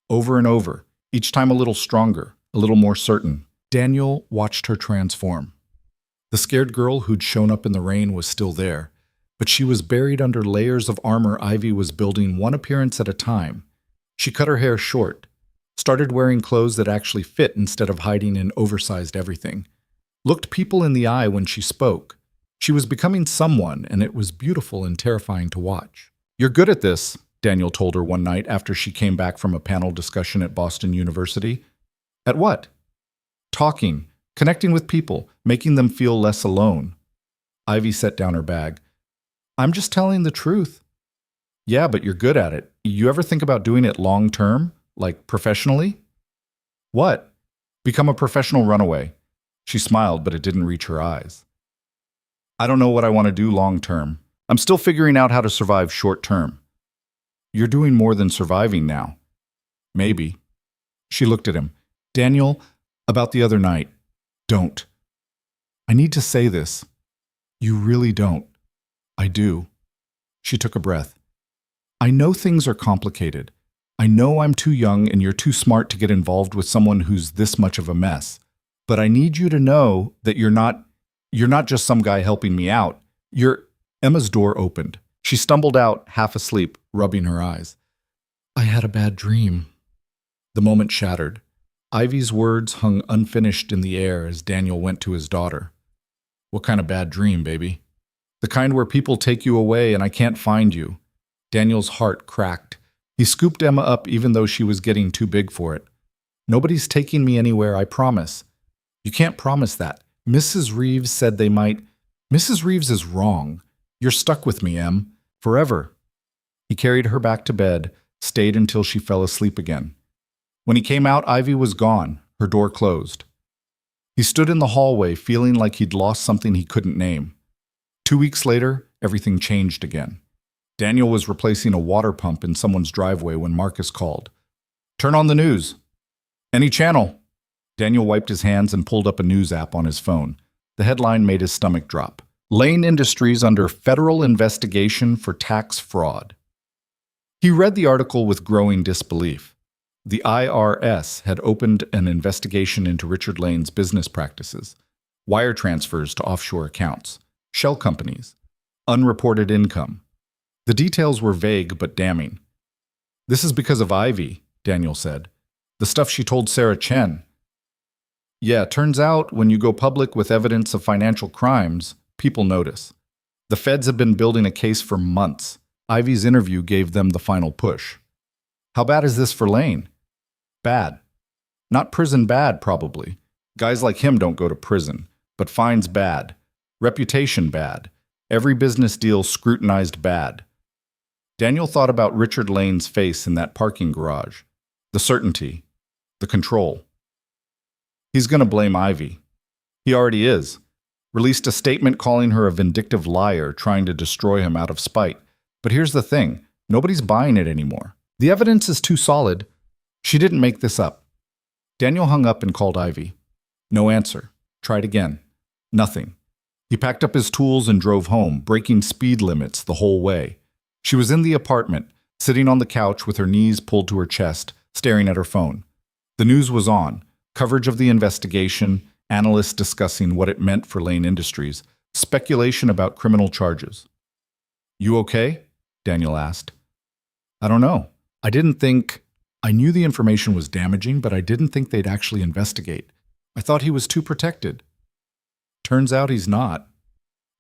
Over and over, each time a little stronger, a little more certain. Daniel watched her transform. The scared girl who'd shown up in the rain was still there, but she was buried under layers of armor Ivy was building one appearance at a time. She cut her hair short, started wearing clothes that actually fit instead of hiding in oversized everything, looked people in the eye when she spoke. She was becoming someone, and it was beautiful and terrifying to watch. "You're good at this," Daniel told her one night after she came back from a panel discussion at Boston University. "At what?" "Talking, connecting with people, making them feel less alone." Ivy set down her bag. "I'm just telling the truth." "Yeah, but you're good at it. You ever think about doing it long term, like professionally?" "What?" "Become a professional runaway." She smiled, but it didn't reach her eyes. "I don't know what I want to do long term. I'm still figuring out how to survive short term." You're doing more than surviving now. Maybe. She looked at him. Daniel, about the other night. Don't. I need to say this. You really don't. I do. She took a breath. I know things are complicated. I know I'm too young and you're too smart to get involved with someone who's this much of a mess. But I need you to know that you're not just some guy helping me out. Emma's door opened. She stumbled out, half asleep, rubbing her eyes. I had a bad dream. The moment shattered. Ivy's words hung unfinished in the air as Daniel went to his daughter. What kind of bad dream, baby? The kind where people take you away and I can't find you. Daniel's heart cracked. He scooped Emma up even though she was getting too big for it. Nobody's taking me anywhere, I promise. You can't promise that. Mrs. Reeves said they might. Mrs. Reeves is wrong. You're stuck with me, Em. Forever. He carried her back to bed, stayed until she fell asleep again. When he came out, Ivy was gone, her door closed. He stood in the hallway, feeling like he'd lost something he couldn't name. 2 weeks later, everything changed again. Daniel was replacing a water pump in someone's driveway when Marcus called. Turn on the news. Any channel. Daniel wiped his hands and pulled up a news app on his phone. The headline made his stomach drop. Lane Industries under federal investigation for tax fraud. He read the article with growing disbelief. The IRS had opened an investigation into Richard Lane's business practices, wire transfers to offshore accounts, shell companies, unreported income. The details were vague but damning. This is because of Ivy, Daniel said. The stuff she told Sarah Chen. Yeah, turns out when you go public with evidence of financial crimes, people notice. The feds have been building a case for months. Ivy's interview gave them the final push. How bad is this for Lane? Bad. Not prison bad, probably. Guys like him don't go to prison. But fines bad. Reputation bad. Every business deal scrutinized bad. Daniel thought about Richard Lane's face in that parking garage. The certainty. The control. He's going to blame Ivy. He already is. Released a statement calling her a vindictive liar trying to destroy him out of spite. But here's the thing. Nobody's buying it anymore. The evidence is too solid. She didn't make this up. Daniel hung up and called Ivy. No answer. Tried again. Nothing. He packed up his tools and drove home, breaking speed limits the whole way. She was in the apartment, sitting on the couch with her knees pulled to her chest, staring at her phone. The news was on. Coverage of the investigation, analysts discussing what it meant for Lane Industries, speculation about criminal charges. You okay? Daniel asked. I don't know. I knew the information was damaging, but I didn't think they'd actually investigate. I thought he was too protected. Turns out he's not.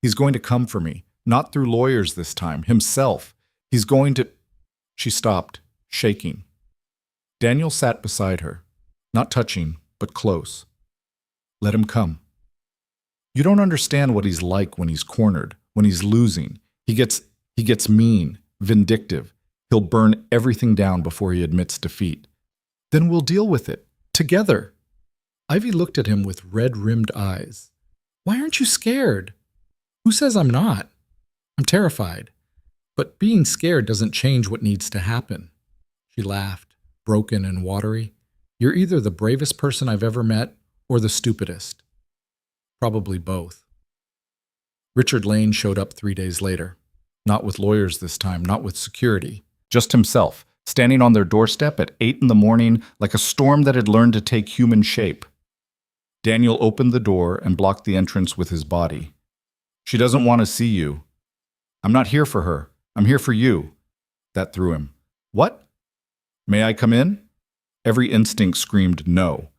He's going to come for me, not through lawyers this time, himself. He's going to... She stopped, shaking. Daniel sat beside her, not touching, but close. Let him come. You don't understand what he's like when he's cornered, when he's losing. He gets mean, vindictive. He'll burn everything down before he admits defeat. Then we'll deal with it, together. Ivy looked at him with red-rimmed eyes. Why aren't you scared? Who says I'm not? I'm terrified. But being scared doesn't change what needs to happen. She laughed, broken and watery. You're either the bravest person I've ever met or the stupidest. Probably both. Richard Lane showed up 3 days later. Not with lawyers this time, not with security. Just himself, standing on their doorstep at 8 in the morning like a storm that had learned to take human shape. Daniel opened the door and blocked the entrance with his body. She doesn't want to see you. I'm not here for her. I'm here for you. That threw him. What? May I come in? Every instinct screamed no.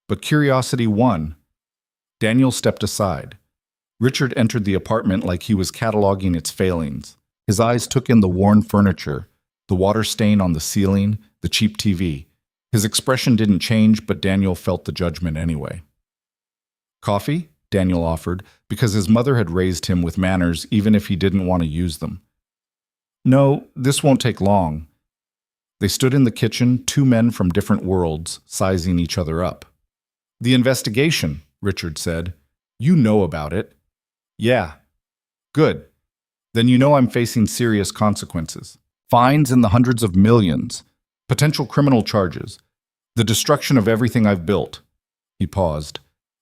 But curiosity won. Daniel stepped aside. Richard entered the apartment like he was cataloging its failings. His eyes took in the worn furniture, the water stain on the ceiling, the cheap TV. His expression didn't change, but Daniel felt the judgment anyway. Coffee? Daniel offered, because his mother had raised him with manners even if he didn't want to use them. No, this won't take long. They stood in the kitchen, two men from different worlds, sizing each other up. The investigation, Richard said. You know about it. Yeah. Good. Then you know I'm facing serious consequences. Fines in the hundreds of millions. Potential criminal charges. The destruction of everything I've built. He paused.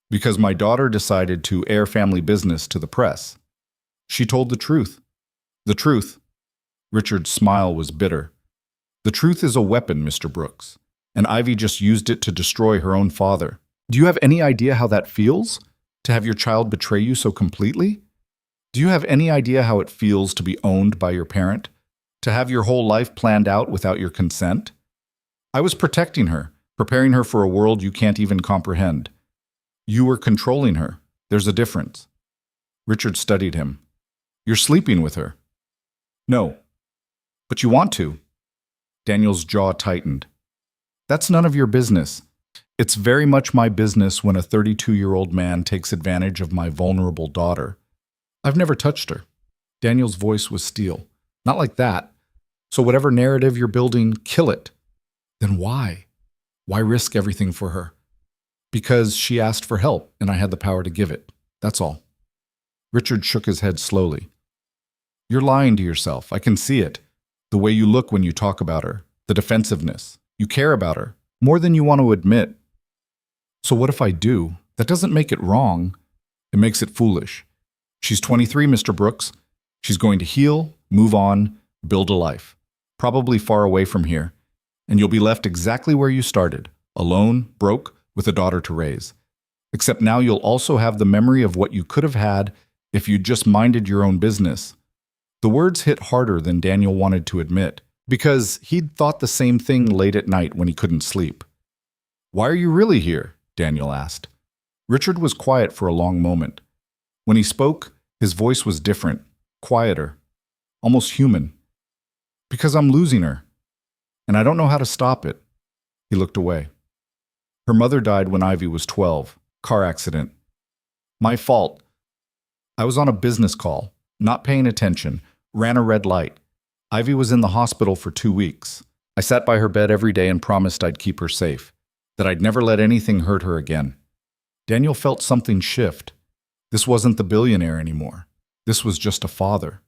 Because my daughter decided to air family business to the press. She told the truth. The truth. Richard's smile was bitter. The truth is a weapon, Mr. Brooks, and Ivy just used it to destroy her own father. Do you have any idea how that feels? To have your child betray you so completely? Do you have any idea how it feels to be owned by your parent? To have your whole life planned out without your consent? I was protecting her, preparing her for a world you can't even comprehend. You were controlling her. There's a difference. Richard studied him. You're sleeping with her. No. But you want to. Daniel's jaw tightened. That's none of your business. It's very much my business when a 32-year-old man takes advantage of my vulnerable daughter. I've never touched her. Daniel's voice was steel. Not like that. So whatever narrative you're building, kill it. Then why? Why risk everything for her? Because she asked for help and I had the power to give it. That's all. Richard shook his head slowly. You're lying to yourself. I can see it. The way you look when you talk about her. The defensiveness. You care about her. More than you want to admit. So what if I do? That doesn't make it wrong. It makes it foolish. She's 23, Mr. Brooks. She's going to heal, move on, build a life. Probably far away from here. And you'll be left exactly where you started. Alone, broke, with a daughter to raise. Except now you'll also have the memory of what you could have had if you'd just minded your own business. The words hit harder than Daniel wanted to admit, because he'd thought the same thing late at night when he couldn't sleep. Why are you really here? Daniel asked. Richard was quiet for a long moment. When he spoke, his voice was different, quieter, almost human. Because I'm losing her, and I don't know how to stop it. He looked away. Her mother died when Ivy was 12. Car accident. My fault. I was on a business call, not paying attention, ran a red light. Ivy was in the hospital for 2 weeks. I sat by her bed every day and promised I'd keep her safe, that I'd never let anything hurt her again. Daniel felt something shift. This wasn't the billionaire anymore. This was just a father.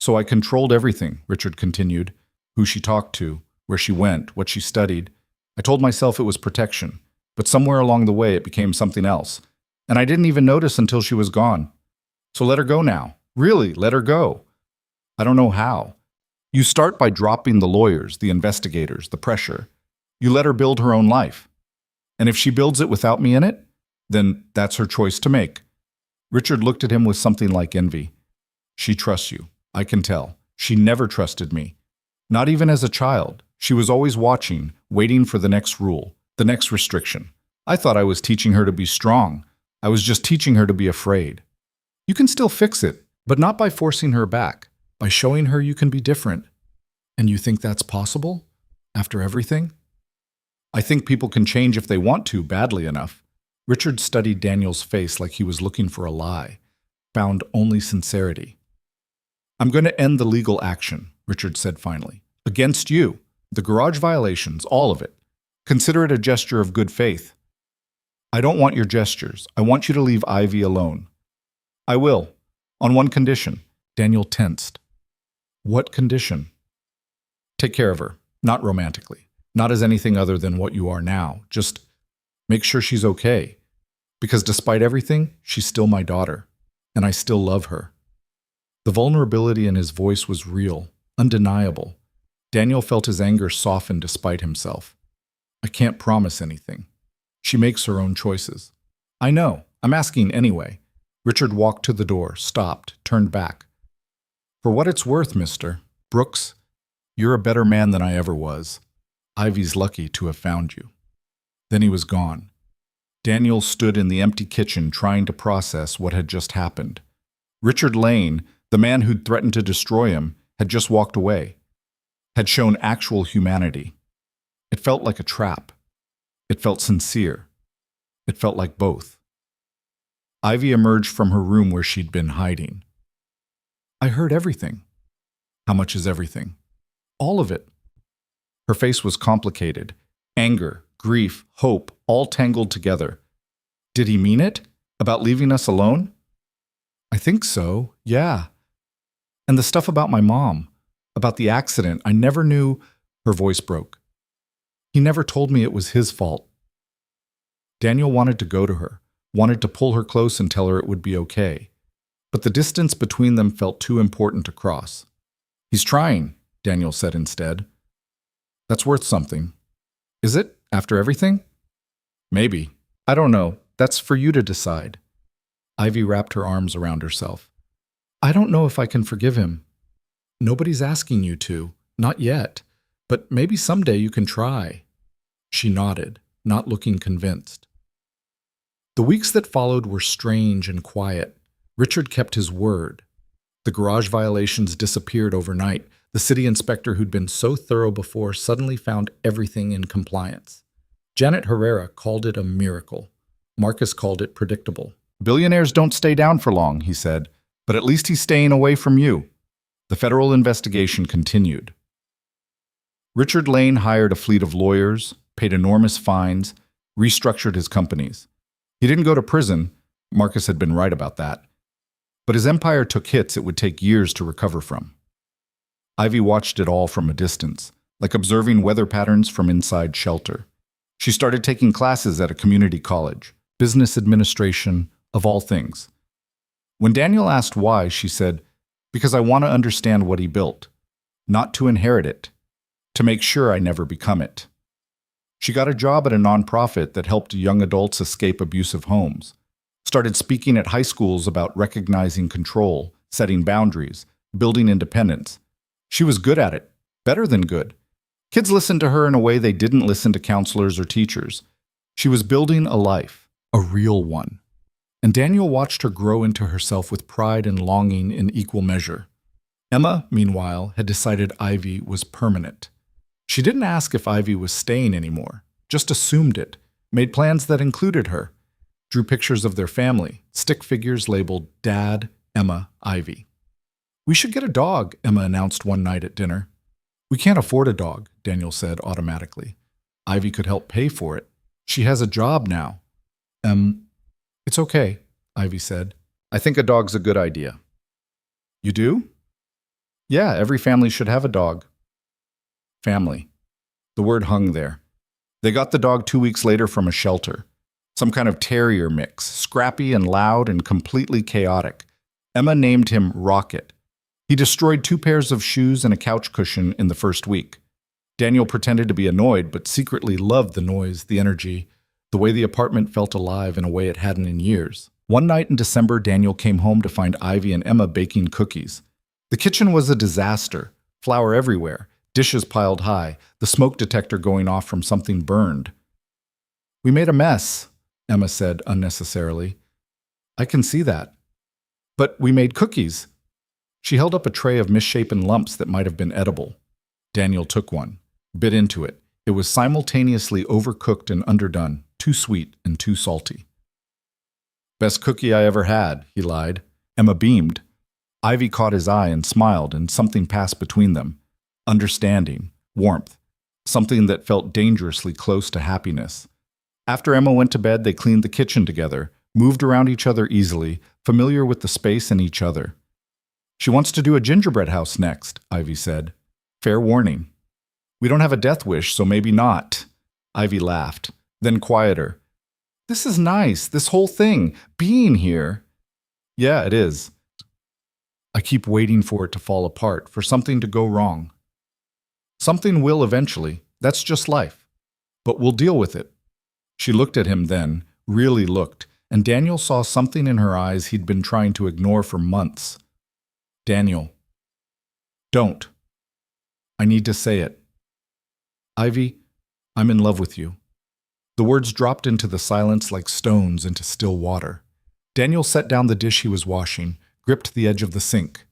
So I controlled everything, Richard continued, who she talked to, where she went, what she studied. I told myself it was protection, but somewhere along the way it became something else, and I didn't even notice until she was gone. So let her go now. Really, let her go. I don't know how. You start by dropping the lawyers, the investigators, the pressure. You let her build her own life. And if she builds it without me in it, then that's her choice to make. Richard looked at him with something like envy. She trusts you. I can tell. She never trusted me. Not even as a child. She was always watching, waiting for the next rule, the next restriction. I thought I was teaching her to be strong. I was just teaching her to be afraid. You can still fix it, but not by forcing her back, by showing her you can be different. And you think that's possible? After everything? I think people can change if they want to, badly enough. Richard studied Daniel's face like he was looking for a lie, found only sincerity. I'm going to end the legal action, Richard said finally. Against you. The garage violations, all of it. Consider it a gesture of good faith. I don't want your gestures. I want you to leave Ivy alone. I will. On one condition. Daniel tensed. What condition? Take care of her. Not romantically. Not as anything other than what you are now. Just make sure she's okay. Because despite everything, she's still my daughter. And I still love her. The vulnerability in his voice was real, undeniable. Daniel felt his anger soften despite himself. I can't promise anything. She makes her own choices. I know. I'm asking anyway. Richard walked to the door, stopped, turned back. For what it's worth, Mr. Brooks, you're a better man than I ever was. Ivy's lucky to have found you. Then he was gone. Daniel stood in the empty kitchen trying to process what had just happened. Richard Lane, the man who'd threatened to destroy him, had just walked away. Had shown actual humanity. It felt like a trap. It felt sincere. It felt like both. Ivy emerged from her room where she'd been hiding. I heard everything. How much is everything? All of it. Her face was complicated. Anger, grief, hope, all tangled together. Did he mean it? About leaving us alone? I think so, yeah. And the stuff about my mom. About the accident, I never knew. Her voice broke. He never told me it was his fault. Daniel wanted to go to her, wanted to pull her close and tell her it would be okay. But the distance between them felt too important to cross. He's trying, Daniel said instead. That's worth something. Is it, after everything? Maybe. I don't know. That's for you to decide. Ivy wrapped her arms around herself. I don't know if I can forgive him. Nobody's asking you to. Not yet. But maybe someday you can try. She nodded, not looking convinced. The weeks that followed were strange and quiet. Richard kept his word. The garage violations disappeared overnight. The city inspector who'd been so thorough before suddenly found everything in compliance. Janet Herrera called it a miracle. Marcus called it predictable. Billionaires don't stay down for long, he said, but at least he's staying away from you. The federal investigation continued. Richard Lane hired a fleet of lawyers, paid enormous fines, restructured his companies. He didn't go to prison. Marcus had been right about that. But his empire took hits it would take years to recover from. Ivy watched it all from a distance, like observing weather patterns from inside shelter. She started taking classes at a community college, business administration, of all things. When Daniel asked why, she said, because I want to understand what he built, not to inherit it, to make sure I never become it. She got a job at a nonprofit that helped young adults escape abusive homes, started speaking at high schools about recognizing control, setting boundaries, building independence. She was good at it, better than good. Kids listened to her in a way they didn't listen to counselors or teachers. She was building a life, a real one. And Daniel watched her grow into herself with pride and longing in equal measure. Emma, meanwhile, had decided Ivy was permanent. She didn't ask if Ivy was staying anymore, just assumed it, made plans that included her, drew pictures of their family, stick figures labeled Dad, Emma, Ivy. We should get a dog, Emma announced one night at dinner. We can't afford a dog, Daniel said automatically. Ivy could help pay for it. She has a job now. It's okay, Ivy said. I think a dog's a good idea. You do? Yeah, every family should have a dog. Family. The word hung there. They got the dog 2 weeks later from a shelter. Some kind of terrier mix, scrappy and loud and completely chaotic. Emma named him Rocket. He destroyed 2 pairs of shoes and a couch cushion in the first week. Daniel pretended to be annoyed, but secretly loved the noise, the energy, the way the apartment felt alive in a way it hadn't in years. One night in December, Daniel came home to find Ivy and Emma baking cookies. The kitchen was a disaster. Flour everywhere, dishes piled high, the smoke detector going off from something burned. We made a mess, Emma said unnecessarily. I can see that. But we made cookies. She held up a tray of misshapen lumps that might have been edible. Daniel took one, bit into it. It was simultaneously overcooked and underdone, too sweet and too salty. Best cookie I ever had, he lied. Emma beamed. Ivy caught his eye and smiled, and something passed between them. Understanding, warmth, something that felt dangerously close to happiness. After Emma went to bed, they cleaned the kitchen together, moved around each other easily, familiar with the space and each other. She wants to do a gingerbread house next, Ivy said. Fair warning. We don't have a death wish, so maybe not. Ivy laughed, then quieter. This is nice, this whole thing, being here. Yeah, it is. I keep waiting for it to fall apart, for something to go wrong. Something will eventually, that's just life. But we'll deal with it. She looked at him then, really looked, and Daniel saw something in her eyes he'd been trying to ignore for months. Daniel. Don't. I need to say it. Ivy, I'm in love with you. The words dropped into the silence like stones into still water. Daniel set down the dish he was washing, gripped the edge of the sink.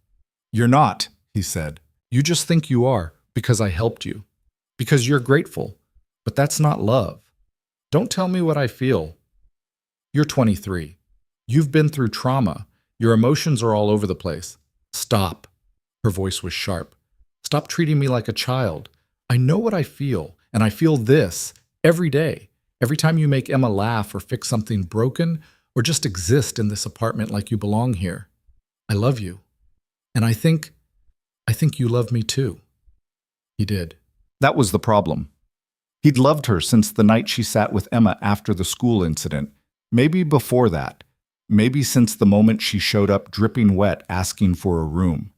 You're not, he said. You just think you are, because I helped you. Because you're grateful. But that's not love. Don't tell me what I feel. You're 23. You've been through trauma. Your emotions are all over the place. Stop. Her voice was sharp. Stop treating me like a child. I know what I feel, and I feel this every day. Every time you make Emma laugh or fix something broken, or just exist in this apartment like you belong here. I love you. And I think I think you love me too. He did. That was the problem. He'd loved her since the night she sat with Emma after the school incident, maybe before that, maybe since the moment she showed up dripping wet asking for a room.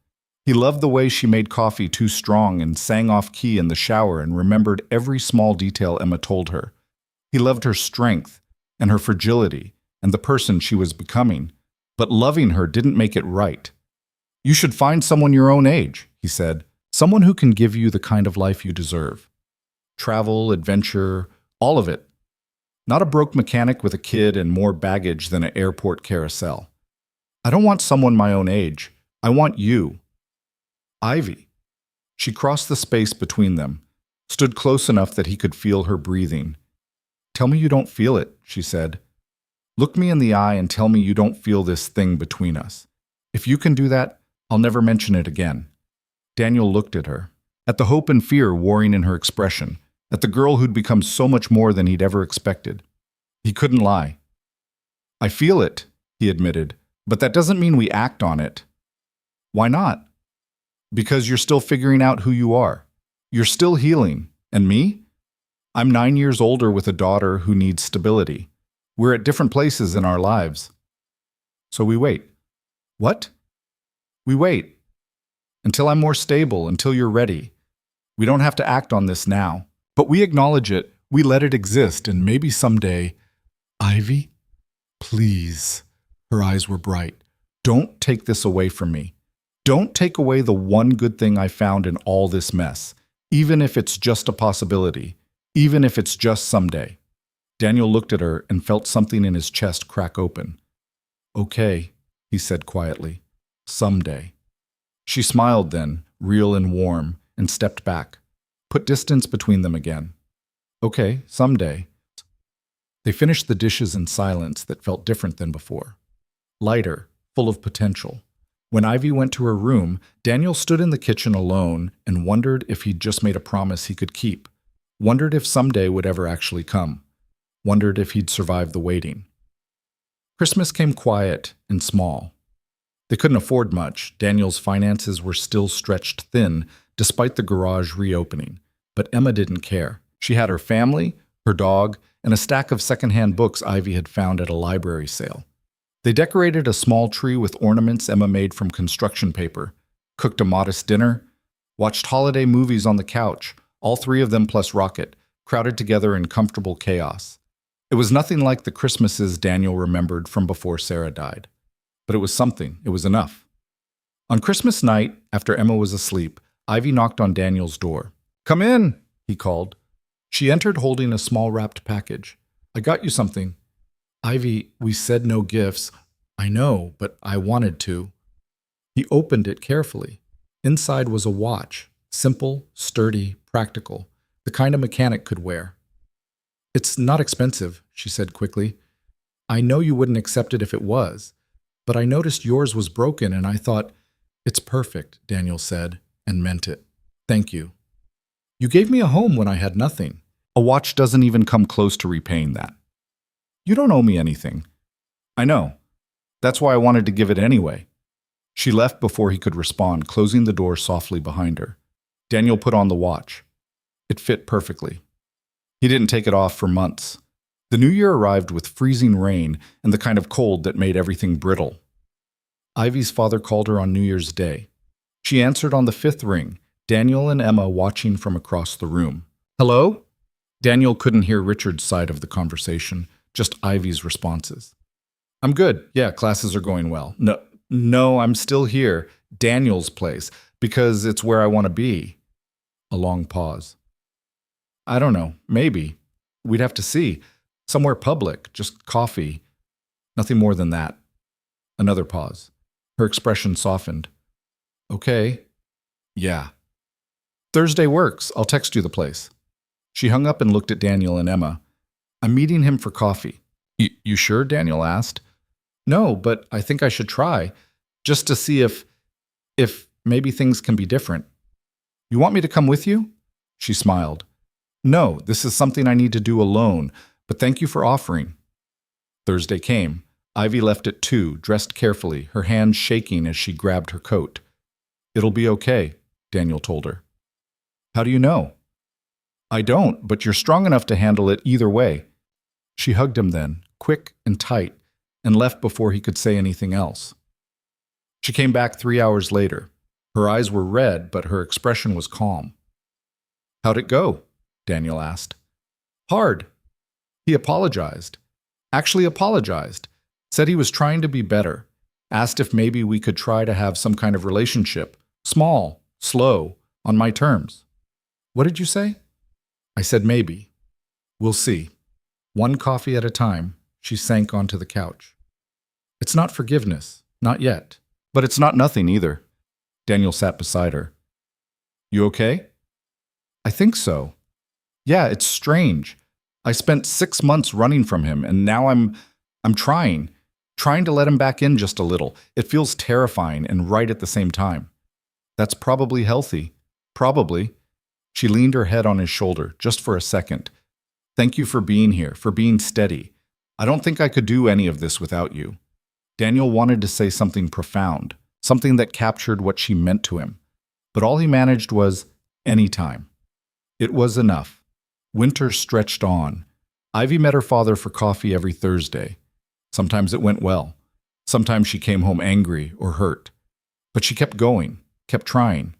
He loved the way she made coffee too strong and sang off key in the shower and remembered every small detail Emma told her. He loved her strength and her fragility and the person she was becoming, but loving her didn't make it right. You should find someone your own age, he said, someone who can give you the kind of life you deserve. Travel, adventure, all of it. Not a broke mechanic with a kid and more baggage than an airport carousel. I don't want someone my own age. I want you. Ivy. She crossed the space between them, stood close enough that he could feel her breathing. Tell me you don't feel it, she said. Look me in the eye and tell me you don't feel this thing between us. If you can do that, I'll never mention it again. Daniel looked at her, at the hope and fear warring in her expression, at the girl who'd become so much more than he'd ever expected. He couldn't lie. I feel it, he admitted, but that doesn't mean we act on it. Why not? Because you're still figuring out who you are. You're still healing. And me? I'm 9 years older with a daughter who needs stability. We're at different places in our lives. So we wait. What? We wait. Until I'm more stable, until you're ready. We don't have to act on this now. But we acknowledge it, we let it exist, and maybe someday... Ivy? Please. Her eyes were bright. Don't take this away from me. Don't take away the one good thing I found in all this mess, even if it's just a possibility, even if it's just someday. Daniel looked at her and felt something in his chest crack open. Okay, he said quietly. Someday. She smiled then, real and warm, and stepped back. Put distance between them again. Okay, someday. They finished the dishes in silence that felt different than before. Lighter, full of potential. When Ivy went to her room, Daniel stood in the kitchen alone and wondered if he'd just made a promise he could keep. Wondered if someday would ever actually come. Wondered if he'd survive the waiting. Christmas came quiet and small. They couldn't afford much. Daniel's finances were still stretched thin, despite the garage reopening. But Emma didn't care. She had her family, her dog, and a stack of secondhand books Ivy had found at a library sale. They decorated a small tree with ornaments Emma made from construction paper, cooked a modest dinner, watched holiday movies on the couch, all three of them plus Rocket, crowded together in comfortable chaos. It was nothing like the Christmases Daniel remembered from before Sarah died. But it was something. It was enough. On Christmas night, after Emma was asleep, Ivy knocked on Daniel's door. Come in, he called. She entered holding a small wrapped package. I got you something. Ivy, we said no gifts. I know, but I wanted to. He opened it carefully. Inside was a watch, simple, sturdy, practical, the kind a mechanic could wear. It's not expensive, she said quickly. I know you wouldn't accept it if it was, but I noticed yours was broken and I thought, it's perfect, Daniel said, and meant it. Thank you. You gave me a home when I had nothing. A watch doesn't even come close to repaying that. You don't owe me anything. I know. That's why I wanted to give it anyway. She left before he could respond, closing the door softly behind her. Daniel put on the watch. It fit perfectly. He didn't take it off for months. The new year arrived with freezing rain and the kind of cold that made everything brittle. Ivy's father called her on New Year's Day. She answered on the 5th ring, Daniel and Emma watching from across the room. Hello? Daniel couldn't hear Richard's side of the conversation, just Ivy's responses. I'm good. Yeah, classes are going well. No, I'm still here. Daniel's place, because it's where I want to be. A long pause. I don't know. Maybe. We'd have to see. Somewhere public, just coffee. Nothing more than that. Another pause. Her expression softened. Okay. Yeah. Thursday works. I'll text you the place. She hung up and looked at Daniel and Emma. I'm meeting him for coffee. You sure? Daniel asked. No, but I think I should try, just to see if maybe things can be different. You want me to come with you? She smiled. No, this is something I need to do alone, but thank you for offering. Thursday came. Ivy left at 2, dressed carefully, her hands shaking as she grabbed her coat. It'll be okay, Daniel told her. How do you know? I don't, but you're strong enough to handle it either way. She hugged him then, quick and tight, and left before he could say anything else. She came back 3 hours later. Her eyes were red, but her expression was calm. How'd it go? Daniel asked. Hard. He apologized. Actually apologized. Said he was trying to be better. Asked if maybe we could try to have some kind of relationship. Small, slow, on my terms. What did you say? I said maybe. We'll see. One coffee at a time, she sank onto the couch. It's not forgiveness, not yet. But it's not nothing either. Daniel sat beside her. You okay? I think so. Yeah, it's strange. I spent 6 months running from him, and now I'm trying to let him back in just a little. It feels terrifying and right at the same time. That's probably healthy. Probably. She leaned her head on his shoulder, just for a second. Thank you for being here, for being steady. I don't think I could do any of this without you. Daniel wanted to say something profound, something that captured what she meant to him. But all he managed was, anytime. It was enough. Winter stretched on. Ivy met her father for coffee every Thursday. Sometimes it went well. Sometimes she came home angry or hurt. But she kept going, kept trying.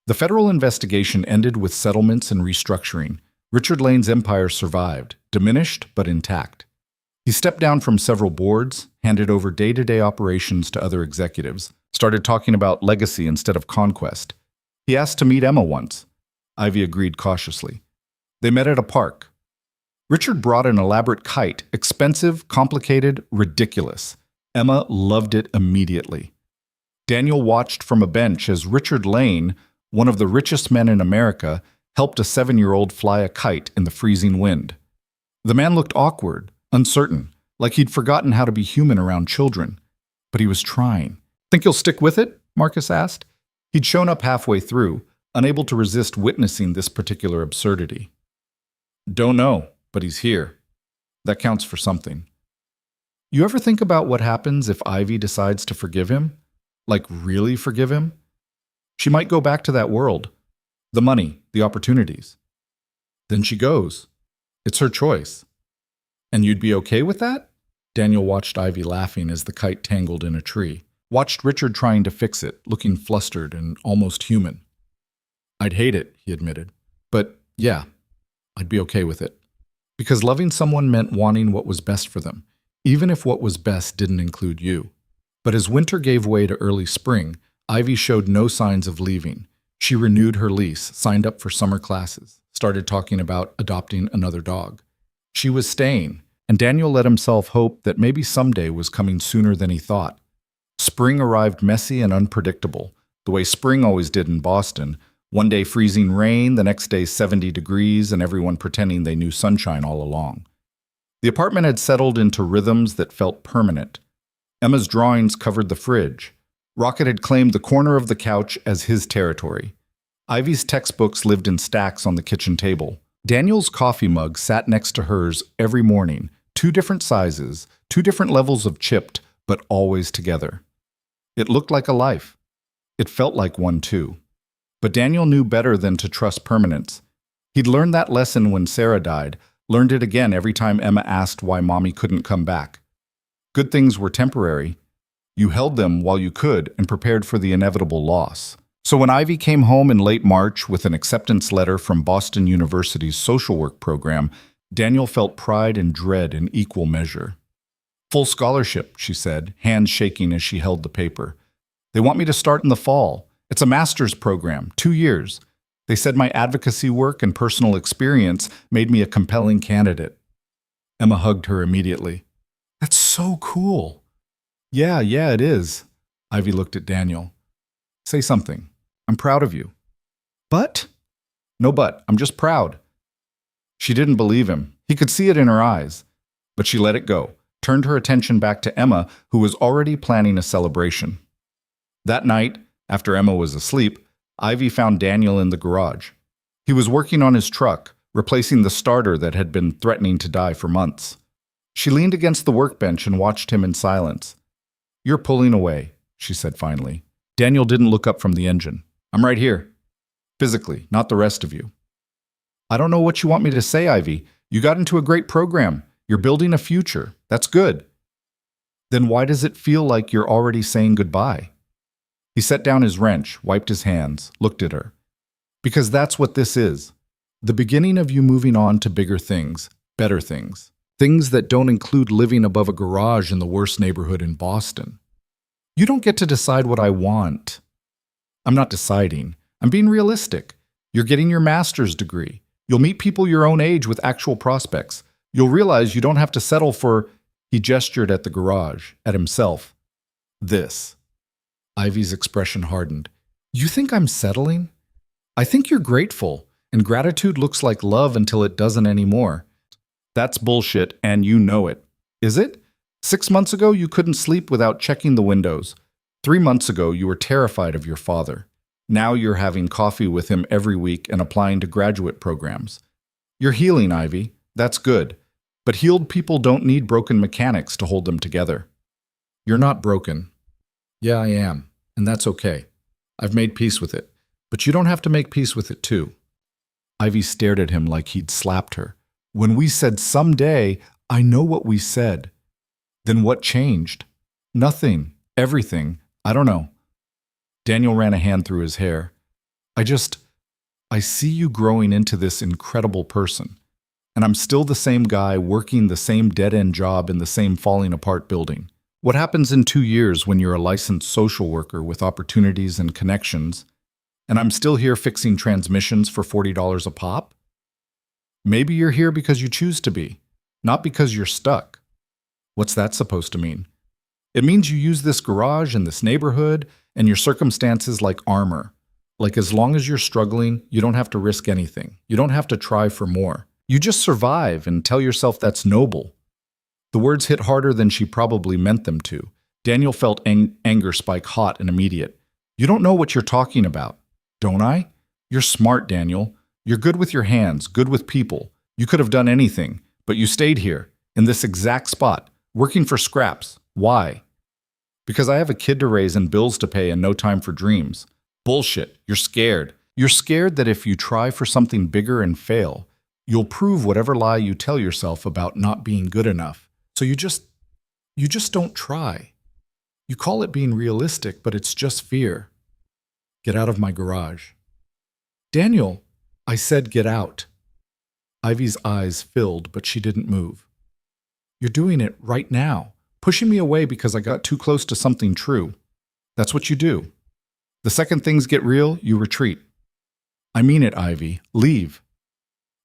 The federal investigation ended with settlements and restructuring. Richard Lane's empire survived, diminished but intact. He stepped down from several boards, handed over day-to-day operations to other executives, started talking about legacy instead of conquest. He asked to meet Emma once. Ivy agreed cautiously. They met at a park. Richard brought an elaborate kite, expensive, complicated, ridiculous. Emma loved it immediately. Daniel watched from a bench as Richard Lane, one of the richest men in America, helped a 7-year-old fly a kite in the freezing wind. The man looked awkward, uncertain, like he'd forgotten how to be human around children. But he was trying. Think you'll stick with it? Marcus asked. He'd shown up halfway through, unable to resist witnessing this particular absurdity. Don't know, but he's here. That counts for something. You ever think about what happens if Ivy decides to forgive him? Like really forgive him? She might go back to that world. The money, the opportunities. Then she goes. It's her choice. And you'd be okay with that? Daniel watched Ivy laughing as the kite tangled in a tree. Watched Richard trying to fix it, looking flustered and almost human. I'd hate it, he admitted. But yeah, I'd be okay with it. Because loving someone meant wanting what was best for them, even if what was best didn't include you. But as winter gave way to early spring, Ivy showed no signs of leaving. She renewed her lease, signed up for summer classes, started talking about adopting another dog. She was staying, and Daniel let himself hope that maybe someday was coming sooner than he thought. Spring arrived messy and unpredictable, the way spring always did in Boston. One day freezing rain, the next day 70 degrees, and everyone pretending they knew sunshine all along. The apartment had settled into rhythms that felt permanent. Emma's drawings covered the fridge. Rocket had claimed the corner of the couch as his territory. Ivy's textbooks lived in stacks on the kitchen table. Daniel's coffee mug sat next to hers every morning, 2 different sizes, 2 different levels of chipped, but always together. It looked like a life. It felt like one too. But Daniel knew better than to trust permanence. He'd learned that lesson when Sarah died, learned it again every time Emma asked why Mommy couldn't come back. Good things were temporary. You held them while you could and prepared for the inevitable loss. So when Ivy came home in late March with an acceptance letter from Boston University's social work program, Daniel felt pride and dread in equal measure. Full scholarship, she said, hands shaking as she held the paper. They want me to start in the fall. It's a master's program, 2 years. They said my advocacy work and personal experience made me a compelling candidate. Emma hugged her immediately. That's so cool. Yeah, it is. Ivy looked at Daniel. Say something. I'm proud of you. But? No but. I'm just proud. She didn't believe him. He could see it in her eyes. But she let it go, turned her attention back to Emma, who was already planning a celebration. That night, after Emma was asleep, Ivy found Daniel in the garage. He was working on his truck, replacing the starter that had been threatening to die for months. She leaned against the workbench and watched him in silence. You're pulling away, she said finally. Daniel didn't look up from the engine. I'm right here. Physically, not the rest of you. I don't know what you want me to say, Ivy. You got into a great program. You're building a future. That's good. Then why does it feel like you're already saying goodbye? He set down his wrench, wiped his hands, looked at her. Because that's what this is. The beginning of you moving on to bigger things, better things. Things that don't include living above a garage in the worst neighborhood in Boston. You don't get to decide what I want. I'm not deciding. I'm being realistic. You're getting your master's degree. You'll meet people your own age with actual prospects. You'll realize you don't have to settle for, he gestured at the garage, at himself. This. Ivy's expression hardened. You think I'm settling? I think you're grateful, and gratitude looks like love until it doesn't anymore. That's bullshit, and you know it. Is it? 6 months ago, you couldn't sleep without checking the windows. 3 months ago, you were terrified of your father. Now you're having coffee with him every week and applying to graduate programs. You're healing, Ivy. That's good. But healed people don't need broken mechanics to hold them together. You're not broken. Yeah, I am, and that's okay. I've made peace with it. But you don't have to make peace with it too. Ivy stared at him like he'd slapped her. When we said someday, I know what we said. Then what changed? Nothing. Everything. I don't know. Daniel ran a hand through his hair. I see you growing into this incredible person. And I'm still the same guy working the same dead-end job in the same falling-apart building. What happens in 2 years when you're a licensed social worker with opportunities and connections, and I'm still here fixing transmissions for $40 a pop? Maybe you're here because you choose to be, not because you're stuck. What's that supposed to mean? It means you use this garage and this neighborhood and your circumstances like armor. Like as long as you're struggling, you don't have to risk anything. You don't have to try for more. You just survive and tell yourself that's noble. The words hit harder than she probably meant them to. Daniel felt anger spike hot and immediate. You don't know what you're talking about. Don't I? You're smart, Daniel. You're good with your hands, good with people. You could have done anything, but you stayed here, in this exact spot, working for scraps. Why? Because I have a kid to raise and bills to pay and no time for dreams. Bullshit. You're scared. You're scared that if you try for something bigger and fail, you'll prove whatever lie you tell yourself about not being good enough. So you just don't try. You call it being realistic, but it's just fear. Get out of my garage. Daniel, I said get out. Ivy's eyes filled, but she didn't move. You're doing it right now, pushing me away because I got too close to something true. That's what you do. The second things get real, you retreat. I mean it, Ivy. Leave.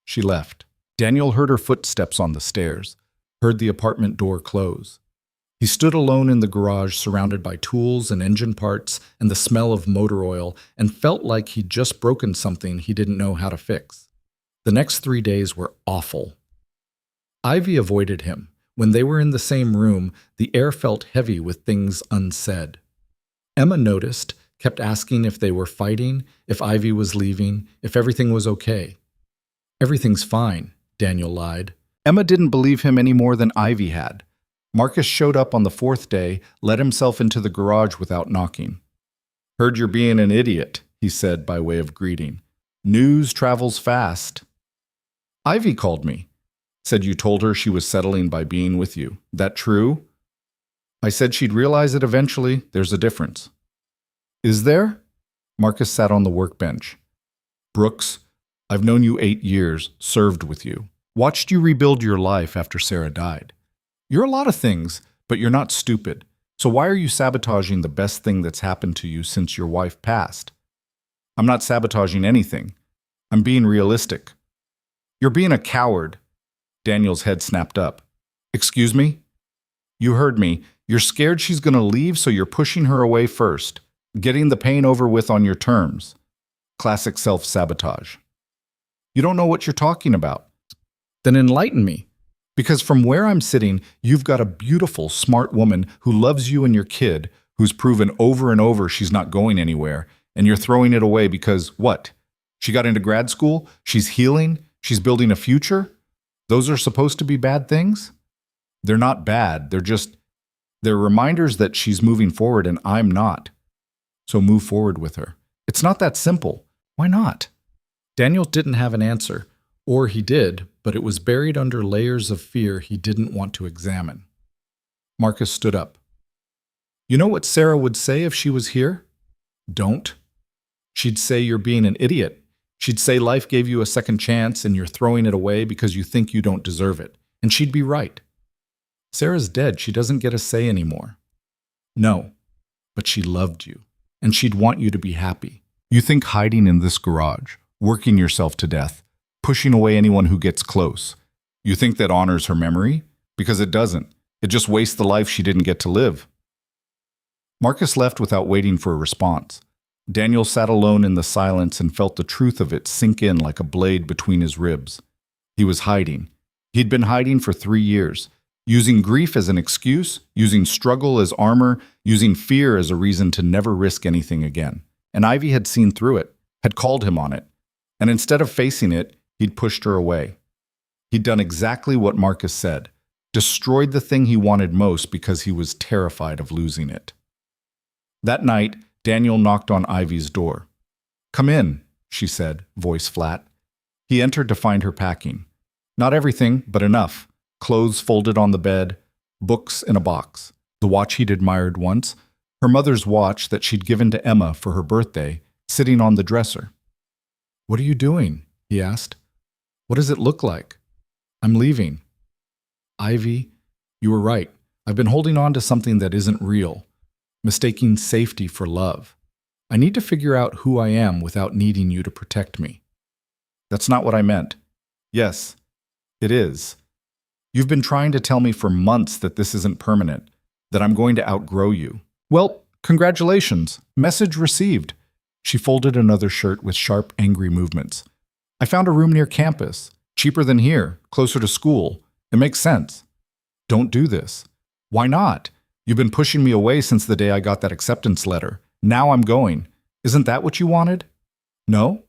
She left. Daniel heard her footsteps on the stairs, heard the apartment door close. He stood alone in the garage surrounded by tools and engine parts and the smell of motor oil and felt like he'd just broken something he didn't know how to fix. The next 3 days were awful. Ivy avoided him. When they were in the same room, the air felt heavy with things unsaid. Emma noticed, kept asking if they were fighting, if Ivy was leaving, if everything was okay. Everything's fine, Daniel lied. Emma didn't believe him any more than Ivy had. Marcus showed up on the 4th day, let himself into the garage without knocking. Heard you're being an idiot, he said by way of greeting. News travels fast. Ivy called me. Said you told her she was settling by being with you. That true? I said she'd realize it eventually. There's a difference. Is there? Marcus sat on the workbench. Brooks, I've known you 8 years, served with you. Watched you rebuild your life after Sarah died. You're a lot of things, but you're not stupid. So why are you sabotaging the best thing that's happened to you since your wife passed? I'm not sabotaging anything. I'm being realistic. You're being a coward. Daniel's head snapped up. Excuse me? You heard me. You're scared she's going to leave, so you're pushing her away first, getting the pain over with on your terms. Classic self-sabotage. You don't know what you're talking about. Then enlighten me. Because from where I'm sitting, you've got a beautiful, smart woman who loves you and your kid, who's proven over and over she's not going anywhere, and you're throwing it away because, what? She got into grad school? She's healing? She's building a future? Those are supposed to be bad things? They're not bad. They're reminders that she's moving forward and I'm not. So move forward with her. It's not that simple. Why not? Daniel didn't have an answer, or he did, but it was buried under layers of fear he didn't want to examine. Marcus stood up. You know what Sarah would say if she was here? Don't. She'd say you're being an idiot. She'd say life gave you a second chance and you're throwing it away because you think you don't deserve it. And she'd be right. Sarah's dead. She doesn't get a say anymore. No, but she loved you, and she'd want you to be happy. You think hiding in this garage, working yourself to death, pushing away anyone who gets close, you think that honors her memory? Because it doesn't. It just wastes the life she didn't get to live. Marcus left without waiting for a response. Daniel sat alone in the silence and felt the truth of it sink in like a blade between his ribs. He was hiding. He'd been hiding for 3 years, using grief as an excuse, using struggle as armor, using fear as a reason to never risk anything again. And Ivy had seen through it, had called him on it. And instead of facing it, he'd pushed her away. He'd done exactly what Marcus said, destroyed the thing he wanted most because he was terrified of losing it. That night, Daniel knocked on Ivy's door. Come in, she said, voice flat. He entered to find her packing. Not everything, but enough. Clothes folded on the bed, books in a box, the watch he'd admired once, her mother's watch that she'd given to Emma for her birthday, sitting on the dresser. What are you doing? He asked. What does it look like? I'm leaving. Ivy, you were right. I've been holding on to something that isn't real, mistaking safety for love. I need to figure out who I am without needing you to protect me. That's not what I meant. Yes, it is. You've been trying to tell me for months that this isn't permanent, that I'm going to outgrow you. Well, congratulations. Message received. She folded another shirt with sharp, angry movements. I found a room near campus, cheaper than here, closer to school. It makes sense. Don't do this. Why not? You've been pushing me away since the day I got that acceptance letter. Now I'm going. Isn't that what you wanted? No?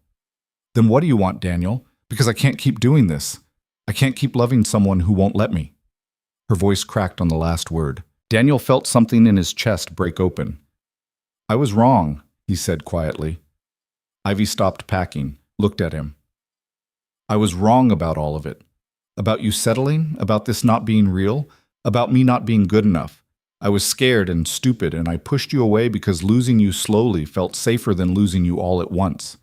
Then what do you want, Daniel? Because I can't keep doing this. I can't keep loving someone who won't let me. Her voice cracked on the last word. Daniel felt something in his chest break open. I was wrong, he said quietly. Ivy stopped packing, looked at him. I was wrong about all of it. About you settling, about this not being real, about me not being good enough. I was scared and stupid, and I pushed you away because losing you slowly felt safer than losing you all at once.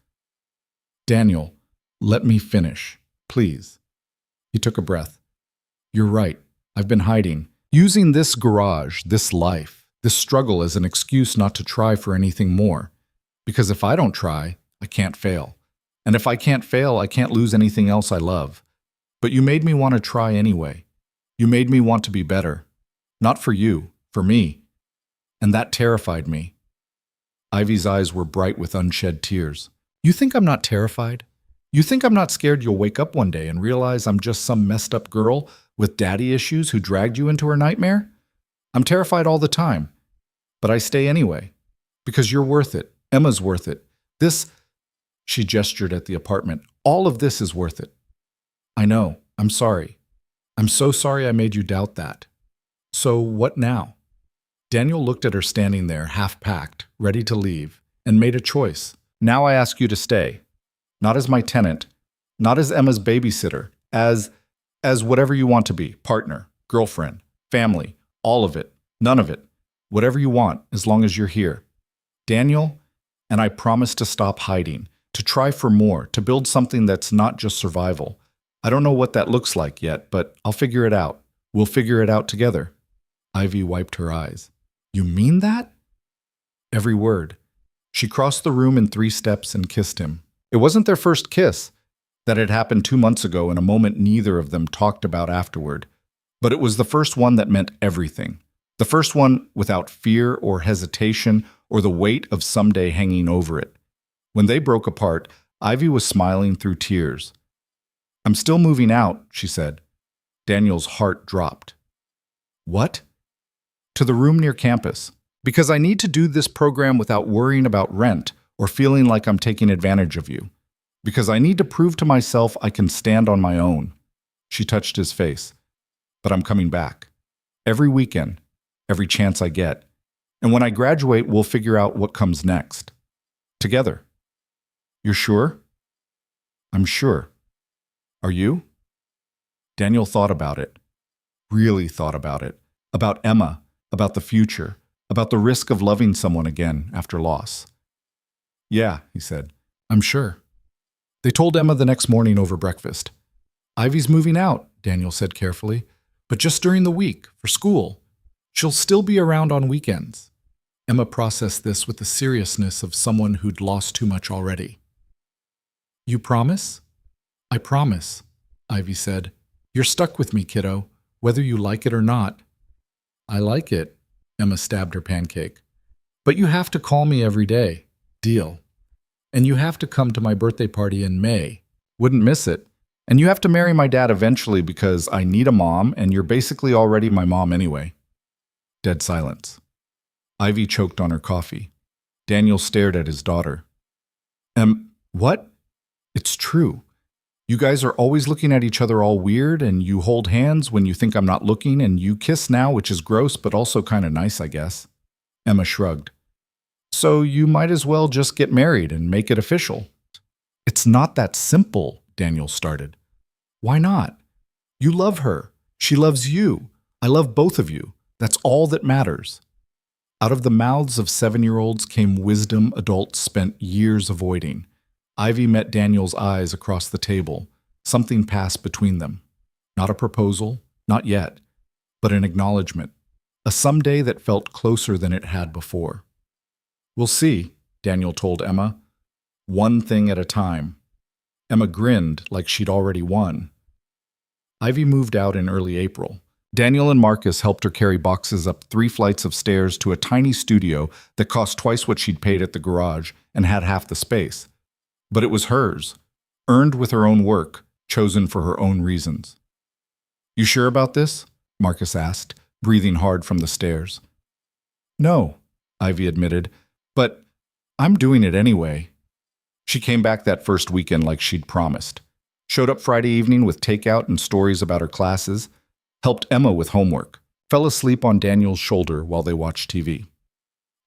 Daniel, let me finish, please. He took a breath. You're right. I've been hiding, using this garage, this life, this struggle as an excuse not to try for anything more. Because if I don't try, I can't fail. And if I can't fail, I can't lose anything else I love. But you made me want to try anyway. You made me want to be better. Not for you, for me. And that terrified me. Ivy's eyes were bright with unshed tears. You think I'm not terrified? You think I'm not scared you'll wake up one day and realize I'm just some messed up girl with daddy issues who dragged you into her nightmare? I'm terrified all the time. But I stay anyway. Because you're worth it. Emma's worth it. This, she gestured at the apartment, all of this is worth it. I know. I'm sorry. I'm so sorry I made you doubt that. So what now? Daniel looked at her standing there, half-packed, ready to leave, and made a choice. Now I ask you to stay. Not as my tenant, not as Emma's babysitter, as whatever you want to be, partner, girlfriend, family, all of it, none of it, whatever you want, as long as you're here. Daniel, and I promise to stop hiding, to try for more, to build something that's not just survival. I don't know what that looks like yet, but I'll figure it out. We'll figure it out together. Ivy wiped her eyes. You mean that? Every word. She crossed the room in 3 steps and kissed him. It wasn't their first kiss. That had happened 2 months ago in a moment neither of them talked about afterward. But it was the first one that meant everything. The first one without fear or hesitation or the weight of someday hanging over it. When they broke apart, Ivy was smiling through tears. I'm still moving out, she said. Daniel's heart dropped. What? To the room near campus. Because I need to do this program without worrying about rent or feeling like I'm taking advantage of you. Because I need to prove to myself I can stand on my own. She touched his face. But I'm coming back. Every weekend. Every chance I get. And when I graduate, we'll figure out what comes next. Together. You're sure? I'm sure. Are you? Daniel thought about it. Really thought about it. About Emma, about the future, about the risk of loving someone again after loss. Yeah, he said. I'm sure. They told Emma the next morning over breakfast. Ivy's moving out, Daniel said carefully, but just during the week, for school. She'll still be around on weekends. Emma processed this with the seriousness of someone who'd lost too much already. You promise? I promise, Ivy said. You're stuck with me, kiddo, whether you like it or not. I like it, Emma stabbed her pancake. But you have to call me every day. Deal. And you have to come to my birthday party in May. Wouldn't miss it. And you have to marry my dad eventually because I need a mom and you're basically already my mom anyway. Dead silence. Ivy choked on her coffee. Daniel stared at his daughter. What? It's true. You guys are always looking at each other all weird, and you hold hands when you think I'm not looking, and you kiss now, which is gross, but also kind of nice, I guess. Emma shrugged. So you might as well just get married and make it official. It's not that simple, Daniel started. Why not? You love her. She loves you. I love both of you. That's all that matters. Out of the mouths of 7-year-olds came wisdom adults spent years avoiding. Ivy met Daniel's eyes across the table. Something passed between them. Not a proposal, not yet, but an acknowledgement. A someday that felt closer than it had before. We'll see, Daniel told Emma. One thing at a time. Emma grinned like she'd already won. Ivy moved out in early April. Daniel and Marcus helped her carry boxes up 3 flights of stairs to a tiny studio that cost twice what she'd paid at the garage and had half the space. But it was hers, earned with her own work, chosen for her own reasons. You sure about this? Marcus asked, breathing hard from the stairs. No, Ivy admitted, but I'm doing it anyway. She came back that first weekend like she'd promised. Showed up Friday evening with takeout and stories about her classes, helped Emma with homework, fell asleep on Daniel's shoulder while they watched TV.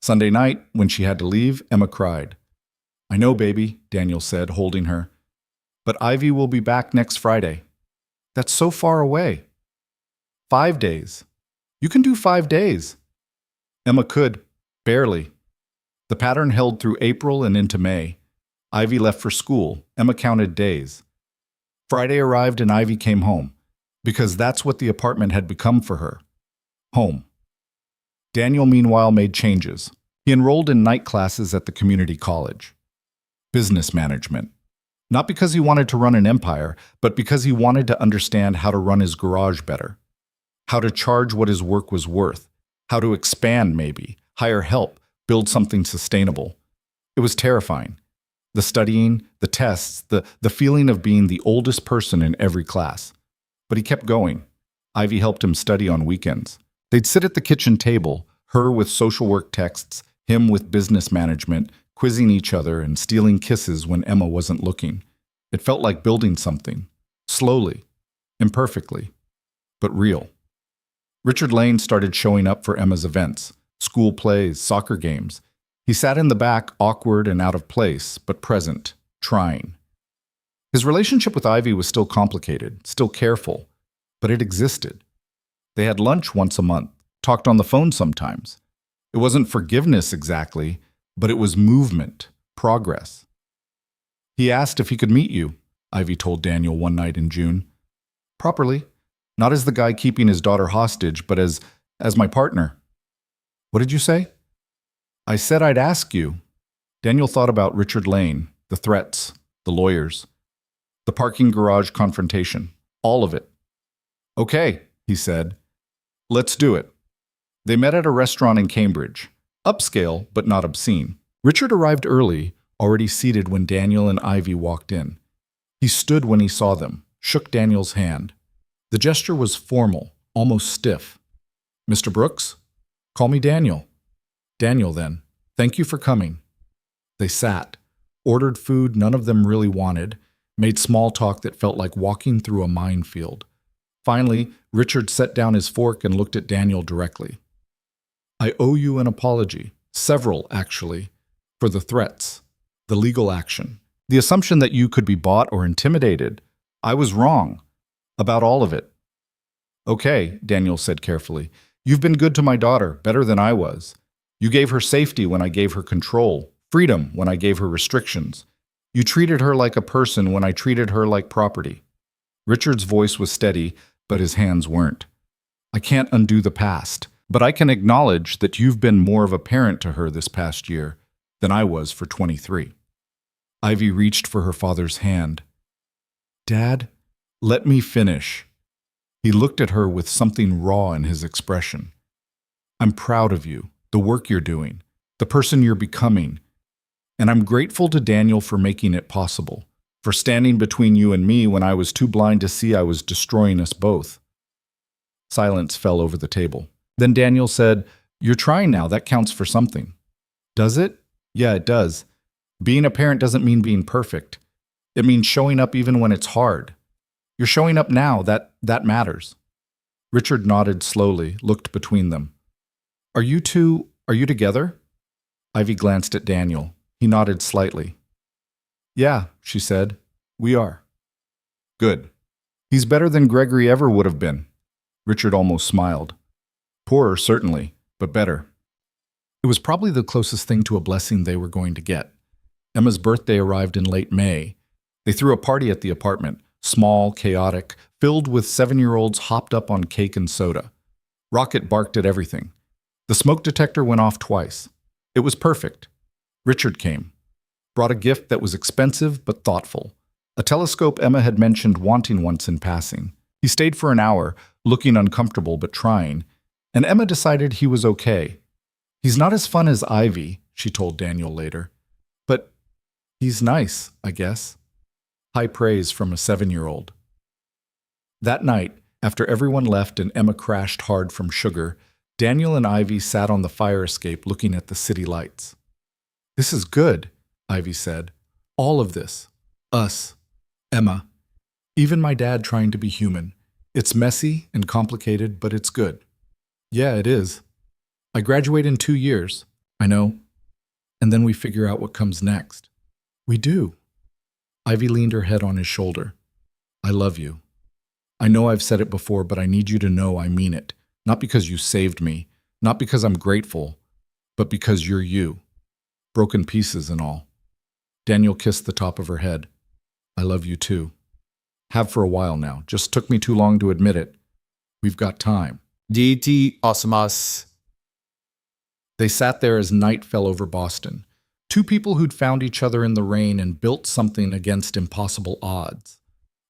Sunday night, when she had to leave, Emma cried. I know, baby, Daniel said, holding her. But Ivy will be back next Friday. That's so far away. 5 days. You can do 5 days. Emma could, barely. The pattern held through April and into May. Ivy left for school. Emma counted days. Friday arrived and Ivy came home, because that's what the apartment had become for her. Home. Daniel, meanwhile, made changes. He enrolled in night classes at the community college. Business management. Not because he wanted to run an empire, but because he wanted to understand how to run his garage better. How to charge what his work was worth. How to expand, maybe. Hire help. Build something sustainable. It was terrifying. The studying, the tests, the feeling of being the oldest person in every class. But he kept going. Ivy helped him study on weekends. They'd sit at the kitchen table, her with social work texts, him with business management, quizzing each other and stealing kisses when Emma wasn't looking. It felt like building something. Slowly. Imperfectly. But real. Richard Lane started showing up for Emma's events, school plays, soccer games. He sat in the back, awkward and out of place, but present, trying. His relationship with Ivy was still complicated, still careful, but it existed. They had lunch once a month, talked on the phone sometimes. It wasn't forgiveness exactly, but it was movement, progress. He asked if he could meet you, Ivy told Daniel one night in June. Properly. Not as the guy keeping his daughter hostage, but as my partner. What did you say? I said I'd ask you. Daniel thought about Richard Lane, the threats, the lawyers, the parking garage confrontation, all of it. Okay, he said. Let's do it. They met at a restaurant in Cambridge. Upscale, but not obscene. Richard arrived early, already seated when Daniel and Ivy walked in. He stood when he saw them, shook Daniel's hand. The gesture was formal, almost stiff. Mr. Brooks? Call me Daniel. Daniel, then. Thank you for coming. They sat, ordered food none of them really wanted, made small talk that felt like walking through a minefield. Finally, Richard set down his fork and looked at Daniel directly. I owe you an apology, several actually, for the threats, the legal action, The assumption that you could be bought or intimidated. I was wrong. About all of it. Okay, Daniel said carefully. You've been good to my daughter, better than I was. You gave her safety when I gave her control, freedom when I gave her restrictions. You treated her like a person when I treated her like property. Richard's voice was steady, but his hands weren't. I can't undo the past, but I can acknowledge that you've been more of a parent to her this past year than I was for 23. Ivy reached for her father's hand. Dad, let me finish. He looked at her with something raw in his expression. I'm proud of you, the work you're doing, the person you're becoming, and I'm grateful to Daniel for making it possible, for standing between you and me when I was too blind to see I was destroying us both. Silence fell over the table. Then Daniel said, You're trying now, that counts for something. Does it? Yeah, it does. Being a parent doesn't mean being perfect. It means showing up even when it's hard. You're showing up now, that matters. Richard nodded slowly, looked between them. Are you together? Ivy glanced at Daniel. He nodded slightly. Yeah, she said. We are. Good. He's better than Gregory ever would have been. Richard almost smiled. Poorer, certainly, but better. It was probably the closest thing to a blessing they were going to get. Emma's birthday arrived in late May. They threw a party at the apartment, small, chaotic, filled with 7-year-olds hopped up on cake and soda. Rocket barked at everything. The smoke detector went off twice. It was perfect. Richard came. Brought a gift that was expensive but thoughtful. A telescope Emma had mentioned wanting once in passing. He stayed for an hour, looking uncomfortable but trying, and Emma decided he was okay. He's not as fun as Ivy, she told Daniel later. But he's nice, I guess. High praise from a 7-year-old. That night, after everyone left and Emma crashed hard from sugar, Daniel and Ivy sat on the fire escape looking at the city lights. This is good, Ivy said. All of this. Us. Emma. Even my dad trying to be human. It's messy and complicated, but it's good. Yeah, it is. I graduate in 2 years. I know. And then we figure out what comes next. We do. Ivy leaned her head on his shoulder. I love you. I know I've said it before, but I need you to know I mean it. Not because you saved me, not because I'm grateful, but because you're you. Broken pieces and all. Daniel kissed the top of her head. I love you too. Have for a while now. Just took me too long to admit it. We've got time. DT Osmas. They sat there as night fell over Boston. Two people who'd found each other in the rain and built something against impossible odds.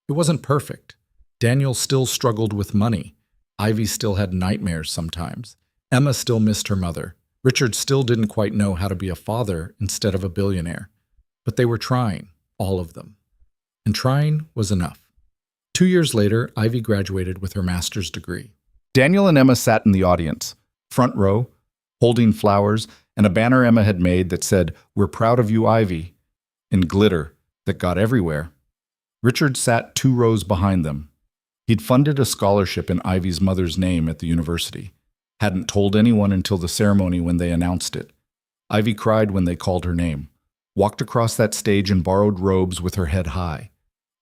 It wasn't perfect. Daniel still struggled with money. Ivy still had nightmares sometimes. Emma still missed her mother. Richard still didn't quite know how to be a father instead of a billionaire. But they were trying, all of them. And trying was enough. 2 years later, Ivy graduated with her master's degree. Daniel and Emma sat in the audience, front row, holding flowers and a banner Emma had made that said, We're proud of you, Ivy, in glitter that got everywhere. Richard sat 2 rows behind them. He'd funded a scholarship in Ivy's mother's name at the university. Hadn't told anyone until the ceremony when they announced it. Ivy cried when they called her name. Walked across that stage in borrowed robes with her head high.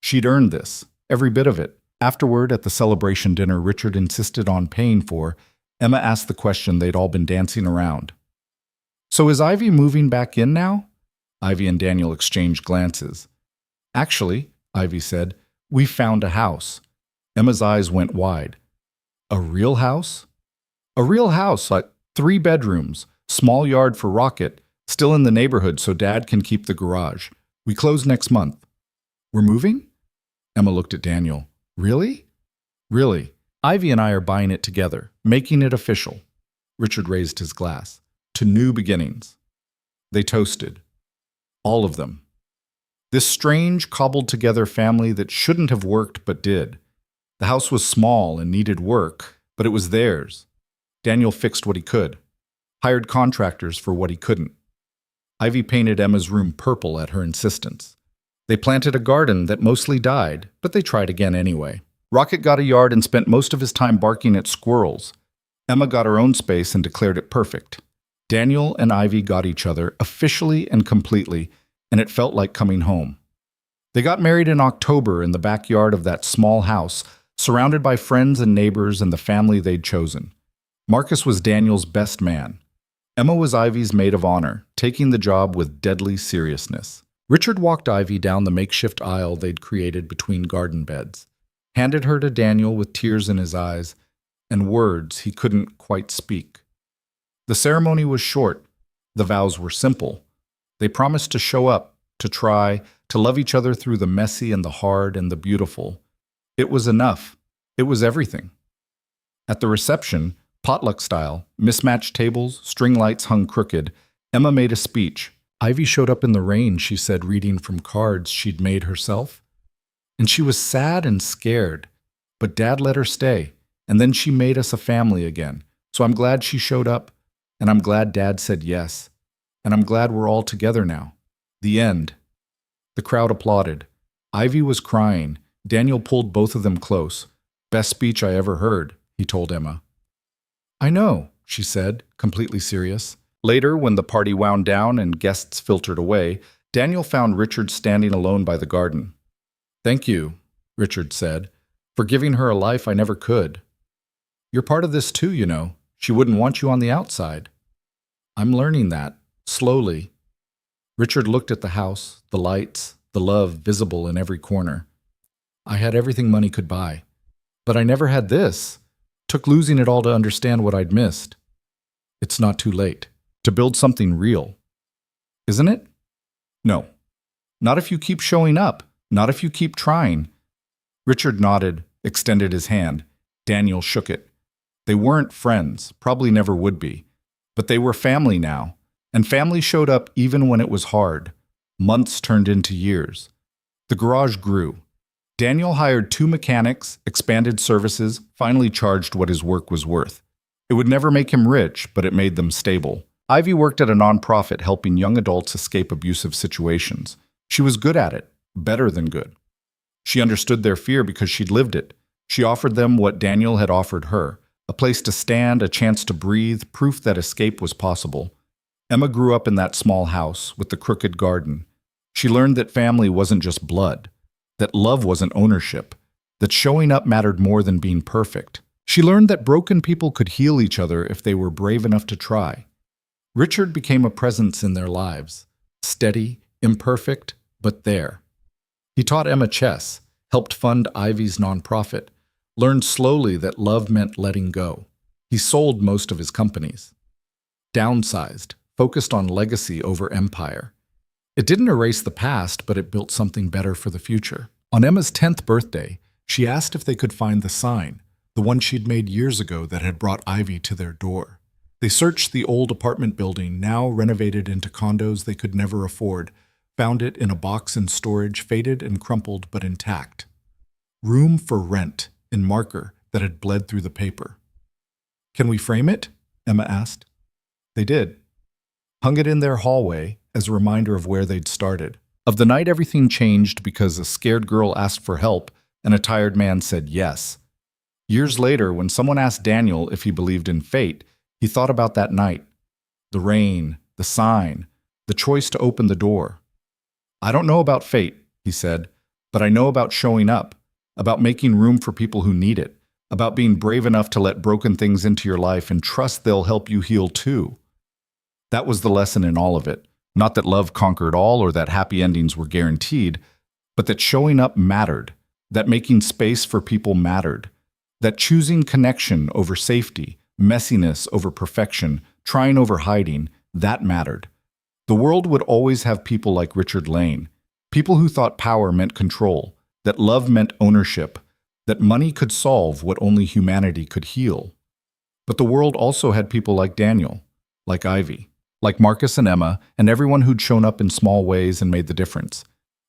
She'd earned this, every bit of it. Afterward, at the celebration dinner Richard insisted on paying for, Emma asked the question they'd all been dancing around. So is Ivy moving back in now? Ivy and Daniel exchanged glances. Actually, Ivy said, we found a house. Emma's eyes went wide. A real house? A real house, like 3 bedrooms, small yard for Rocket, still in the neighborhood so Dad can keep the garage. We close next month. We're moving? Emma looked at Daniel. Really? Really. Ivy and I are buying it together, making it official. Richard raised his glass. To new beginnings. They toasted. All of them. This strange, cobbled-together family that shouldn't have worked but did. The house was small and needed work, but it was theirs. Daniel fixed what he could. Hired contractors for what he couldn't. Ivy painted Emma's room purple at her insistence. They planted a garden that mostly died, but they tried again anyway. Rocket got a yard and spent most of his time barking at squirrels. Emma got her own space and declared it perfect. Daniel and Ivy got each other officially and completely, and it felt like coming home. They got married in October in the backyard of that small house, surrounded by friends and neighbors and the family they'd chosen. Marcus was Daniel's best man. Emma was Ivy's maid of honor, taking the job with deadly seriousness. Richard walked Ivy down the makeshift aisle they'd created between garden beds, handed her to Daniel with tears in his eyes and words he couldn't quite speak. The ceremony was short. The vows were simple. They promised to show up, to try, to love each other through the messy and the hard and the beautiful. It was enough. It was everything. At the reception, potluck style, mismatched tables, string lights hung crooked, Emma made a speech. Ivy showed up in the rain, she said, reading from cards she'd made herself. And she was sad and scared, but Dad let her stay, and then she made us a family again. So I'm glad she showed up, and I'm glad Dad said yes, and I'm glad we're all together now. The end. The crowd applauded. Ivy was crying. Daniel pulled both of them close. Best speech I ever heard, he told Emma. I know, she said, completely serious. Later, when the party wound down and guests filtered away, Daniel found Richard standing alone by the garden. Thank you, Richard said, for giving her a life I never could. You're part of this too, you know. She wouldn't want you on the outside. I'm learning that, slowly. Richard looked at the house, the lights, the love visible in every corner. I had everything money could buy, but I never had this. Took losing it all to understand what I'd missed. It's not too late to build something real. Isn't it? No. Not if you keep showing up. Not if you keep trying. Richard nodded, extended his hand. Daniel shook it. They weren't friends, probably never would be. But they were family now, and family showed up even when it was hard. Months turned into years. The garage grew. Daniel hired 2 mechanics, expanded services, finally charged what his work was worth. It would never make him rich, but it made them stable. Ivy worked at a nonprofit helping young adults escape abusive situations. She was good at it, better than good. She understood their fear because she'd lived it. She offered them what Daniel had offered her, a place to stand, a chance to breathe, proof that escape was possible. Emma grew up in that small house with the crooked garden. She learned that family wasn't just blood, that love wasn't ownership, that showing up mattered more than being perfect. She learned that broken people could heal each other if they were brave enough to try. Richard became a presence in their lives, steady, imperfect, but there. He taught Emma chess, helped fund Ivy's nonprofit, learned slowly that love meant letting go. He sold most of his companies. Downsized, focused on legacy over empire. It didn't erase the past, but it built something better for the future. On Emma's 10th birthday, she asked if they could find the sign, the one she'd made years ago that had brought Ivy to their door. They searched the old apartment building, now renovated into condos they could never afford, found it in a box in storage, faded and crumpled but intact. Room for rent, in marker that had bled through the paper. Can we frame it? Emma asked. They did. Hung it in their hallway as a reminder of where they'd started. Of the night everything changed because a scared girl asked for help and a tired man said yes. Years later, when someone asked Daniel if he believed in fate, he thought about that night. The rain, the sign, the choice to open the door. I don't know about fate, he said, but I know about showing up, about making room for people who need it, about being brave enough to let broken things into your life and trust they'll help you heal too. That was the lesson in all of it. Not that love conquered all or that happy endings were guaranteed, but that showing up mattered, that making space for people mattered, that choosing connection over safety, messiness over perfection, trying over hiding, that mattered. The world would always have people like Richard Lane, people who thought power meant control, that love meant ownership, that money could solve what only humanity could heal. But the world also had people like Daniel, like Ivy, like Marcus and Emma, and everyone who'd shown up in small ways and made the difference.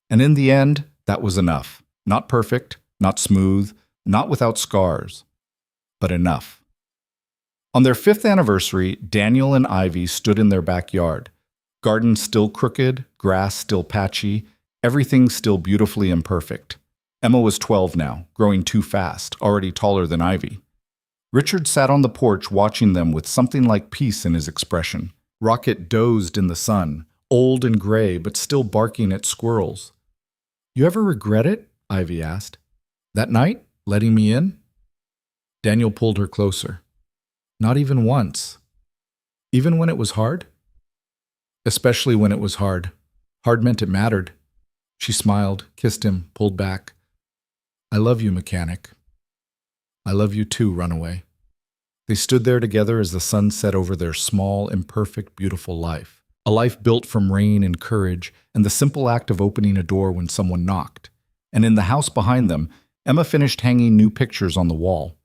And in the end, that was enough. Not perfect, not smooth, not without scars, but enough. On their 5th anniversary, Daniel and Ivy stood in their backyard. Garden still crooked, grass still patchy, everything still beautifully imperfect. Emma was 12 now, growing too fast, already taller than Ivy. Richard sat on the porch watching them with something like peace in his expression. Rocket dozed in the sun, old and gray but still barking at squirrels. You ever regret it? Ivy asked. That night, letting me in? Daniel pulled her closer. Not even once. Even when it was hard? Especially when it was hard. Hard meant it mattered. She smiled, kissed him, pulled back. I love you, mechanic. I love you too, runaway. They stood there together as the sun set over their small, imperfect, beautiful life. A life built from rain and courage and the simple act of opening a door when someone knocked. And in the house behind them, Emma finished hanging new pictures on the wall.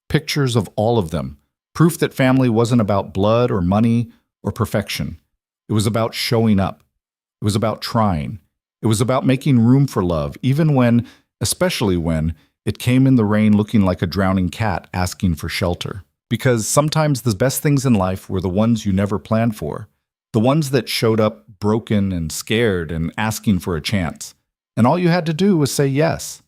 Pictures of all of them. Proof that family wasn't about blood or money or perfection. It was about showing up. It was about trying. It was about making room for love, even when, especially when, it came in the rain looking like a drowning cat asking for shelter. Because sometimes the best things in life were the ones you never planned for. The ones that showed up broken and scared and asking for a chance. And all you had to do was say yes.